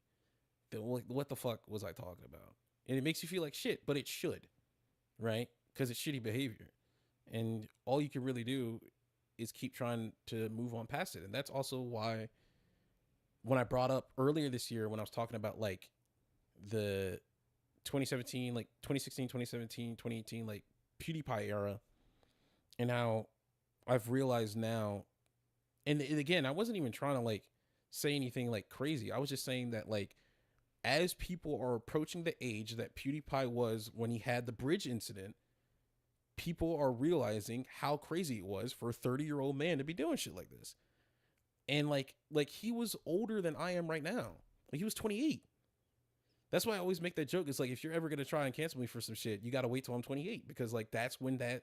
What the fuck was I talking about? And it makes you feel like shit, but it should, right? Because it's shitty behavior. And all you can really do is keep trying to move on past it. And that's also why when I brought up earlier this year when I was talking about like the 2017, like 2016, 2017, 2018, like PewDiePie era, and how I've realized now, and again, I wasn't even trying to like say anything like crazy. I was just saying that like as people are approaching the age that PewDiePie was when he had the bridge incident, people are realizing how crazy it was for a 30-year-old man to be doing shit like this. And like he was older than I am right now. Like he was 28. That's why I always make that joke. It's like, if you're ever gonna try and cancel me for some shit, you gotta wait till I'm 28, because like that's when that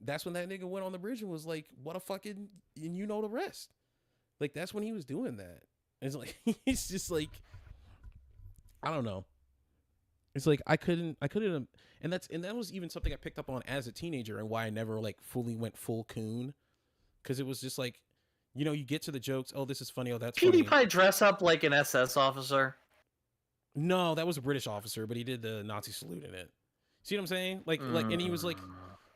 nigga went on the bridge and was like, what a fucking, and you know the rest. Like that's when he was doing that. It's like it's just like, I don't know. It's like I couldn't, and that was even something I picked up on as a teenager, and why I never like fully went full coon, because it was just like, you know, you get to the jokes. Oh, this is funny. Oh, that's funny. PewDiePie dress up like an SS officer? No, that was a British officer, but he did the Nazi salute in it. See what I'm saying? Like, and he was like,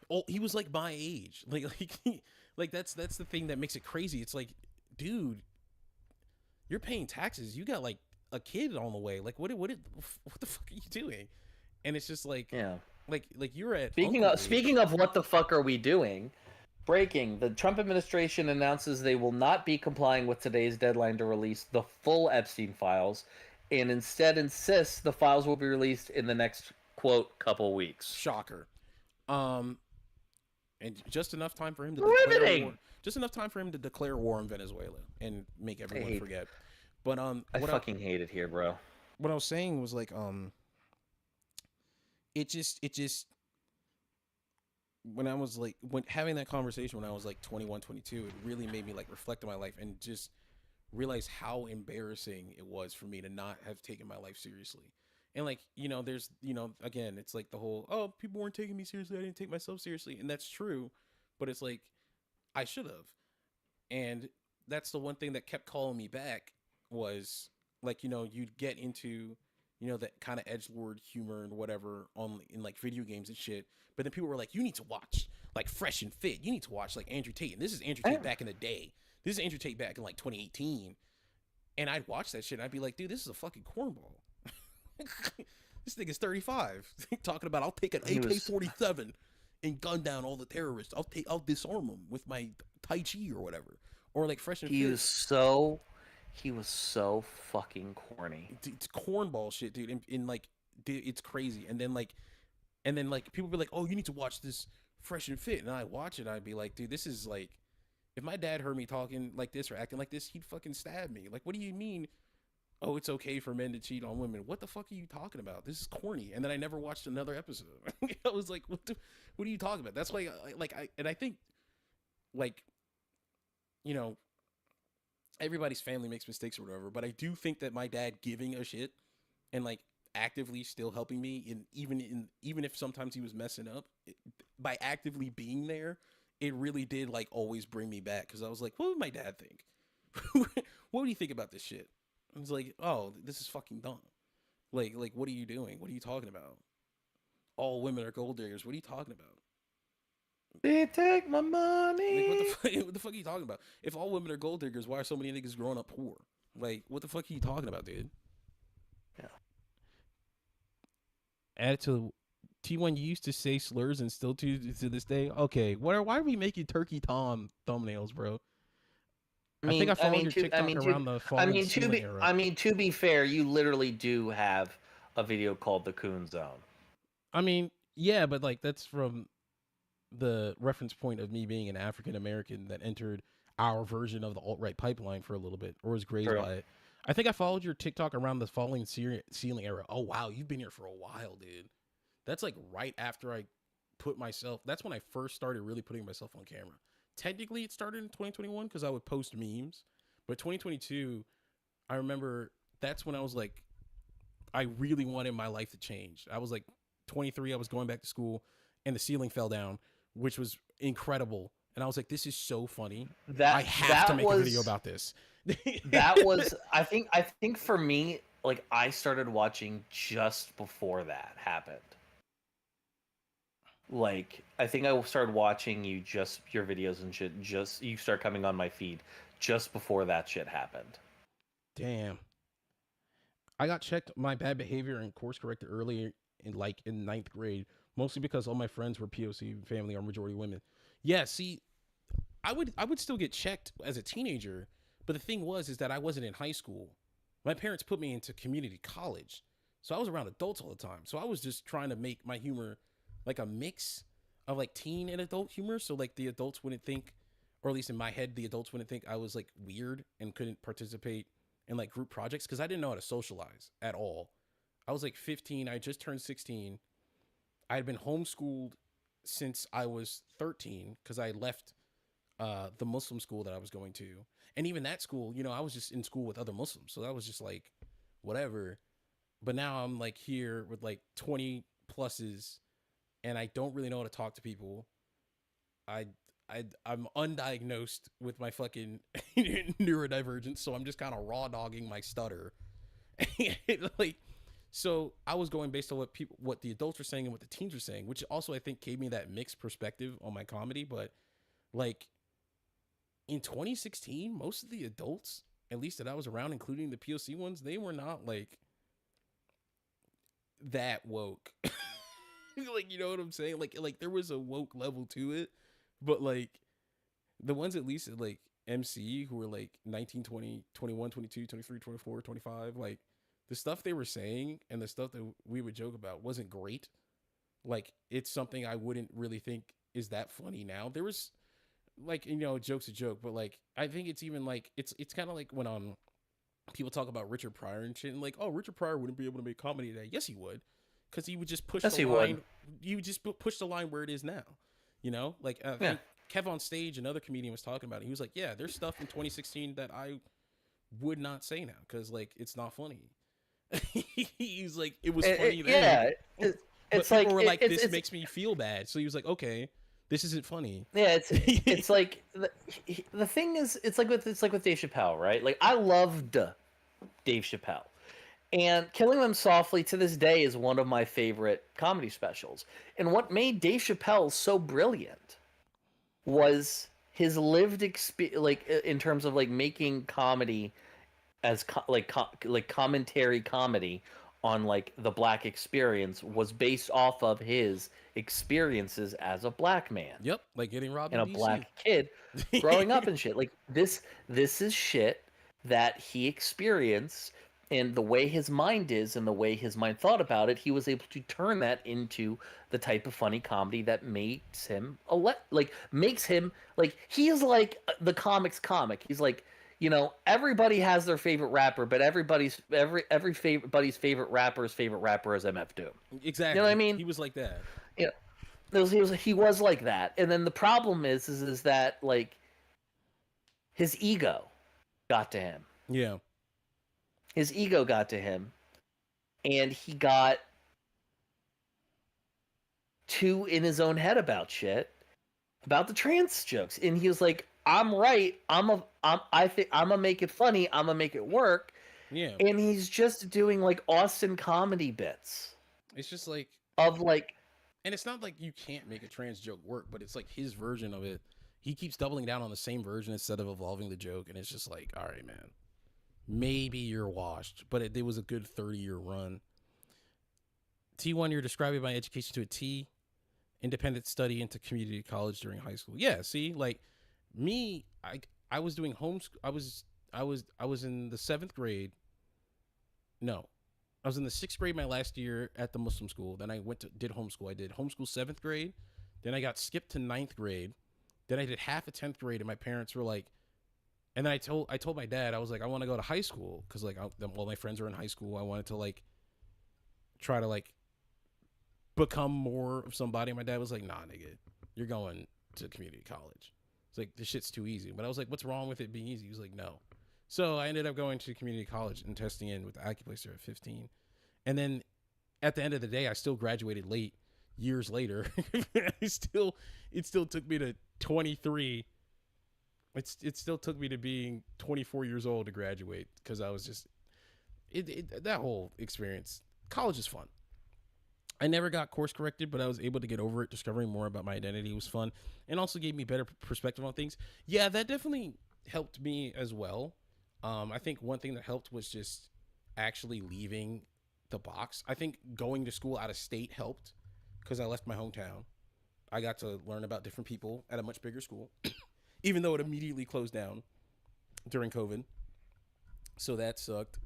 oh, he was like my age. Like that's the thing that makes it crazy. It's like, dude, you're paying taxes. You got like a kid on the way. Like, what the fuck are you doing? And it's just like, Yeah. like you're at Speaking of what the fuck are we doing? Breaking: the Trump administration announces they will not be complying with today's deadline to release the full Epstein files, and instead insists the files will be released in the next, quote, couple weeks. Shocker. And just enough time for him to declare war. Just enough time for him to declare war on Venezuela and make everyone forget. But I fucking hate it here, bro. What I was saying was like, it just when I was like, when having that conversation when I was like 21, 22, it really made me like reflect on my life and just realize how embarrassing it was for me to not have taken my life seriously. And like, you know, there's, you know, again, it's like the whole, oh, people weren't taking me seriously, I didn't take myself seriously. And that's true, but it's like, I should have. And that's the one thing that kept calling me back, was like, you know, you'd get into, you know, that kind of edgelord humor and whatever in like video games and shit. But then people were like, you need to watch like Fresh and Fit. You need to watch like Andrew Tate. And this is Andrew Tate back in the day. This is Andrew Tate back in like 2018. And I'd watch that shit and I'd be like, dude, this is a fucking cornball. This nigga's 35. Talking about, I'll take an AK-47 and gun down all the terrorists. I'll disarm them with my Tai Chi or whatever. Or like Fresh and Fit. He was so fucking corny. It's cornball shit, dude. And like, dude, it's crazy. And then like people be like, oh, you need to watch this Fresh and Fit. And I watch it, I'd be like, dude, this is like, if my dad heard me talking like this or acting like this, he'd fucking stab me. Like, what do you mean? Oh, it's okay for men to cheat on women. What the fuck are you talking about? This is corny. And then I never watched another episode. I was like, what are you talking about? That's why I think like, you know, everybody's family makes mistakes or whatever, but I do think that my dad giving a shit and like actively still helping me, even if sometimes he was messing up, by actively being there, it really did like always bring me back, because I was like, what would my dad think? What would he think about this shit? I was like, oh, this is fucking dumb. Like what are you doing? What are you talking about? All women are gold diggers. What are you talking about? They take my money. Like, what the fuck are you talking about? If all women are gold diggers, why are so many niggas growing up poor? Like, what the fuck are you talking about, dude? Yeah. Add to T1, you used to say slurs and still to this day. Okay, why are we making Turkey Tom thumbnails, bro? I think I followed your TikTok around the falling ceiling era. I mean, to be fair, you literally do have a video called The Coon Zone. I mean, yeah, but like that's from the reference point of me being an African American that entered our version of the alt-right pipeline for a little bit, or was grazed by it. I think I followed your TikTok around the falling ceiling era. Oh wow, you've been here for a while, dude. That's like right after I put myself. That's when I first started really putting myself on camera. Technically, it started in 2021 because I would post memes, but 2022, I remember that's when I was like, I really wanted my life to change. I was like 23, I was going back to school, and the ceiling fell down, which was incredible. And I was like, this is so funny. I have to make a video about this. That was, I think for me, like I started watching just before that happened. Like, I think I started watching your videos and shit, you start coming on my feed just before that shit happened. Damn. I got checked my bad behavior and course corrected early in ninth grade, mostly because all my friends were POC family or majority women. Yeah, see, I would still get checked as a teenager, but the thing is that I wasn't in high school. My parents put me into community college, so I was around adults all the time. So I was just trying to make my humor like a mix of like teen and adult humor, so like the adults wouldn't think, or at least in my head, the adults wouldn't think I was like weird and couldn't participate in like group projects because I didn't know how to socialize at all. I was like 15. I just turned 16. I had been homeschooled since I was 13 because I left the Muslim school that I was going to. And even that school, you know, I was just in school with other Muslims. So that was just like, whatever. But now I'm like here with like 20 pluses and I don't really know how to talk to people. I'm undiagnosed with my fucking neurodivergence. So I'm just kind of raw dogging my stutter. Like, so I was going based on what the adults were saying and what the teens were saying, which also I think gave me that mixed perspective on my comedy. But like in 2016, most of the adults, at least that I was around, including the POC ones, they were not like that woke. Like, you know what I'm saying? Like there was a woke level to it, but like the ones at least at like MC who were like 19, 20, 21, 22, 23, 24, 25, like the stuff they were saying and the stuff that we would joke about wasn't great. Like it's something I wouldn't really think is that funny now. There was like, you know, joke's a joke, but like I think it's even like it's kind of like when people talk about Richard Pryor and shit and like, oh, Richard Pryor wouldn't be able to make comedy today. Yes, he would, because he would just push the line. You just push the line where it is now. You know, like I think Kev on Stage, another comedian, was talking about it. He was like, yeah, there's stuff in 2016 that I would not say now because like it's not funny. He's like, it was funny then. Yeah, it's like, were like, this makes me feel bad. So he was like, okay, this isn't funny. Yeah, it's like the thing is, it's like with Dave Chappelle, right? Like I loved Dave Chappelle, and Killing Them Softly to this day is one of my favorite comedy specials. And what made Dave Chappelle so brilliant was his lived experience, like in terms of like making comedy as commentary comedy on like the black experience was based off of his experiences as a black man. Yep, like getting robbed and a black kid growing up and shit. Like this is shit that he experienced, and the way his mind is and the way his mind thought about it, he was able to turn that into the type of funny comedy that makes him he is like the comics comic. He's like, you know, everybody has their favorite rapper, but everybody's favorite rapper's favorite rapper is MF Doom. Exactly. You know what I mean? He was like that. Yeah. He was like that. And then the problem is that like his ego got to him. Yeah. His ego got to him, and he got too in his own head about shit, about the trans jokes. And he was like, I'm right. I think I'm gonna make it funny. I'm gonna make it work. Yeah. And he's just doing like Austin comedy bits. It's just like of like, and it's not like you can't make a trans joke work, but it's like his version of it. He keeps doubling down on the same version instead of evolving the joke, and it's just like, all right, man, maybe you're washed. But it was a good 30-year run. T1, you're describing my education to a T. Independent study into community college during high school. Yeah, see, like me, I was doing homeschool. I was in the 7th grade. No, I was in the 6th grade my last year at the Muslim school. Then I did homeschool. I did homeschool 7th grade. Then I got skipped to 9th grade. Then I did half of 10th grade, and my parents were like, and then I told my dad, I was like, I want to go to high school because like all my friends are in high school. I wanted to like try to like become more of somebody. My dad was like, nah, nigga, you're going to community college. It's like, this shit's too easy. But I was like, what's wrong with it being easy? He was like, no. So I ended up going to community college and testing in with the AccuPlacer at 15. And then at the end of the day, I still graduated late, years later. it still took me to 23. It still took me to being 24 years old to graduate because I was just, that whole experience. College is fun. I never got course corrected, but I was able to get over it. Discovering more about my identity was fun and also gave me better perspective on things. Yeah, that definitely helped me as well. I think one thing that helped was just actually leaving the box. I think going to school out of state helped because I left my hometown. I got to learn about different people at a much bigger school, even though it immediately closed down during COVID. So that sucked.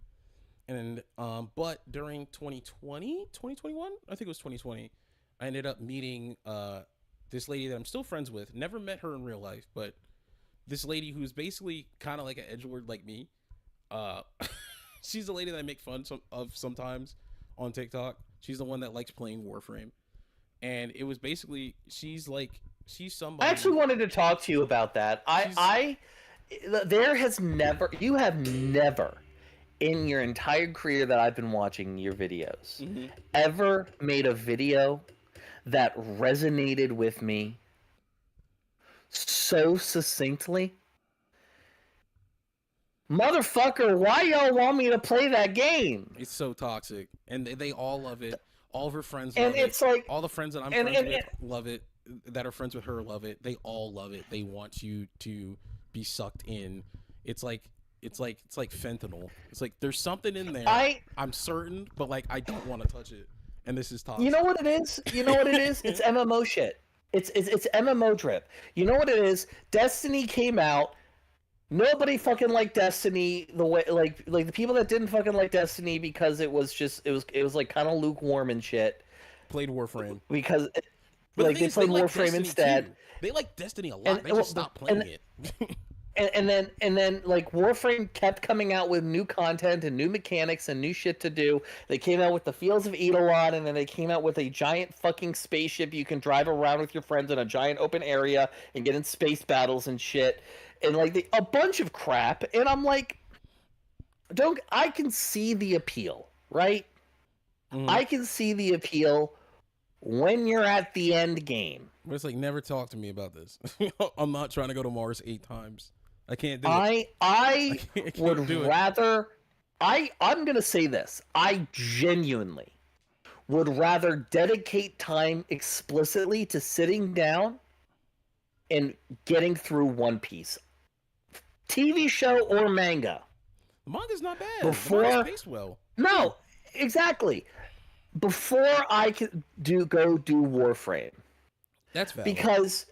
And but during 2020, 2021, I think it was 2020, I ended up meeting this lady that I'm still friends with. Never met her in real life, but this lady who's basically kind of like an edgelord like me. She's the lady that I make fun of sometimes on TikTok. She's the one that likes playing Warframe. And it was basically, she's somebody. I actually wanted to talk to you about that. There has never, you have never in your entire career that I've been watching your videos, ever made a video that resonated with me so succinctly. Motherfucker, why y'all want me to play that game? It's so toxic. And they all love it. All of her friends and love it's it. Like, all the friends that I'm friends with love it. That are friends with her love it. They all love it. They want you to be sucked in. It's like fentanyl. It's like there's something in there. I'm certain, but like I don't want to touch it. And this is toxic. You know what it is? You know what it is? It's MMO shit. It's MMO drip. You know what it is? Destiny came out. Nobody fucking liked Destiny the way like the people that didn't fucking like Destiny because it was like kind of lukewarm and shit. Played Warframe because like they played Warframe instead. Too. They like Destiny a lot. They just stopped playing it. And then like Warframe kept coming out with new content and new mechanics and new shit to do. They came out with the Fields of Eidolon, and then they came out with a giant fucking spaceship you can drive around with your friends in a giant open area and get in space battles and shit. And like a bunch of crap. And I'm like, I can see the appeal, right? I can see the appeal when you're at the end game. But it's like, never talk to me about this. I'm not trying to go to Mars 8 times. I can't do it. I would rather. I'm gonna say this. I genuinely would rather dedicate time explicitly to sitting down and getting through One Piece, TV show or manga. The manga's not bad. Before, the manga's paced well. No, exactly. Before I could do Warframe. That's valid. Because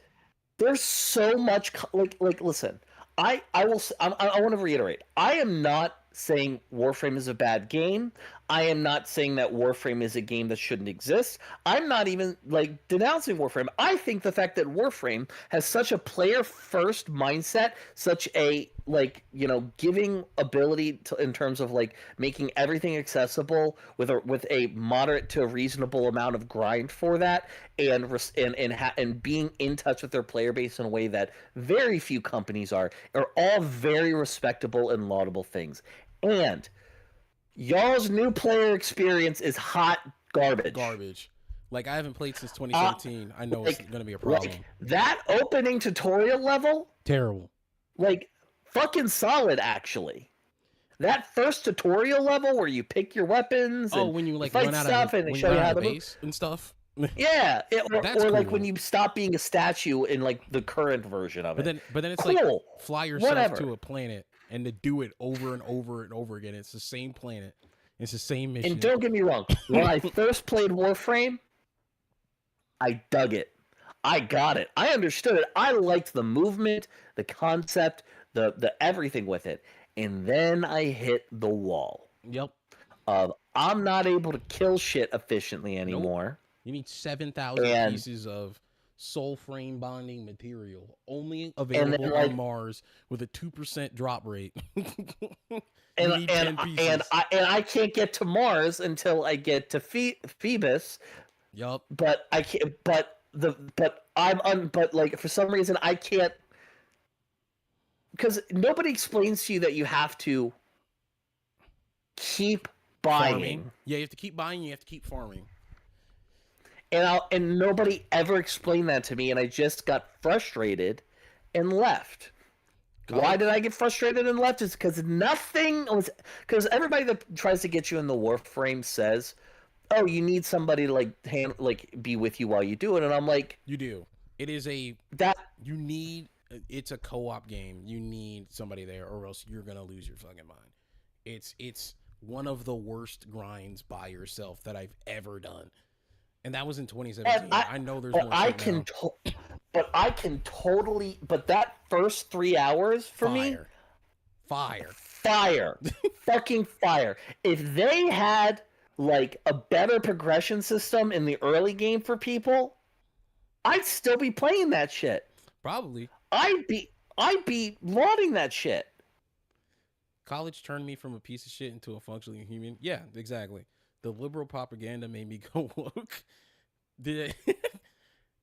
there's so much like listen. I want to reiterate. I am not saying Warframe is a bad game. I am not saying that Warframe is a game that shouldn't exist. I'm not even like denouncing Warframe. I think the fact that Warframe has such a player first mindset, such a giving ability to, in terms of like making everything accessible with a moderate to reasonable amount of grind for that, and being in touch with their player base in a way that very few companies are all very respectable and laudable things. And y'all's new player experience is hot garbage. Like, I haven't played since 2017. I know it's going to be a problem. Like, that opening tutorial level? Terrible. Like, fucking solid, actually. That first tutorial level where you pick your weapons and when you like fight run out stuff of, and they show you how to move and stuff. Yeah, or like cool. when you stop being a statue in like the current version of it. But then it's cool. like fly yourself to a planet and to do it over and over and over again. It's the same planet. It's the same mission. And don't get me wrong, when I first played Warframe, I dug it. I got it. I understood it. I liked the movement, the concept, the everything with it. And then I hit the wall. Yep. I'm not able to kill shit efficiently anymore. Nope. You need 7,000 pieces of soul frame bonding material, only available on Mars with a 2% drop rate. and I can't get to Mars until I get to Phoebus. Yup. But I can't. But for some reason I can't, because nobody explains to you that you have to keep buying. Farming. Yeah, you have to keep buying. You have to keep farming. And nobody ever explained that to me, and I just got frustrated and left. Why did I get frustrated and left? Is because because everybody that tries to get you in the Warframe says, "Oh, you need somebody to be with you while you do it," and I'm like, you do. It is you need it's a co-op game. You need somebody there, or else you're gonna lose your fucking mind. It's one of the worst grinds by yourself that I've ever done, and that was in 2017. I know there's more shit now. But I can totally. But that first 3 hours for me, fire, fucking fire. If they had like a better progression system in the early game for people, I'd still be playing that shit. Probably. I'd be lauding that shit. College turned me from a piece of shit into a functionally human. Yeah, exactly. The liberal propaganda made me go woke.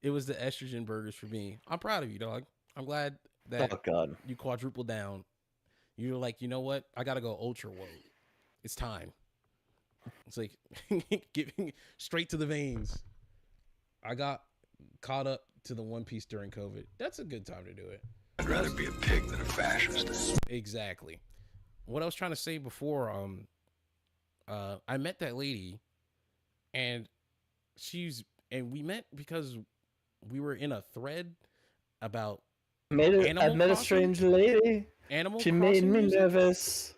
It was the estrogen burgers for me. I'm proud of you, dog. I'm glad that you quadrupled down. You're like, you know what? I gotta go ultra woke. It's time. It's like giving straight to the veins. I got caught up to the One Piece during COVID. That's a good time to do it. I'd rather be a pig than a fascist. Exactly. What I was trying to say before, I met that lady, and we met because we were in a thread about I met a strange lady. Animal She Crossing made me music. Nervous.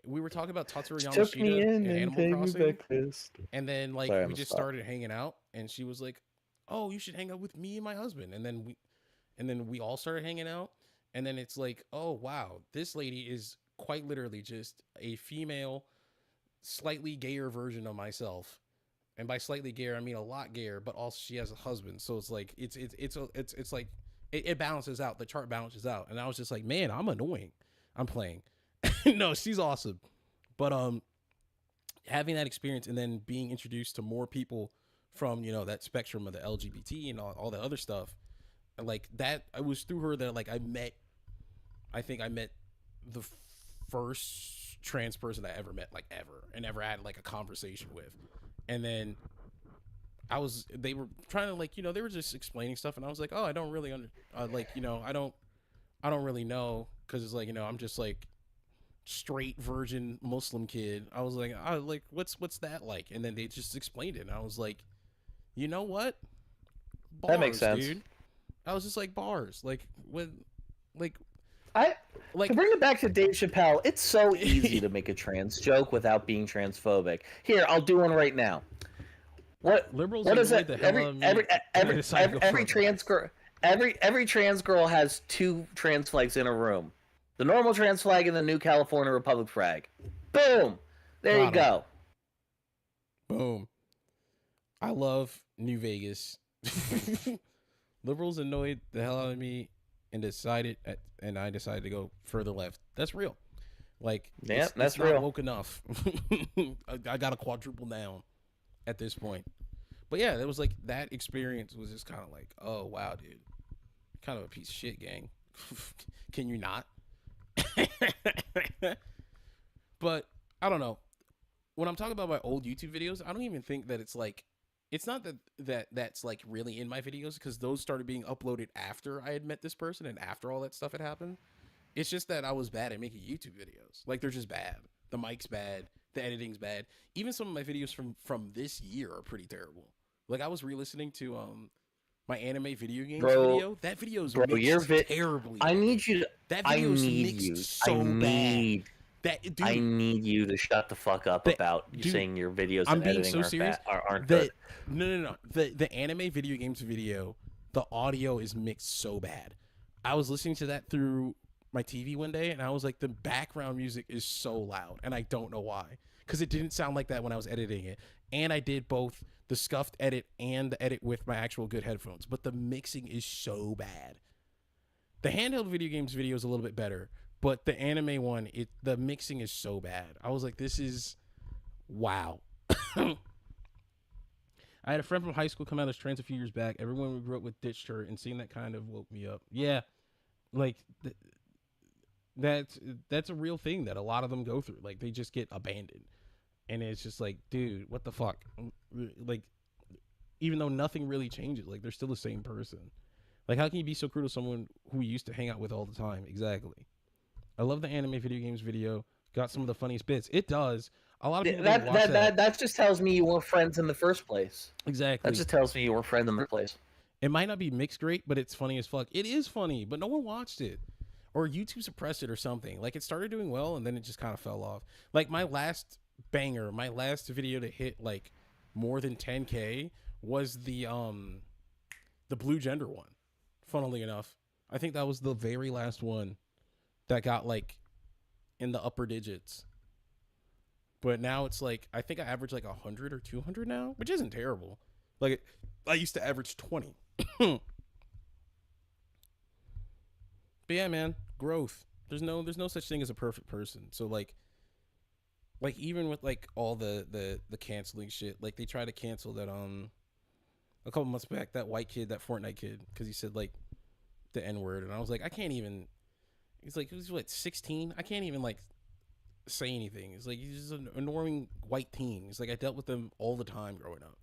We were talking about Tatsuro Took me Yamashita in and Animal paid me Crossing, breakfast. and then like Sorry, we just started hanging out, and she was like, "Oh, you should hang out with me and my husband," and then we all started hanging out, and then it's like, "Oh wow, this lady is quite literally just a female, slightly gayer version of myself." And by slightly gayer, I mean a lot gayer, but also she has a husband, so it's like it's like it balances out. The chart balances out, and I was just like, man, I'm annoying. I'm playing. No, she's awesome, but having that experience and then being introduced to more people from that spectrum of the LGBT and all the other stuff, like that, it was through her that like I think I met the first trans person I ever met, like ever, and ever had like a conversation with. And then they were trying to like, they were just explaining stuff, and I was like, oh, I don't really I don't really know, because it's like, I'm just like straight virgin Muslim kid. I was like, what's that like? And then they just explained it, and I was like, you know what? Bars, that makes sense, dude. I was just like, bars, like when, like. To bring it back to Dave Chappelle, it's so easy to make a trans joke without being transphobic. Here, I'll do one right now. What liberals? What is it? Every trans girl, every trans girl has two trans flags in a room: the normal trans flag and the New California Republic flag. Boom! There you go. Boom. I love New Vegas. Liberals annoyed the hell out of me. And I decided to go further left. That's real. Like, yeah, that's not real. Woke enough. I got to quadruple down at this point. But yeah, there was like that experience was just kind of like, oh wow, dude, kind of a piece of shit, gang. Can you not? But I don't know. When I'm talking about my old YouTube videos, I don't even think that it's like. It's not that's like really in my videos, because those started being uploaded after I had met this person and after all that stuff had happened. It's just that I was bad at making YouTube videos. Like, they're just bad. The mic's bad. The editing's bad. Even some of my videos from this year are pretty terrible. Like, I was re-listening to my anime video games video. That video's mixed terribly. I need you to. That video's mixed so bad. Dude, I need you to shut the fuck up about you saying your videos and editing aren't good. No. The anime video games video, the audio is mixed so bad. I was listening to that through my TV one day, and I was like, the background music is so loud, and I don't know why. Because it didn't sound like that when I was editing it. And I did both the scuffed edit and the edit with my actual good headphones. But the mixing is so bad. The handheld video games video is a little bit better. But the anime one, the mixing is so bad. I was like, this is wow. I had a friend from high school come out as trans a few years back. Everyone we grew up with ditched her, and seeing that kind of woke me up. Yeah, like that's a real thing that a lot of them go through. Like, they just get abandoned, and it's just like, dude, what the fuck? Like, even though nothing really changes, like, they're still the same person. Like, how can you be so cruel to someone who you used to hang out with all the time? Exactly. I love the anime video games video. Got some of the funniest bits. It does. A lot of people that just tells me you were friends in the first place. Exactly. That just tells me you were friends in the first place. It might not be mixed great, but it's funny as fuck. It is funny, but no one watched it. Or YouTube suppressed it or something. Like, it started doing well, and then it just kind of fell off. Like, my last banger, my last video to hit, like, more than 10K was the Blue Gender one, funnily enough. I think that was the very last one that got, like, in the upper digits. But now it's, like, I think I average, like, 100 or 200 now, which isn't terrible. Like, I used to average 20. But yeah, man, growth. There's no such thing as a perfect person. So like even with like all the canceling shit, like they tried to cancel that a couple months back, that white kid, that Fortnite kid, because he said like the N-word, and I was like, I can't even. He's like, he was what, 16? I can't even like say anything. It's like, he's just an annoying white teen. It's like, I dealt with them all the time growing up.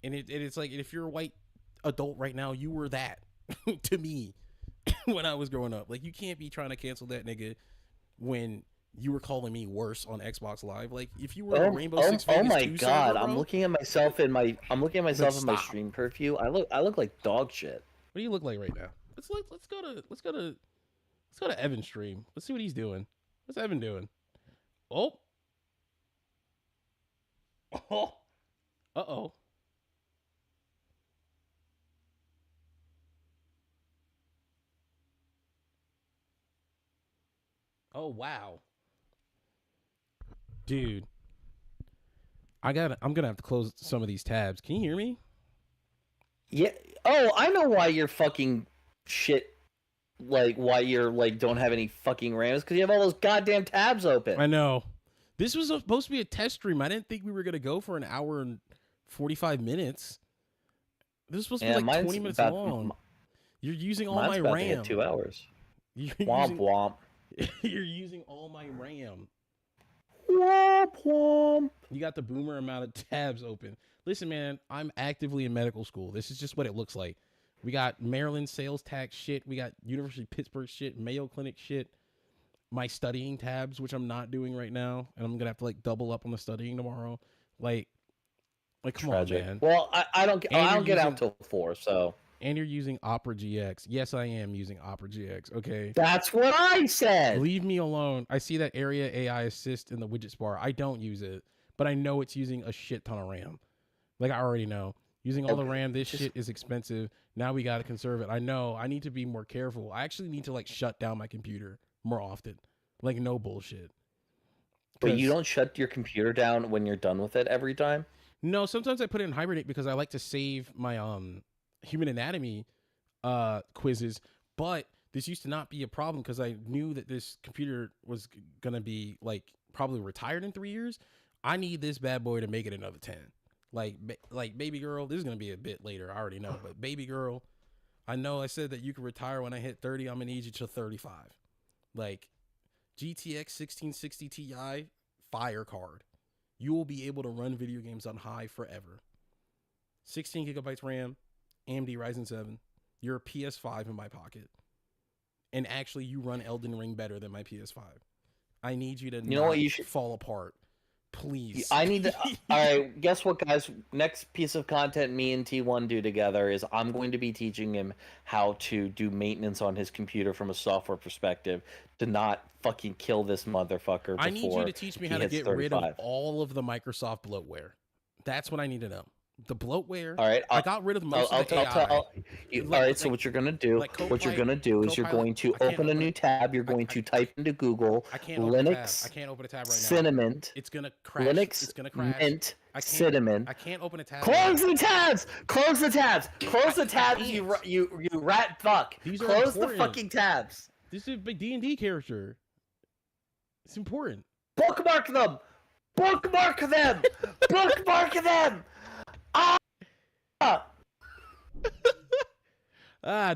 And it's like, if you're a white adult right now, you were that to me when I was growing up. Like, you can't be trying to cancel that nigga when you were calling me worse on Xbox Live. Like, if you were a Rainbow Six Vegas 2 my god, server, I'm bro, looking at myself in my stop. stream preview. I look like dog shit. What do you look like right now? Let's go to Evan's stream. Let's see what he's doing. What's Evan doing? Oh. Oh. Uh-oh. Oh wow. Dude. I'm gonna have to close some of these tabs. Can you hear me? Yeah. Oh, I know why you're fucking shit. Like, why you're like don't have any fucking RAM, because you have all those goddamn tabs open. I know. This was supposed to be a test stream. I didn't think we were gonna go for an hour and 45 minutes. This was supposed to be like 20 minutes long. You're using all my RAM. 2 hours. Womp. You're using all my RAM. Womp womp. You got the boomer amount of tabs open. Listen, man, I'm actively in medical school. This is just what it looks like. We got Maryland sales tax shit. We got University of Pittsburgh shit, Mayo Clinic shit. My studying tabs, which I'm not doing right now, and I'm gonna have to like double up on the studying tomorrow. Like come Tragic. on, man. Well, I don't get out till 4, so. And you're using Opera GX. Yes, I am using Opera GX. Okay. That's what I said. Leave me alone. I see that area AI assist in the widgets bar. I don't use it, but I know it's using a shit ton of RAM. Like, I already know. Using all the RAM, this shit is expensive. Now we got to conserve it. I know. I need to be more careful. I actually need to, like, shut down my computer more often. Like, no bullshit. But you don't shut your computer down when you're done with it every time? No, sometimes I put it in hibernate because I like to save my human anatomy quizzes. But this used to not be a problem because I knew that this computer was going to be, like, probably retired in 3 years. I need this bad boy to make it another 10. Like baby girl, this is going to be a bit later. I already know. But baby girl, I know I said that you can retire when I hit 30. I'm going to need you till 35. Like, GTX 1660 Ti, fire card. You will be able to run video games on high forever. 16 gigabytes RAM, AMD Ryzen 7. You're a PS5 in my pocket. And actually, you run Elden Ring better than my PS5. I need you to fall apart. Please. I need to. All right, guess what, guys? Next piece of content me and T1 do together is I'm going to be teaching him how to do maintenance on his computer from a software perspective to not fucking kill this motherfucker. I need you to teach me how to get rid of all of the Microsoft bloatware. That's what I need to know. The bloatware. All right, I got rid of most of the AI. All right, so what you're gonna do? What you're gonna do is you're going to open a new tab. You're going to type into Google Linux. I can't open a tab right now. Cinnamon. It's gonna crash. Linux. It's gonna crash. Mint. Cinnamon. I can't open a tab. Close the tabs. Close the tabs. Close the tabs. You rat fuck. Close the fucking tabs. This is a big D&D character. It's important. Bookmark them. Bookmark them. Bookmark them.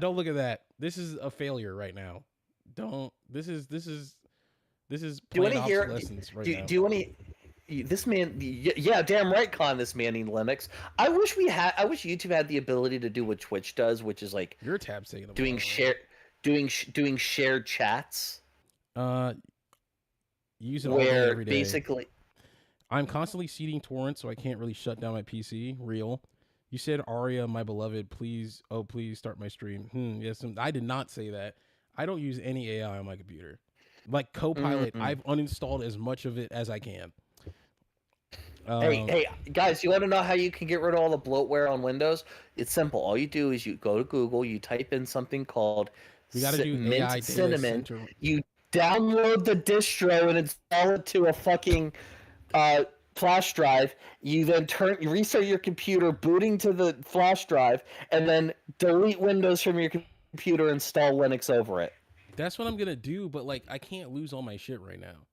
Don't look at that. This is a failure right now. Don't. This is plain obsolescence right now. Do you want to? This man, yeah, damn right, Con. This manning Linux. I wish YouTube had the ability to do what Twitch does, which is like your tab's taking a doing shared chats. Use it all day, every day. Basically, I'm constantly seeding torrents, so I can't really shut down my PC. Real. You said Aria, my beloved. Please, oh please start my stream. Yes, I did not say that. I don't use any AI on my computer. Like Copilot, I've uninstalled as much of it as I can. Hey, guys, you want to know how you can get rid of all the bloatware on Windows? It's simple. All you do is you go to Google, you type in something called We got to do Mint AI data Cinnamon. center. You download the distro and install it to a fucking flash drive. You then you restart your computer, booting to the flash drive, and then delete Windows from your computer, install Linux over it. That's what I'm gonna do, but like I can't lose all my shit right now.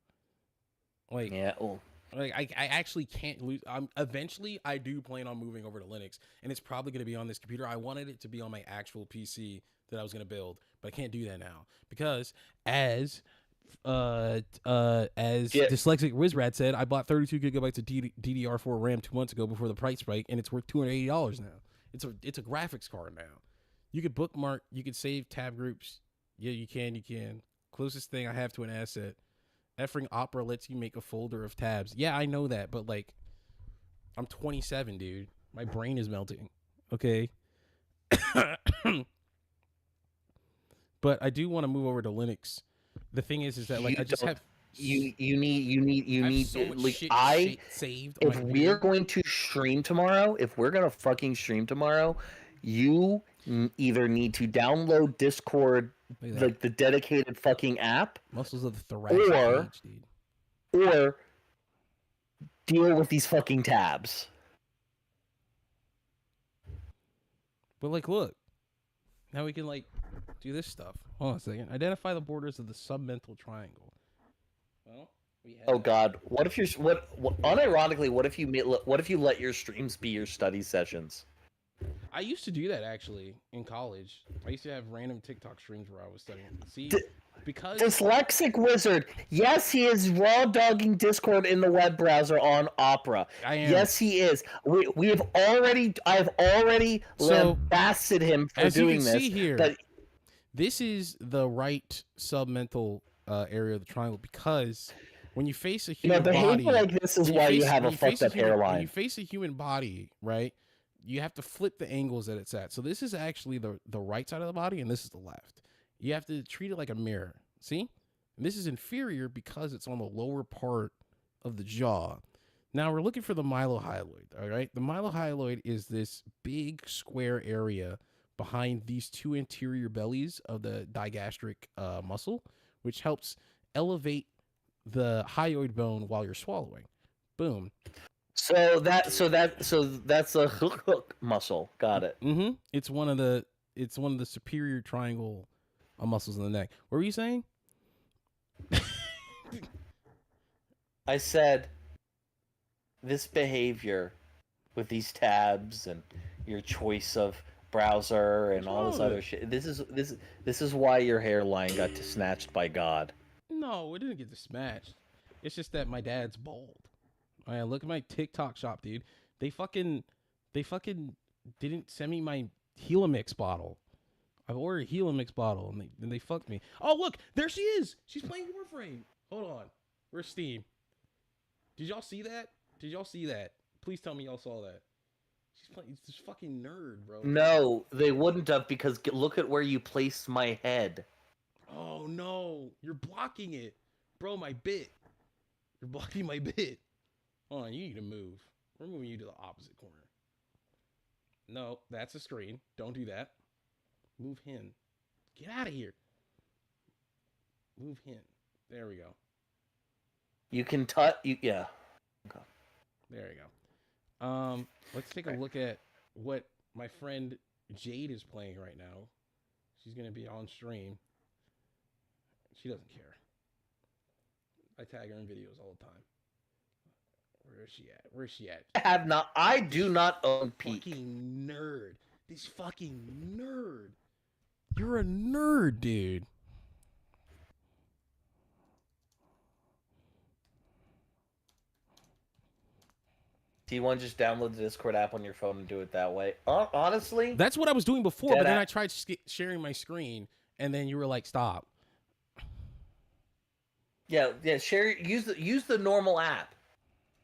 Like yeah, well, like I actually can't lose. Eventually, I do plan on moving over to Linux, and it's probably gonna be on this computer. I wanted it to be on my actual PC that I was gonna build, but I can't do that now because as Dyslexic Wizrat said, I bought 32 gigabytes of DDR4 RAM 2 months ago before the price spike, and it's worth $280 now. It's a graphics card now. You could bookmark, you could save tab groups. Yeah, you can. Closest thing I have to an asset. Effing Opera lets you make a folder of tabs. Yeah, I know that, but like, I'm 27, dude. My brain is melting. Okay. But I do want to move over to Linux. The thing is that like I just have you need so much like shit saved. If we're going to stream tomorrow, if we're gonna fucking stream tomorrow, you either need to download Discord, like the dedicated fucking app, muscles of the thoracic age, dude, or deal with these fucking tabs. But like, look, now we can like do this stuff. Hold on a second. Identify the borders of the submental triangle. Well, we have. Oh God, what if you're unironically? What if you let your streams be your study sessions? I used to do that actually in college. I used to have random TikTok streams where I was studying. See, because Dyslexic Wizard, yes, he is raw dogging Discord in the web browser on Opera. I am. Yes, he is. I've already lambasted him for doing this. See here, but this is the right submental area of the triangle because when you face a human body, like this is why you have a fucked up hairline. When you face a human body, right? You have to flip the angles that it's at. So this is actually the right side of the body, and this is the left. You have to treat it like a mirror. See? And this is inferior because it's on the lower part of the jaw. Now we're looking for the mylohyoid, all right? The mylohyoid is this big square area behind these two anterior bellies of the digastric muscle, which helps elevate the hyoid bone while you're swallowing. Boom. So that's a hook muscle. Got it. Mm-hmm. It's one of the superior triangle muscles in the neck. What were you saying? I said this behavior with these tabs and your choice of browser and all this other shit. This is why your hairline got snatched by God. No, it didn't get smashed. It's just that my dad's bald. All right, look at my TikTok shop, dude. They fucking didn't send me my Helamix bottle. I've ordered a Helamix bottle, and they fucked me. Oh, look, there she is. She's playing Warframe. Hold on. Where's Steam? Did y'all see that? Please tell me y'all saw that. She's playing. It's this fucking nerd, bro. No, they wouldn't have because look at where you placed my head. Oh no, you're blocking it, bro. My bit. You're blocking my bit. Hold on, you need to move. We're moving you to the opposite corner. No, that's a screen. Don't do that. Move him. Get out of here. Move him. There we go. You can touch. Yeah. Okay. There you go. Let's take a look at what my friend Jade is playing right now. She's gonna be on stream. She doesn't care. I tag her in videos all the time. Where is she at? I do not own Peak. Fucking nerd. This fucking nerd. You're a nerd, dude. Do you want to just download the Discord app on your phone and do it that way? Honestly, that's what I was doing before, but then I tried sharing my screen, and then you were like, "Stop." Yeah. Share. Use the normal app.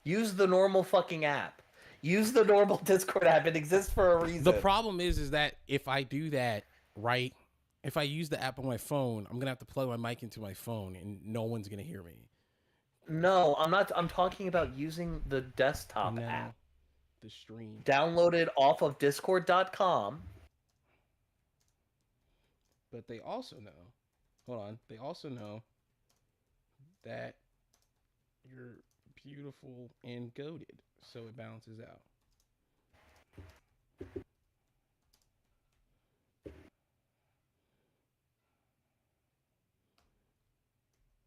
Use the normal fucking app. Use the normal Discord app. It exists for a reason. The problem is that if I do that, right, if I use the app on my phone, I'm gonna have to plug my mic into my phone, and no one's gonna hear me. No, I'm not. I'm talking about using the desktop And then app. the stream. Download it off of Discord.com. But they also know. Hold on. They also know that you're beautiful and goated, so it balances out.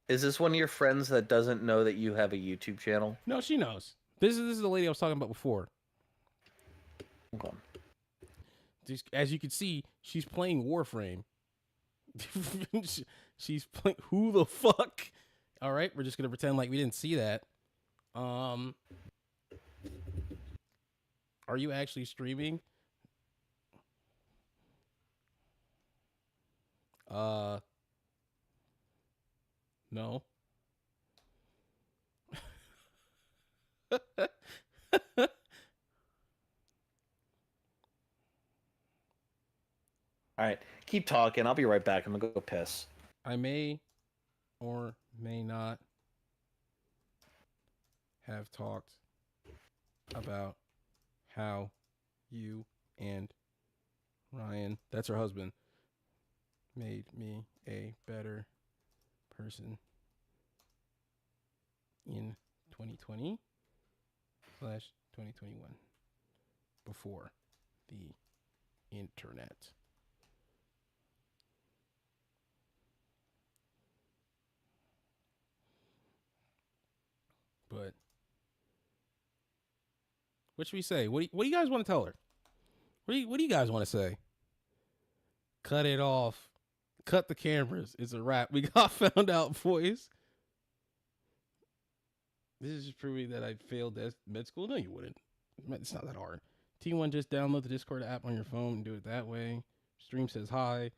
Is this one of your friends that doesn't know that you have a YouTube channel? No, she knows. This is the lady I was talking about before. Okay. As you can see, she's playing Warframe. She's playing. Who the fuck? All right, we're just gonna pretend like we didn't see that. Are you actually streaming? No. All right, keep talking. I'll be right back. I'm gonna go piss. I may or may not have talked about how you and Ryan, that's her husband, made me a better person in 2020/2021 before the internet. But what should we say? What do you guys want to tell her? What do you guys want to say? Cut it off. Cut the cameras. It's a wrap. We got found out, boys. This is just proving that I failed med school. No, you wouldn't. It's not that hard. T1, just download the Discord app on your phone and do it that way. Stream says hi.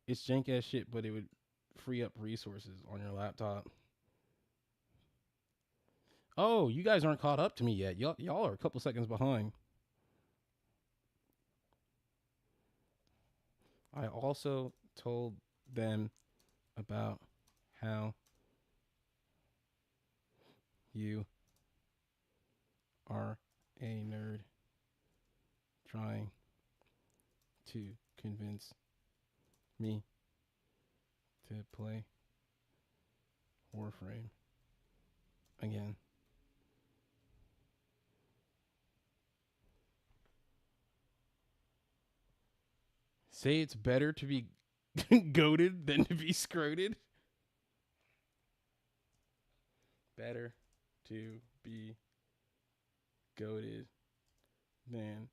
It's jank ass shit, but it would free up resources on your laptop. Oh, you guys aren't caught up to me yet. Y'all are a couple seconds behind. I also told them about how you are a nerd trying to convince me to play Warframe again. Say it's better to be goated than to be scroted. Better to be goated than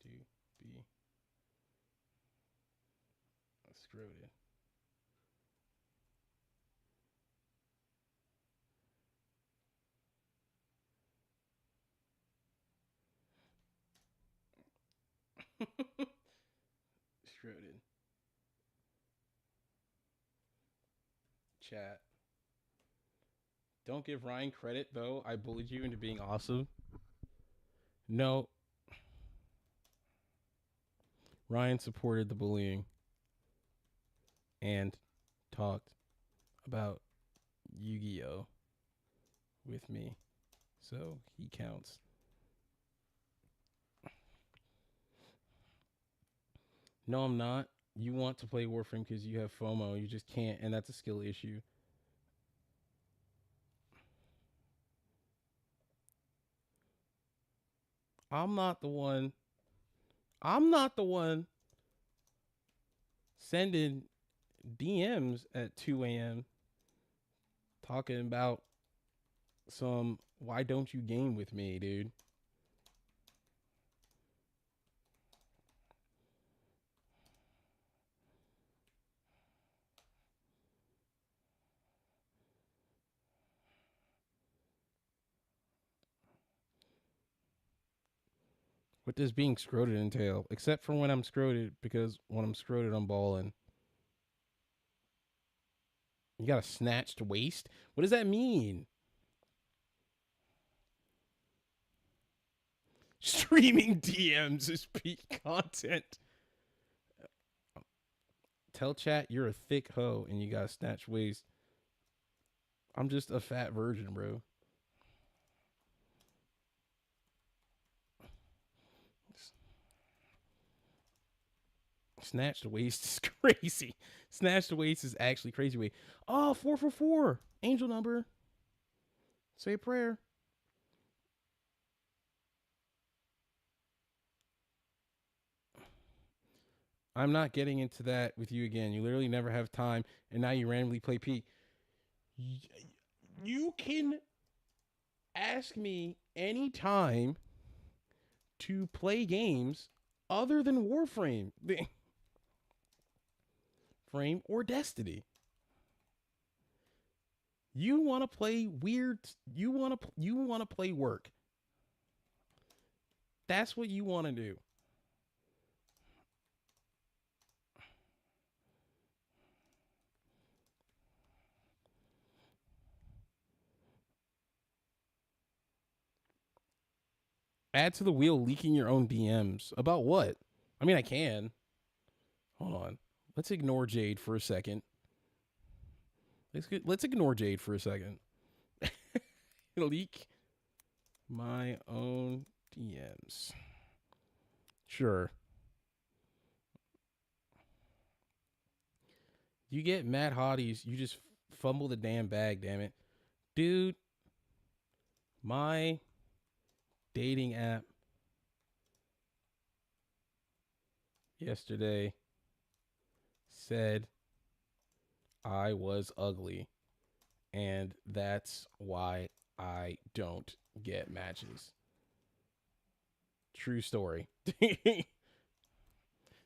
to be scroted. Scroted. Chat. Don't give Ryan credit, though. I bullied you into being awesome. No. Ryan supported the bullying and talked about Yu-Gi-Oh! With me. So he counts. No, I'm not. You want to play Warframe because you have FOMO. You just can't, and that's a skill issue. I'm not the one sending DMs at 2 a.m. talking about some why don't you game with me, dude. What does being scroted entail? Except for when I'm scroted, because when I'm scroted, I'm balling. You got a snatched waist? What does that mean? Streaming DMs is peak content. Tell chat you're a thick hoe and you got a snatch waist. I'm just a fat virgin, bro. Snatched waist is crazy. Snatched waist is actually crazy. Way. Oh, 444. Angel number. Say a prayer. I'm not getting into that with you again. You literally never have time, and now you randomly play P. You can ask me anytime to play games other than Warframe, Frame, or Destiny. You want to play weird. You want to play work. That's what you want to do. Add to the wheel leaking your own DMs. About what? I mean, I can. Hold on. Let's ignore Jade for a second. Let's ignore Jade for a second. Leak my own DMs. Sure. You get mad hotties. You just fumble the damn bag, damn it. Dude, my dating app yesterday said I was ugly, and that's why I don't get matches. True story.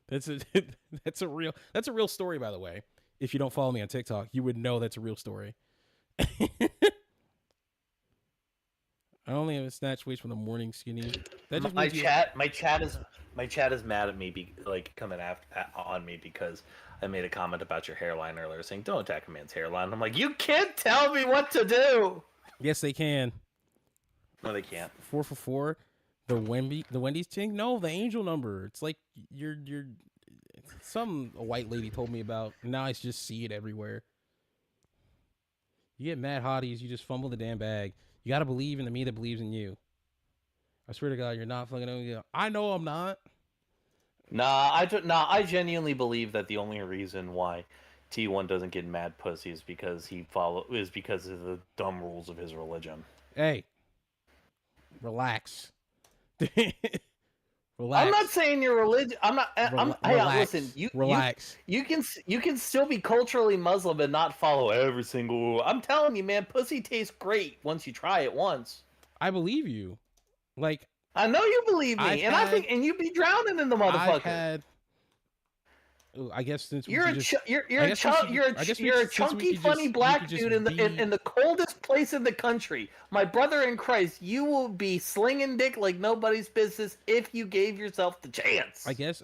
that's a real story, by the way. If you don't follow me on TikTok, you would know that's a real story. I only have a snatch waist from the morning skinny. That just my chat is mad at me, coming on me because I made a comment about your hairline earlier, saying don't attack a man's hairline. I'm like, you can't tell me what to do. Yes, they can. No, they can't. 444, the Wendy's thing. No, the angel number. It's like you're a white lady told me about. Now I just see it everywhere. You get mad hotties, you just fumble the damn bag. You gotta believe in the me that believes in you. I swear to God, you're not fucking. I know I'm not. I genuinely believe that the only reason why T1 doesn't get mad pussy is because because of the dumb rules of his religion. Hey, relax. Relax. I'm not saying your religion. I'm not. Relax. Listen. Relax. You can still be culturally Muslim and not follow every single rule. I'm telling you, man. Pussy tastes great once you try it once. I believe you. Like, I know you believe me, and you be drowning in the motherfucker. I guess since you're a chunky, funny black dude in the coldest place in the country. My brother in Christ, you will be slinging dick like nobody's business if you gave yourself the chance. I guess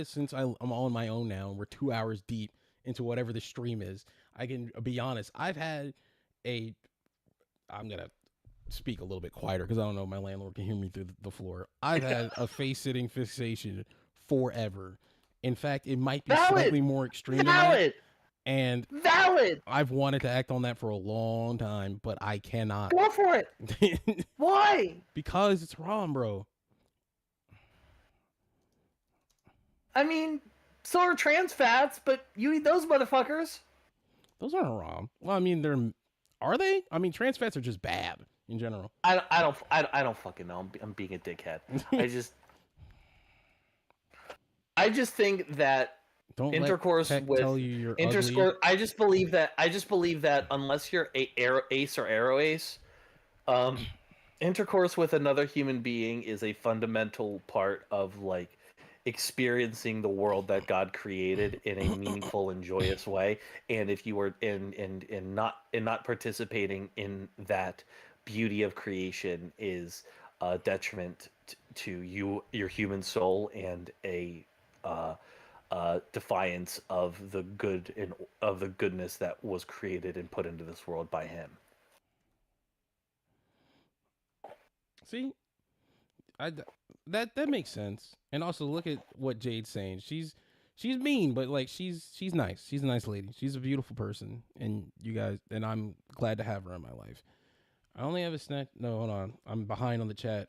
since I'm on my own now and we're 2 hours deep into whatever the stream is, I can be honest. I'm gonna speak a little bit quieter because I don't know if my landlord can hear me through the floor. I've had a face-sitting fixation forever. In fact, it might be slightly more extreme than that. And I've wanted to act on that for a long time, but I cannot. Go for it. Why? Because it's wrong, bro. I mean, so are trans fats, but you eat those motherfuckers. Those aren't wrong. Well, I mean, are they? I mean, trans fats are just bad in general. I don't fucking know. I'm being a dickhead. I just think that intercourse with intercourse. I just believe that unless you're ace or arrow ace, intercourse with another human being is a fundamental part of like experiencing the world that God created in a meaningful and joyous way. And if you were not participating in that beauty of creation is a detriment to your human soul and a defiance of the good and of the goodness that was created and put into this world by him. See, That makes sense. And also look at what Jade's saying. She's mean, but like she's nice. She's a nice lady. She's a beautiful person, and I'm glad to have her in my life. I only have a snack. No, hold on. I'm behind on the chat.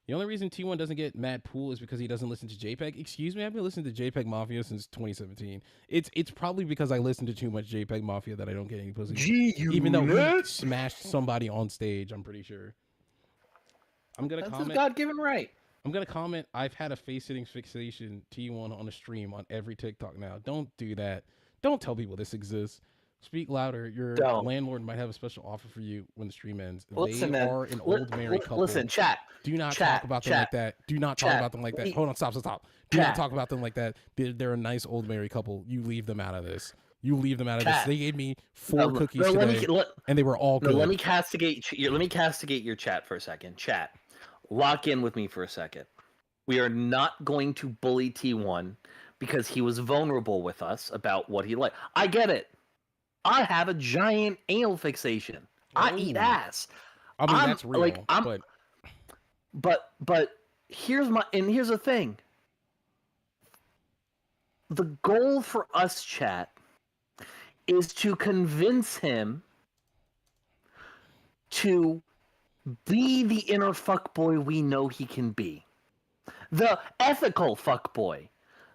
The only reason T1 doesn't get mad pool is because he doesn't listen to JPEG. Excuse me, I've been listening to JPEG Mafia since 2017. It's probably because I listen to too much JPEG Mafia that I don't get any pussy. Even though he smashed somebody on stage, I'm pretty sure. I'm gonna comment. That's his God-given right. I'm gonna comment. I've had a face-sitting fixation T1 on a stream on every TikTok now. Don't do that. Don't tell people this exists. Speak louder. Your landlord might have a special offer for you when the stream ends. Listen, they are an old married couple. Listen, chat. Do not talk about them like that. Do not talk about them like that. Hold on, stop. Do not talk about them like that. They're a nice old married couple. You leave them out of this. You leave them out of this. They gave me 4 cookies today, and they were all good. Let me castigate your chat for a second. Chat, lock in with me for a second. We are not going to bully T1 because he was vulnerable with us about what he liked. I get it. I have a giant anal fixation. I eat ass. I mean, that's real. Like, but here's the thing. The goal for us, chat, is to convince him to be the inner fuckboy we know he can be. The ethical fuckboy.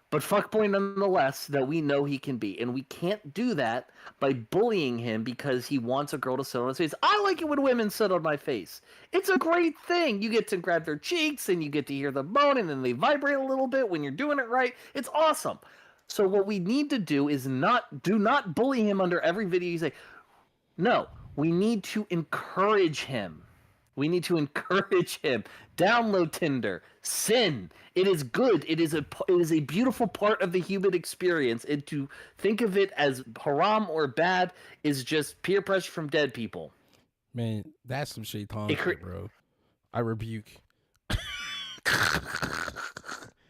But fuckboy nonetheless that we know he can be. And we can't do that by bullying him because he wants a girl to sit on his face. I like it when women sit on my face. It's a great thing. You get to grab their cheeks and you get to hear them moan and then they vibrate a little bit when you're doing it right. It's awesome. So what we need to do is do not bully him under every video you say. No, we need to encourage him. We need to encourage him. Download Tinder. Sin. It is good. It is a beautiful part of the human experience. And to think of it as haram or bad is just peer pressure from dead people. Man, that's some shaitan shit, bro. I rebuke.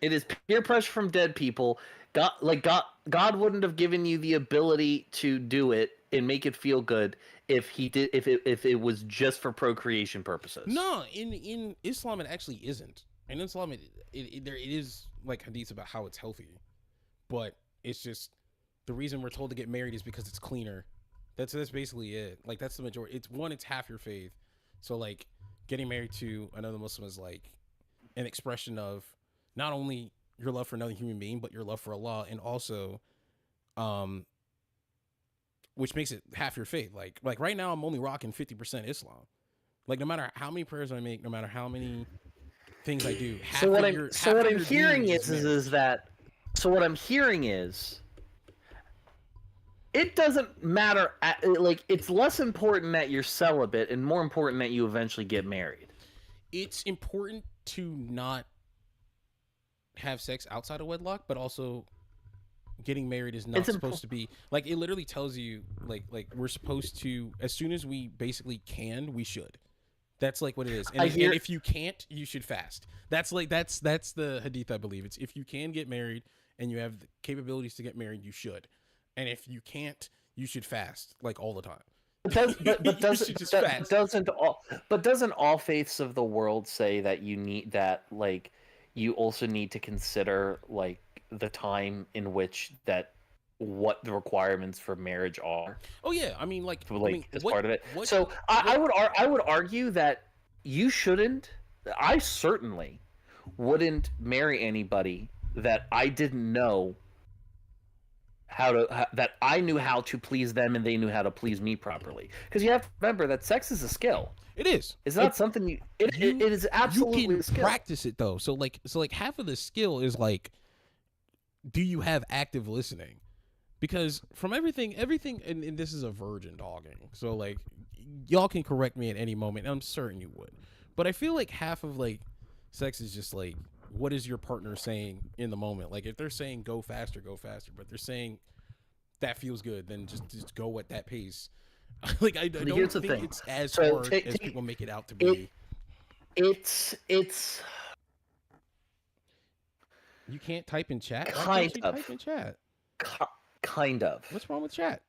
It is peer pressure from dead people. God wouldn't have given you the ability to do it and make it feel good if it was just for procreation purposes. No, in Islam it actually isn't. In Islam it is like hadiths about how it's healthy, but it's just the reason we're told to get married is because it's cleaner. That's basically it. Like that's the majority. It's half your faith. So like getting married to another Muslim is like an expression of not only your love for another human being, but your love for Allah, and also, which makes it half your faith. Like right now, I'm only rocking 50% Islam. Like no matter how many prayers I make, no matter how many things I do. What I'm hearing is, it doesn't matter. Like it's less important that you're celibate and more important that you eventually get married. It's important to not have sex outside of wedlock, but also getting married is not supposed to be like, it literally tells you like we're supposed to, as soon as we basically can, we should. That's like what it is. And if you can't, you should fast. That's the hadith, I believe. It's if you can get married and you have the capabilities to get married, you should. And if you can't, you should fast like all the time. Doesn't all faiths of the world say that you need that, like, you also need to consider like the time in which what the requirements for marriage are? Oh yeah, I mean as part of it. I would argue that you shouldn't. I certainly wouldn't marry anybody that I didn't know that I knew how to please them and they knew how to please me properly. Because you have to remember that sex is a skill. It is. It's not something it is absolutely you can a skill. Practice it though. So like half of the skill is like, do you have active listening? Because from everything, and this is a virgin dogging. So like, y'all can correct me at any moment. And I'm certain you would. But I feel like half of like sex is just like, what is your partner saying in the moment? Like if they're saying go faster, but they're saying that feels good, then just go at that pace. Like I don't think it's as hard as people make it out to be. It's you can't type in chat. Kind of. Type in chat. Kind of. What's wrong with chat?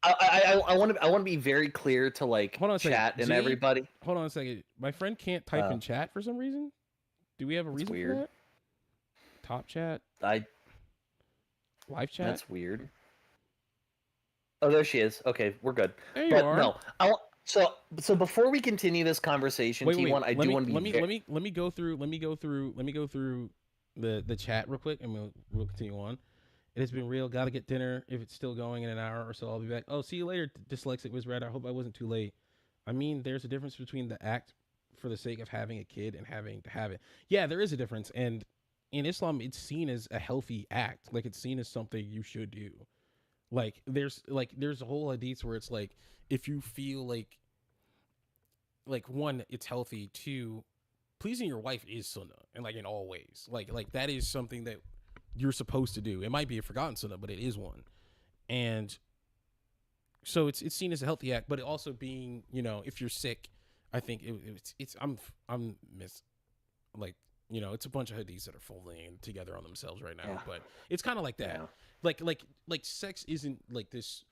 I want to be very clear to like chat and everybody. Hold on a second. My friend can't type in chat for some reason. Do we have a reason weird. for that? Top chat, I live chat. That's weird. Oh, there she is. Okay, we're good. There you But are. no, so before we continue this conversation, Wait, T1, I do want to be let me go through the chat real quick, and we'll continue on. It has been real. Got to get dinner. If it's still going in an hour or so, I'll be back. Oh, see you later, Dyslexic was red. I hope I wasn't too late. I mean, there's a difference between the act for the sake of having a kid and having to have it. Yeah, there is a difference. And in Islam, it's seen as a healthy act. Like, it's seen as something you should do. Like, there's a whole hadiths where it's like, if you feel like one, it's healthy. Two, pleasing your wife is sunnah, and like in all ways. Like that is something that you're supposed to do. It might be a forgotten sunnah, but it is one. And so it's seen as a healthy act, but it also being, if you're sick, I think it's it's a bunch of hadiths that are folding together on themselves right now. Yeah. But it's kind of like that. Yeah. Like sex isn't like this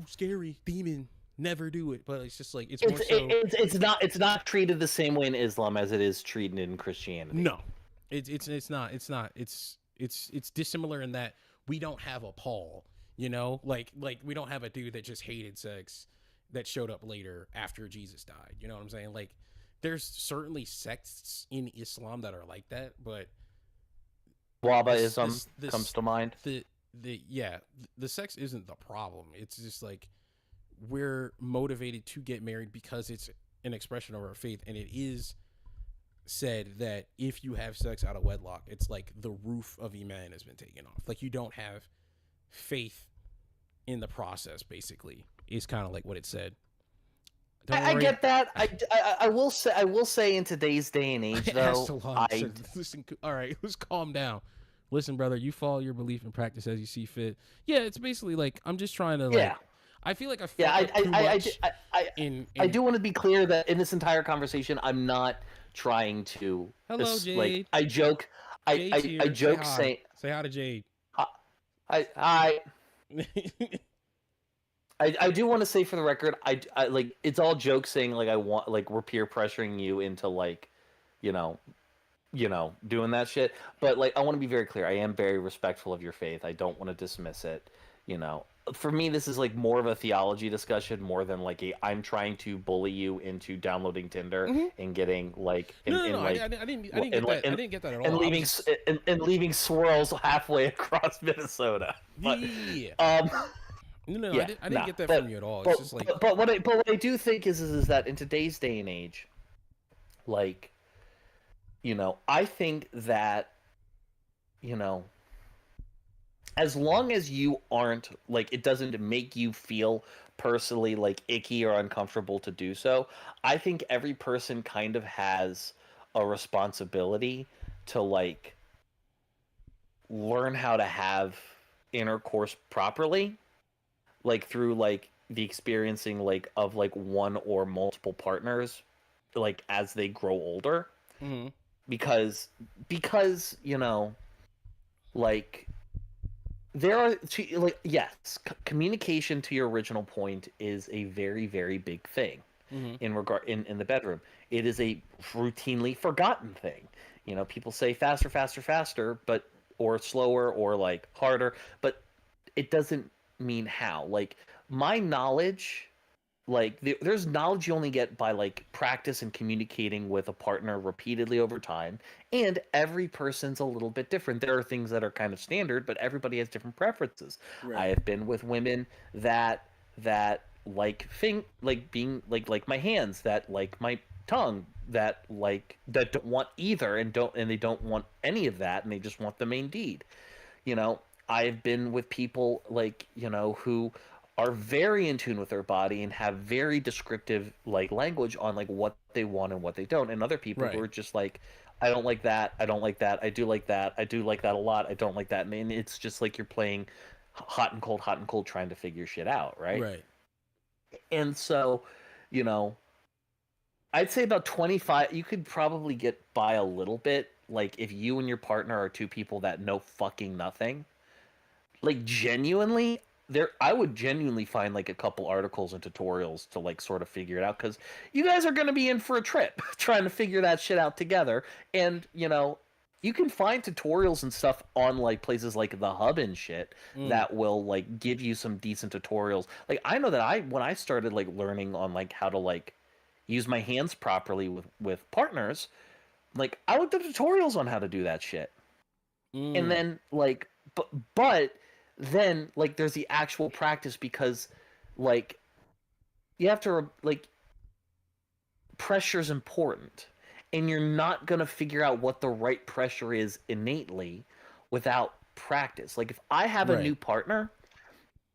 scary demon, never do it, but it's just like it's not treated the same way in Islam as it is treated in Christianity. No, it's not. It's dissimilar in that we don't have a Paul, like we don't have a dude that just hated sex that showed up later after Jesus died. You know what I'm saying? Like, there's certainly sects in Islam that are like that, but Wahhabism comes to mind. The sex isn't the problem. It's just like, we're motivated to get married because it's an expression of our faith, and it is said that if you have sex out of wedlock, it's like the roof of Iman has been taken off. Like, you don't have faith in the process, basically, is kind of like what it said. I get that. I will say in today's day and age, though, listen, all right, let's calm down. Listen, brother, you follow your belief and practice as you see fit. Yeah, it's basically like, I'm just trying to I feel like I do want to be clear that in this entire conversation, I'm not trying to. Hello, Jade. Like, I joke. I joke saying. Say hi to Jade. I do want to say for the record, I like, it's all joke saying like, I want, like, we're peer pressuring you into like, doing that shit. But like, I want to be very clear. I am very respectful of your faith. I don't want to dismiss it. For me, this is like more of a theology discussion more than like I'm trying to bully you into downloading Tinder and getting like I didn't get that at all. And leaving swirls halfway across Minnesota. But, yeah. I didn't get that from you at all. It's just like, but what I do think is that in today's day and age, like, I think that, as long as you aren't like, it doesn't make you feel personally like icky or uncomfortable to do so, I think every person kind of has a responsibility to like learn how to have intercourse properly, like through like the experiencing like of like one or multiple partners, like as they grow older. mm-hmm. because like, there are, like, yes, communication, to your original point, is a very, very big thing in the bedroom. It is a routinely forgotten thing. People say faster, faster, faster, but or slower or like harder, but it doesn't mean how. Like, my knowledge, like, there's knowledge you only get by like practice and communicating with a partner repeatedly over time, and every person's a little bit different. There are things that are kind of standard, but everybody has different preferences. Right. I have been with women that like being like my hands, that like my tongue, that don't want either, and they don't want any of that, and they just want the main deed. I've been with people like, who are very in tune with their body and have very descriptive like language on like what they want and what they don't, and other people who are just like, I don't like that, I don't like that, I do like that, I do like that a lot, I don't like that. And it's just like you're playing hot and cold trying to figure shit out, right? And so, I'd say about 25, you could probably get by a little bit, like if you and your partner are two people that know fucking nothing. Like, genuinely, I would genuinely find like a couple articles and tutorials to like sort of figure it out, because you guys are going to be in for a trip trying to figure that shit out together. And you can find tutorials and stuff on like places like the Hub and shit that will like give you some decent tutorials. Like I know that when I started like learning on like how to like use my hands properly with partners, like I looked up tutorials on how to do that shit. And then like but then like there's the actual practice, because like you have to like pressure's important, and you're not going to figure out what the right pressure is innately without practice. Like if I have a new partner,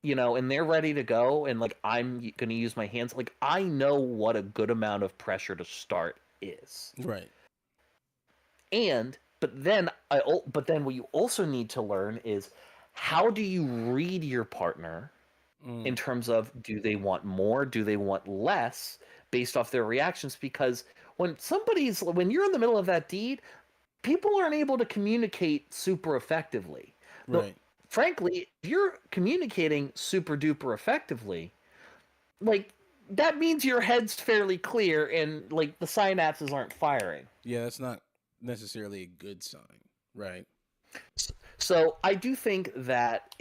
and they're ready to go, and like I'm going to use my hands, like I know what a good amount of pressure to start is. Right. But then what you also need to learn is, how do you read your partner in terms of, do they want more, do they want less, based off their reactions? Because when you're in the middle of that deed, people aren't able to communicate super effectively. Right. Frankly, if you're communicating super duper effectively, like that means your head's fairly clear and like the synapses aren't firing. Yeah, that's not necessarily a good sign, right? So I do think that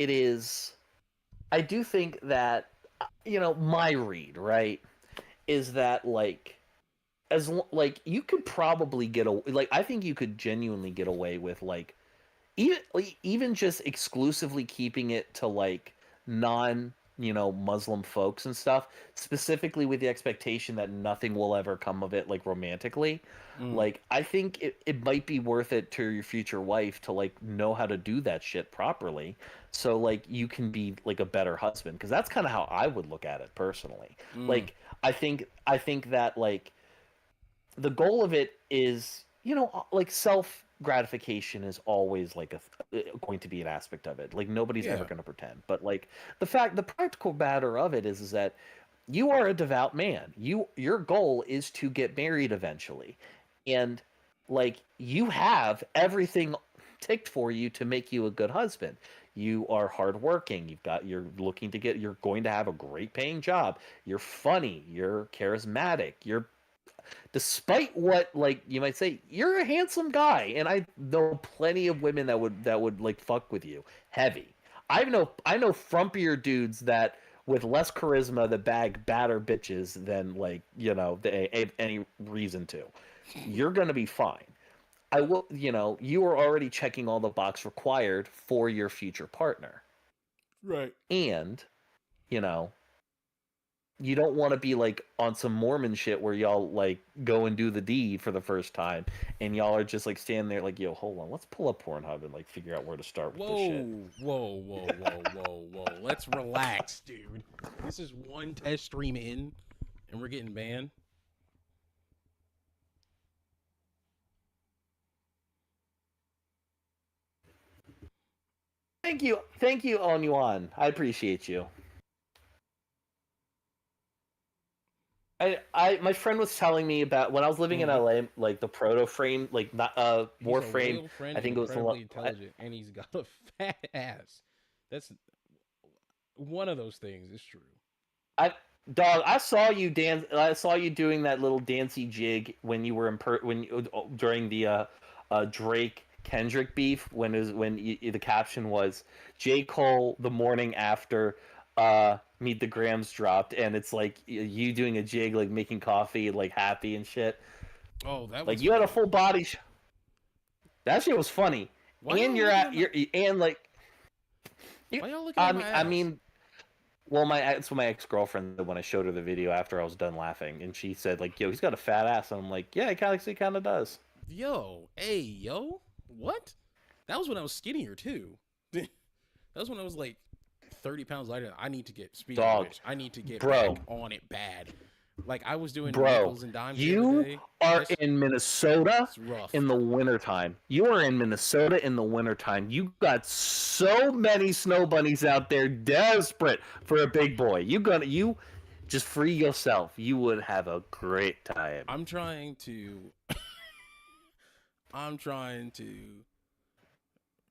my read, right, is that like you could probably I think you could genuinely get away with like even just exclusively keeping it to like non Muslim folks and stuff, specifically with the expectation that nothing will ever come of it, like romantically. Like I think it might be worth it to your future wife to like know how to do that shit properly, so like you can be like a better husband, because that's kind of how I would look at it personally. Like I think that like the goal of it is, like self gratification is always like going to be an aspect of it. Like nobody's ever going to pretend, but like the practical matter of it is that you are a devout man. Your goal is to get married eventually, and like you have everything ticked for you to make you a good husband. You are hardworking. You're going to have a great paying job. You're funny. You're charismatic. Despite what like you might say, you're a handsome guy, and I know plenty of women that would like fuck with you heavy. I know frumpier dudes that with less charisma that bag badder bitches than like they have any reason to. You're gonna be fine. I will. You are already checking all the box required for your future partner, right? And you don't want to be like on some Mormon shit where y'all like go and do the deed for the first time, and y'all are just like standing there like, yo, hold on, let's pull up Pornhub and like figure out where to start with this shit. Whoa. Let's relax, dude. This is one test stream in, and we're getting banned. Thank you, Onyuan. I appreciate you. My friend was telling me about when I was living in LA, like the proto frame, like not Warframe. I think it was incredibly intelligent, and he's got a fat ass. That's one of those things. It's true. I saw you dance. I saw you doing that little dancey jig when you were during the Drake Kendrick beef, the caption was J. Cole the morning after Meet the Grams dropped, and it's like you doing a jig, like making coffee, like happy and shit. Oh, that was like you had a full body. That shit was funny. Why and you're at and like. Why y'all looking at my ass? I mean, well, it's my ex-girlfriend when I showed her the video after I was done laughing, and she said like, "Yo, he's got a fat ass." And I'm like, "Yeah, he kind of does." Yo, what? That was when I was skinnier too. That was when I was like 30 pounds lighter. I need to get I need to get back on it bad. Like I was doing nickels and dimes. You are in Minnesota in the wintertime. You are in Minnesota in the wintertime. You got so many snow bunnies out there desperate for a big boy. You just free yourself. You would have a great time. I'm trying to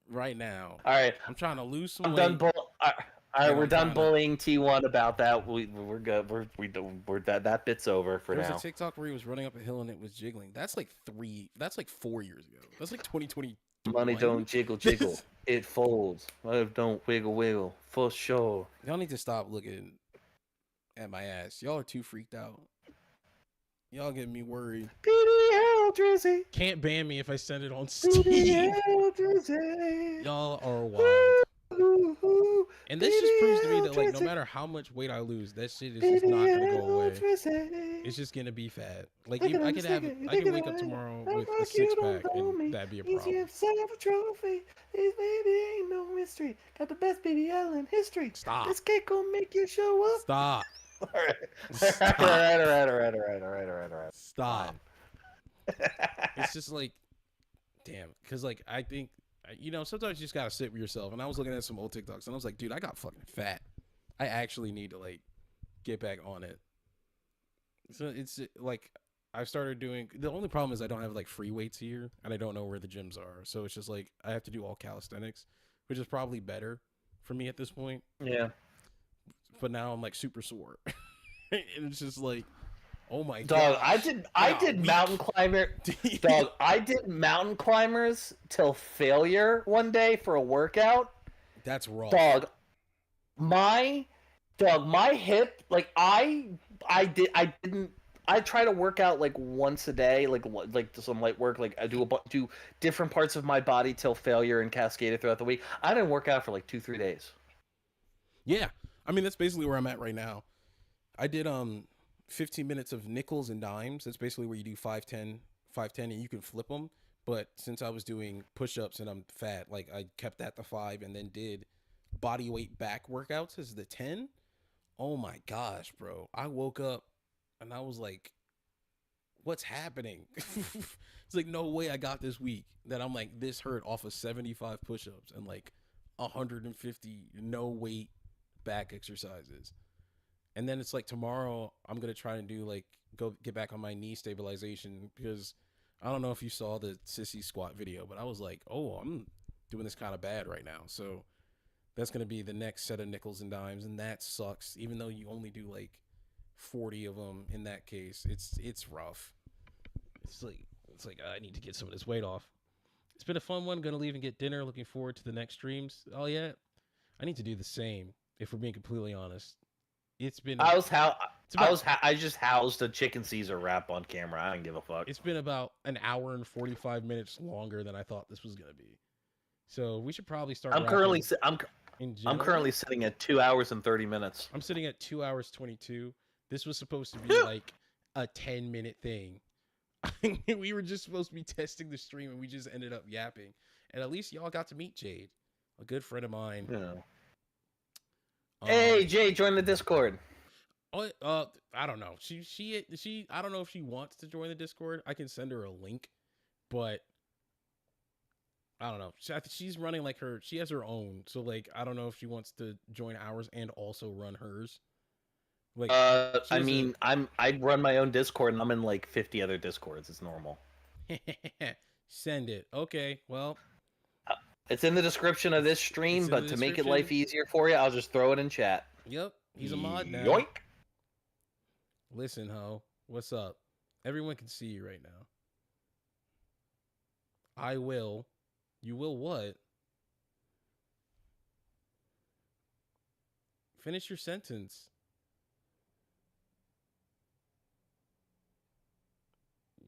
right now. All right. I'm trying to lose some I'm weight. done. All right, And we're I'm done trying to- bullying T1 about that. We're good. We're that bit's over for There was now. a TikTok where he was running up a hill and it was jiggling. That's like 4 years ago. That's like 2020. Money don't jiggle jiggle, it folds. Life don't wiggle wiggle, for sure. Y'all need to stop looking at my ass. Y'all are too freaked out. Y'all getting me worried. BDL Drizzy, Can't ban me if I send it on Steam. BDL Drizzy. Y'all are wild. Ooh, And this just proves to me that like no BDL matter how much weight I lose, that shit is just not gonna go away. Drizzy. It's just gonna be fat. Like Look at I him, could stick have, it, I can look wake at up him. tomorrow Act with a like you 6 don't pack know and me. that'd be a Easy problem. upset of a trophy. His baby ain't no mystery. Got the best BBL in history. Stop. This cake gonna make you show up. Stop. All right. Stop. All right. Stop. It's just like, damn. Because like I think, you know, sometimes you just gotta sit with yourself. And I was looking at some old TikToks and I was like, dude, I got fucking fat. I actually need to like get back on it. So it's like I've started doing. The only problem is I don't have like free weights here, and I don't know where the gyms are. So it's just like I have to do all calisthenics, which is probably better for me at this point. Yeah. But now I'm like super sore, and it's just like, oh my Dog, god. I did mountain climber. Dog, I did mountain climbers till failure one day for a workout. That's rough. Dog, my hip, like I try to work out like once a day, like some light work, like I do different parts of my body till failure and cascade it throughout the week. I didn't work out for like 2-3 days. Yeah, I mean that's basically where I'm at right now. I did 15 minutes of nickels and dimes. That's basically where you do 5-10, and you can flip them. But since I was doing push-ups and I'm fat, like I kept that to 5 and then did body weight back workouts as the 10. Oh my gosh, bro. I woke up and I was like, what's happening? It's like no way I got this week that I'm like this hurt off of 75 push-ups and like 150 no weight back exercises. And then it's like tomorrow I'm going to try and do like go get back on my knee stabilization because I don't know if you saw the sissy squat video, but I was like, oh, I'm doing this kind of bad right now. So that's going to be the next set of nickels and dimes. And that sucks. Even though you only do like 40 of them in that case, it's rough. It's like I need to get some of this weight off. It's been a fun one. Going to leave and get dinner. Looking forward to the next streams. Oh yeah. I need to do the same if we're being completely honest. It's been I just housed a chicken Caesar wrap on camera. I don't give a fuck. It's been about an hour and 45 minutes longer than I thought this was going to be. So we should probably start. I'm currently sitting at 2 hours and 30 minutes. I'm sitting at 2 hours 22. This was supposed to be like a 10-minute thing. We were just supposed to be testing the stream and we just ended up yapping. And at least y'all got to meet Jade, a good friend of mine. Yeah. Hey, Jade, join the Discord. I don't know. She I don't know if she wants to join the Discord. I can send her a link, but I don't know. She's running like she has her own. So like I don't know if she wants to join ours and also run hers. Like I mean, I run my own Discord and I'm in like 50 other Discords. It's normal. Send it. Okay. Well, it's in the description of this stream, but to make it life easier for you, I'll just throw it in chat. Yep. He's a mod now. Yoink. Listen, ho. What's up? Everyone can see you right now. I will. You will what? Finish your sentence.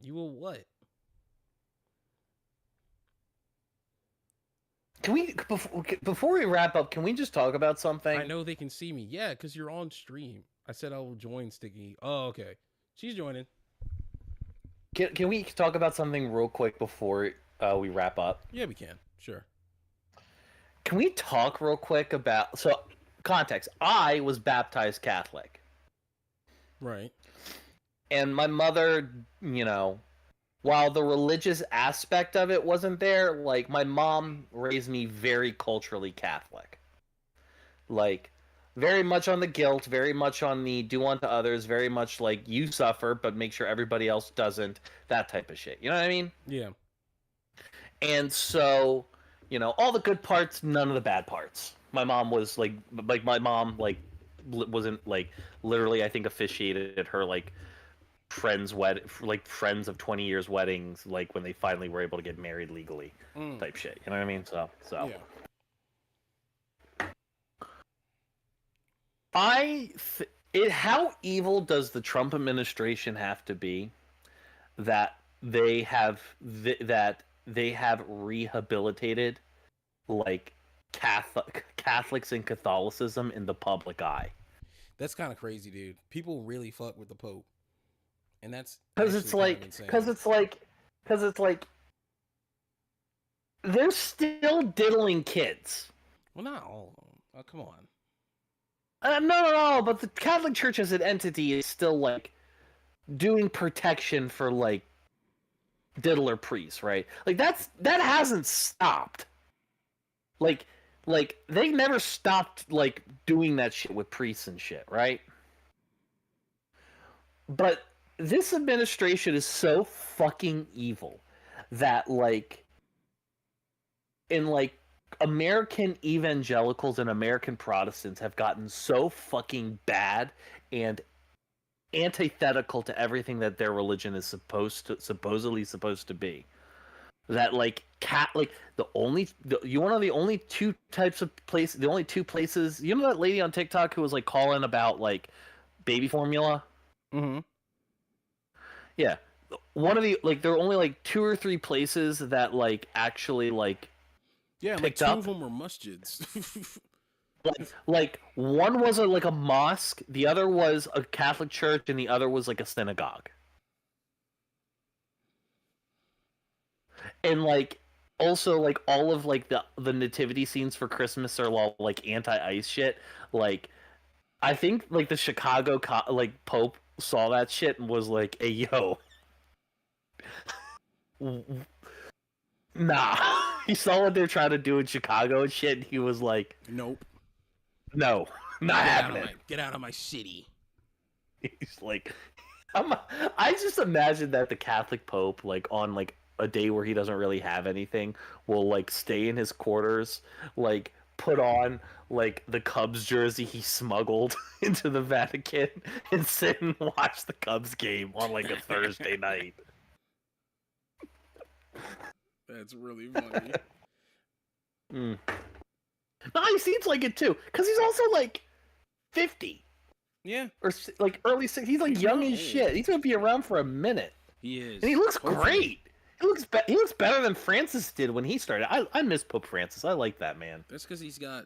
You will what? Can we before we wrap up? Can we just talk about something? I know they can see me. Yeah, because you're on stream. I said I will join Sticky. Oh, okay. She's joining. Can we talk about something real quick before we wrap up? Yeah, we can. Sure. Can we talk real quick about context? I was baptized Catholic. Right. And my mother, you know, while the religious aspect of it wasn't there, like my mom raised me very culturally Catholic. Like very much on the guilt, very much on the do unto others, very much like you suffer, but make sure everybody else doesn't, that type of shit. You know what I mean? Yeah. And so, you know, all the good parts, none of the bad parts. my mom was like my mom like wasn't like literally I think officiated her like friends friends of 20 years weddings like when they finally were able to get married legally type shit. You know what I mean? So Yeah. How evil does the Trump administration have to be that they have rehabilitated like Catholics and Catholicism in the public eye? That's kind of crazy, dude. People really fuck with the Pope, and that's Because actually it's like they're still diddling kids. well, not all of them. Oh, come on. No, but the Catholic Church as an entity is still like doing protection for like diddler priests, right? Like that hasn't stopped. Like they never stopped like doing that shit with priests and shit, right? But this administration is so fucking evil that like in like American evangelicals and American Protestants have gotten so fucking bad and antithetical to everything that their religion is supposedly supposed to be. That like the only two places, you know that lady on TikTok who was like calling about like baby formula? Mm-hmm. Yeah. One of the like there are only like 2 or 3 places that like actually like Yeah, like 2 of them were masjids. like one was like a mosque, the other was a Catholic church, and the other was like a synagogue. And like also like all of like the nativity scenes for Christmas are all like anti-ice shit. Like I think like the Chicago like Pope saw that shit and was like, "Hey yo, nah." He saw what they're trying to do in Chicago and shit, and he was like, Nope. "No, not happening." Get out of my city. He's like, I just imagine that the Catholic Pope, like on like a day where he doesn't really have anything, will like stay in his quarters, like put on like the Cubs jersey he smuggled into the Vatican and sit and watch the Cubs game on like a Thursday night. That's really funny. No, he seems like it too, because he's also like 50. Yeah. Or like early 60s. He's like young as shit. He's gonna be around for a minute. He is. And he looks Hopefully. great. He looks better than Francis did when he started. I miss Pope Francis. I like that man. That's because he's got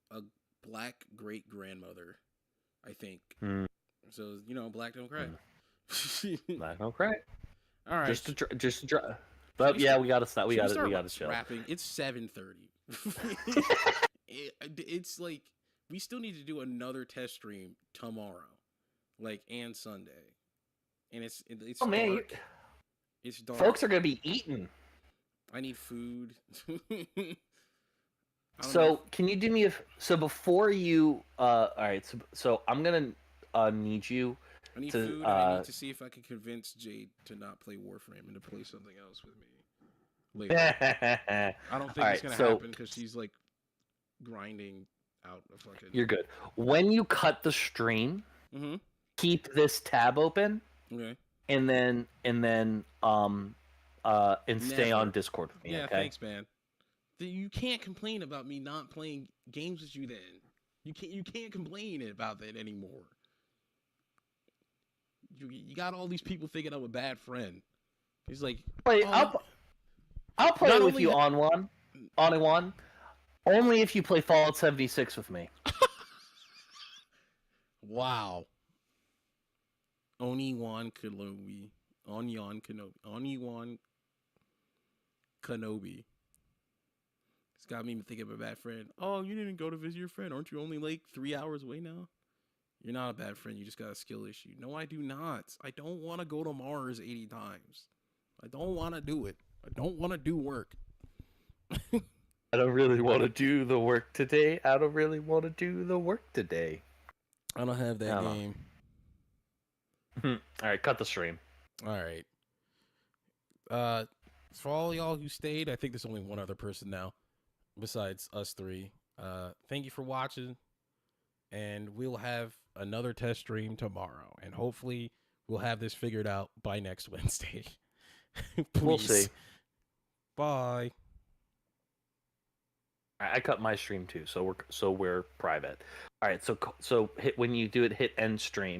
a black great grandmother, I think. So black don't cry. Black don't cry. All right. Just to dry. But yeah, we gotta stop. We gotta chill. Rapping. It's 7:30. It's like we still need to do another test stream tomorrow, like and Sunday, and it's oh man, dark. It's dark. Folks are gonna be eating. I need food. So can you do me so before you all right, so I'm gonna need you I need to, food and I need to see if I can convince Jade to not play Warframe and to play something else with me later. I don't think it's gonna happen because she's like grinding out a fucking. You're good. When you cut the stream, keep this tab open. Okay. And then stay on Discord with me. Yeah, okay? Thanks, man. You can't complain about me not playing games with you. Then you can't complain about that anymore. You got all these people thinking I'm a bad friend. He's like, I'll play with you on one, only if you play Fallout 76 with me. Wow. Oni-Wan Kenobi. Oni-Wan Kenobi. It's got me thinking of a bad friend. Oh, you didn't go to visit your friend. Aren't you only like 3 hours away now? You're not a bad friend. You just got a skill issue. No, I do not. I don't want to go to Mars 80 times. I don't want to do it. I don't want to do work. I don't really want to do the work today. I don't really want to do the work today. I don't have that game. All right, cut the stream. All right. For all y'all who stayed, I think there's only one other person now besides us three. Thank you for watching, and we'll have another test stream tomorrow, and hopefully we'll have this figured out by next Wednesday. Please. We'll see. Bye. I cut my stream too, so we're private. All right, so hit when you do it, hit end stream.